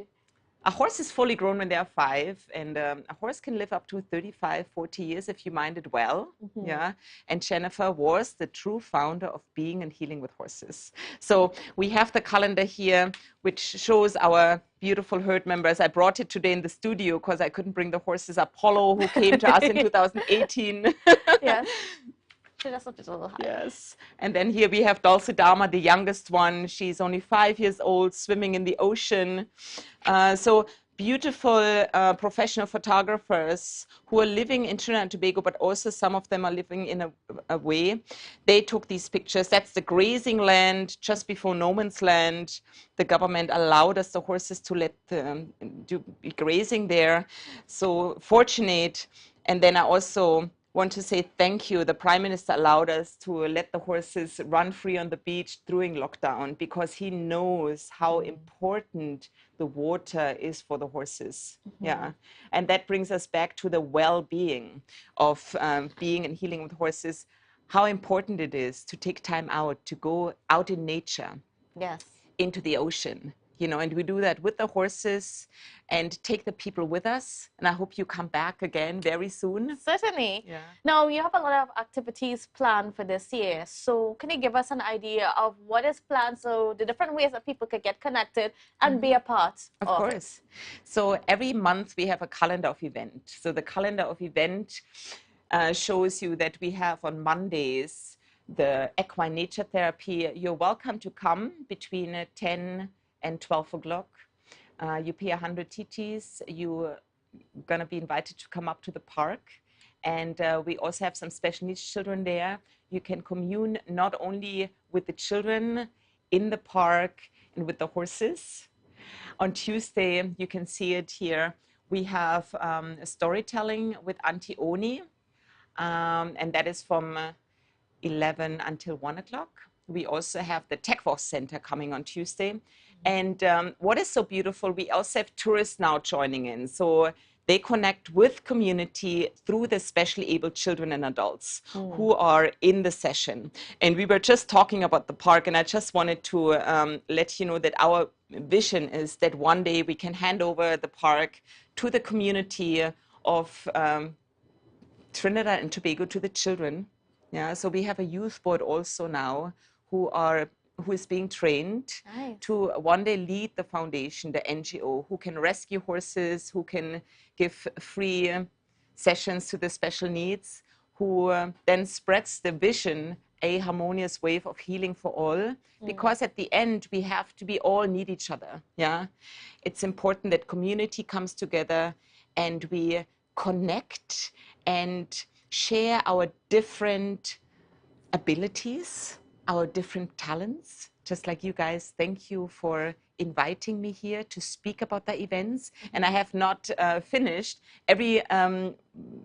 Speaker 5: A horse is fully grown when they are 5, and a horse can live up to 35, 40 years if you mind it well. Yeah. And Jennifer was the true founder of Being and Healing with Horses. So we have the calendar here, which shows our beautiful herd members. I brought it today in the studio because I couldn't bring the horses. Apollo, who came to us in 2018.
Speaker 3: Yes. Just a little higher.
Speaker 5: Yes. And then here we have Dulcidama, the youngest one. She's only 5 years old, swimming in the ocean. So beautiful professional photographers who are living in Trinidad and Tobago, but also some of them are living in a way. They took these pictures. That's the grazing land just before no man's land. The government allowed us, the horses, to let them be grazing there. So fortunate. And then I also want to say thank you. The Prime Minister allowed us to let the horses run free on the beach during lockdown because he knows how important the water is for the horses. Yeah, and that brings us back to the well-being of being and healing with horses, how important it is to take time out, to go out in nature.
Speaker 3: Yes.
Speaker 5: Into the ocean, you know, and we do that with the horses and take the people with us. And I hope you come back again very soon.
Speaker 3: Certainly.
Speaker 5: Yeah.
Speaker 3: Now, you have a lot of activities planned for this year. So can you give us an idea of what is planned, so the different ways that people could get connected and be a part
Speaker 5: Of
Speaker 3: of
Speaker 5: course. So every month we have a calendar of event. So the calendar of event shows you that we have on Mondays the equine nature therapy. You're welcome to come between 10 and 12 o'clock. You pay 100 TTs. You're going to be invited to come up to the park. And we also have some special needs children there. You can commune not only with the children in the park and with the horses. On Tuesday, you can see it here, we have a storytelling with Auntie Oni, and that is from 11 until 1 o'clock. We also have the TechVox Center coming on Tuesday. And what is so beautiful, we also have tourists now joining in. So they connect with community through the specially abled children and adults who are in the session. And we were just talking about the park, and I just wanted to let you know that our vision is that one day we can hand over the park to the community of Trinidad and Tobago, to the children. Yeah, so we have a youth board also now who is being trained to one day lead the foundation, the NGO, who can rescue horses, who can give free sessions to the special needs, who then spreads the vision, a harmonious wave of healing for all, because at the end we have to be all need each other. Yeah, it's important that community comes together and we connect and share our different abilities, our different talents. Just like you guys, thank you for inviting me here to speak about the events. And I have not finished. Every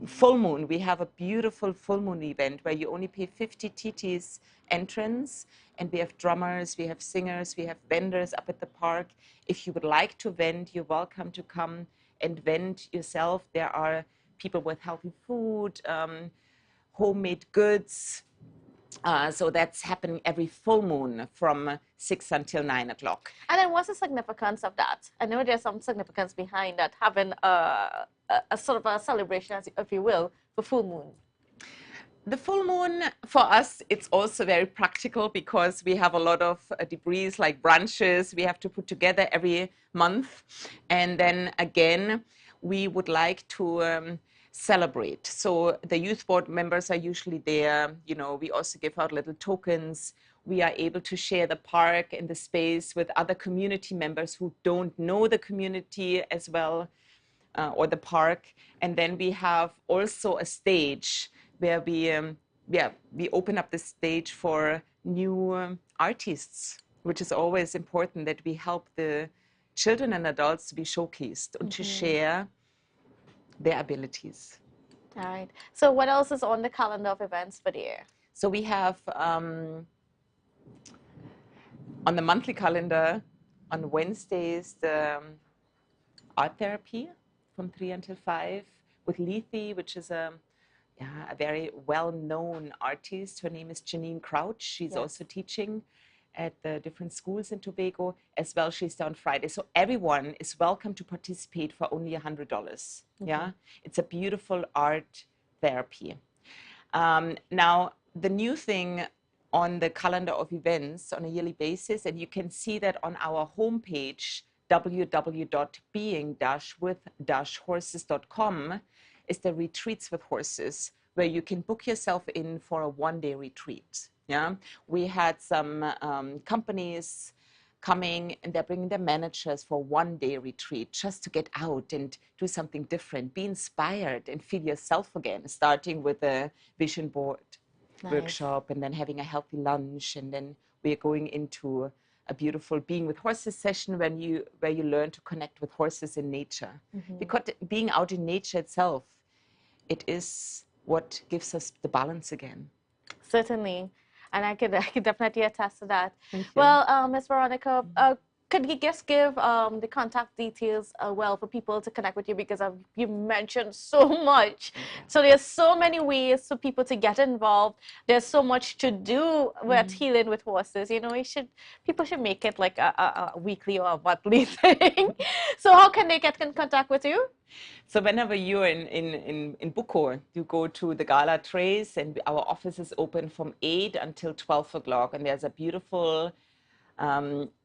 Speaker 5: full moon, we have a beautiful full moon event where you only pay 50 TTs entrance. And we have drummers, we have singers, we have vendors up at the park. If you would like to vent, you're welcome to come and vent yourself. There are people with healthy food, homemade goods. So that's happening every full moon from 6 until 9 o'clock.
Speaker 3: And then what's the significance of that? I know there's some significance behind that, having a sort of a celebration, if you will, for full moon.
Speaker 5: The full moon, for us, it's also very practical because we have a lot of debris like branches we have to put together every month. And then again, we would like to celebrate. So the youth board members are usually there. You know, we also give out little tokens. We are able to share the park and the space with other community members who don't know the community as well, or the park. And then we have also a stage where we open up the stage for new artists, which is always important, that we help the children and adults to be showcased and to share their abilities.
Speaker 3: All right. So what else is on the calendar of events for the year?
Speaker 5: So we have on the monthly calendar on Wednesdays the art therapy from 3 until 5 with Lethe, which is a very well-known artist. Her name is Janine Crouch. She's also teaching at the different schools in Tobago as well. She's there on Friday. So everyone is welcome to participate for only $100. Yeah, it's a beautiful art therapy. Now, the new thing on the calendar of events on a yearly basis, and you can see that on our homepage, www.being-with-horses.com, is the retreats with horses, where you can book yourself in for a one-day retreat. Yeah, we had some companies coming and they're bringing their managers for one-day retreat just to get out and do something different, be inspired and feel yourself again, starting with a vision board workshop and then having a healthy lunch, and then we're going into a beautiful being with horses session where you learn to connect with horses in nature. Because being out in nature itself, it is what gives us the balance again.
Speaker 3: Certainly. And I could definitely attest to that. Well, Ms. Veronica, could you just give the contact details for people to connect with you, because you mentioned so much. So there's so many ways for people to get involved. There's so much to do with healing with horses. You know, people should make it like a weekly or a monthly thing. So how can they get in contact with you?
Speaker 5: So whenever you're in Buko, you go to the Gala Trace, and our office is open from 8 until 12 o'clock. And there's a beautiful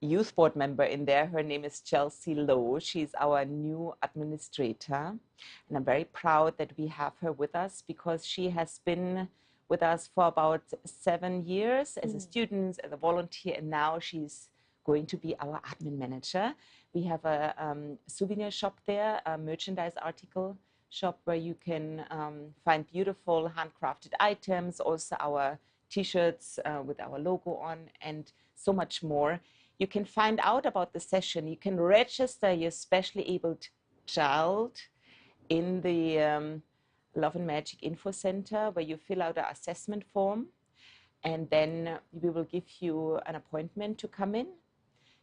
Speaker 5: youth board member in there. Her name is Chelsea Lowe. She's our new administrator. And I'm very proud that we have her with us, because she has been with us for about 7 years as a student, as a volunteer, and now she's going to be our admin manager. We have a souvenir shop there, a merchandise article shop where you can find beautiful handcrafted items, also our t-shirts with our logo on, and so much more. You can find out about the session. You can register your specially abled child in the Love and Magic Info Center, where you fill out an assessment form, and then we will give you an appointment to come in.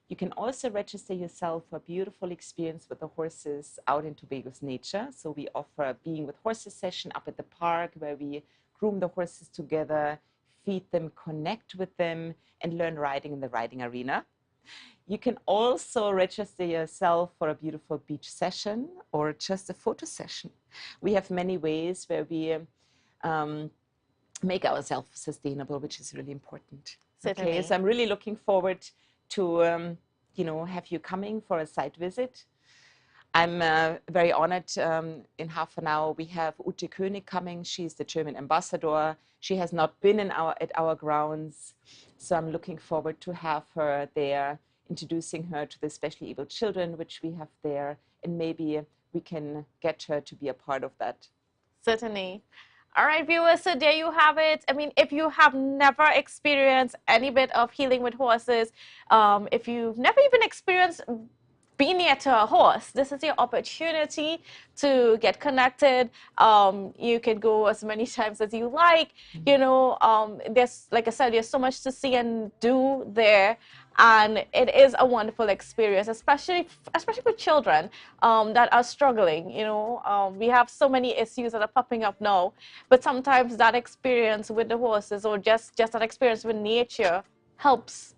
Speaker 5: You can also register yourself for a beautiful experience with the horses out in Tobago's nature. So we offer a Being with Horses session up at the park, where we groom the horses together, feed them, connect with them, and learn riding in the riding arena. You can also register yourself for a beautiful beach session or just a photo session. We have many ways where we make ourselves sustainable, which is really important.
Speaker 3: Certainly.
Speaker 5: Okay, so I'm really looking forward to have you coming for a site visit. I'm very honored. In half an hour, we have Ute König coming. She's the German ambassador. She has not been at our grounds, so I'm looking forward to have her there, introducing her to the specially able children, which we have there, and maybe we can get her to be a part of that.
Speaker 3: Certainly. All right, viewers, so there you have it. I mean, if you have never experienced any bit of healing with horses, if you've never even experienced being near to a horse, this is your opportunity to get connected. You can go as many times as you like. You know, there's, like I said, there's so much to see and do there. And it is a wonderful experience, especially for children that are struggling. You know, we have so many issues that are popping up now, but sometimes that experience with the horses, or just that experience with nature, helps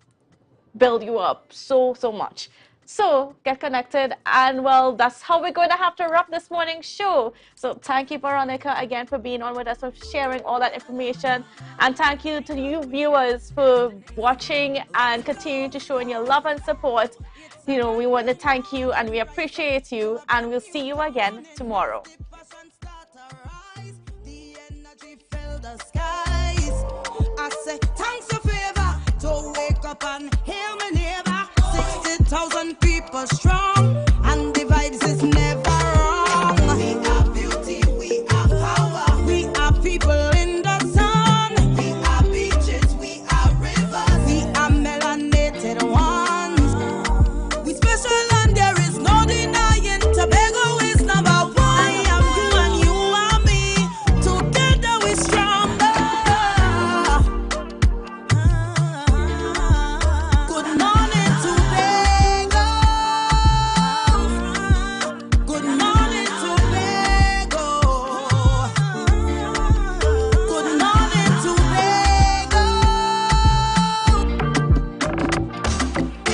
Speaker 3: build you up so much. So get connected, and well, that's how we're going to have to wrap this morning's show. So thank you, Veronica, again for being on with us, for sharing all that information, and thank you to you viewers for watching and continuing to show your love and support. You know, we want to thank you and we appreciate you, and we'll see you again tomorrow.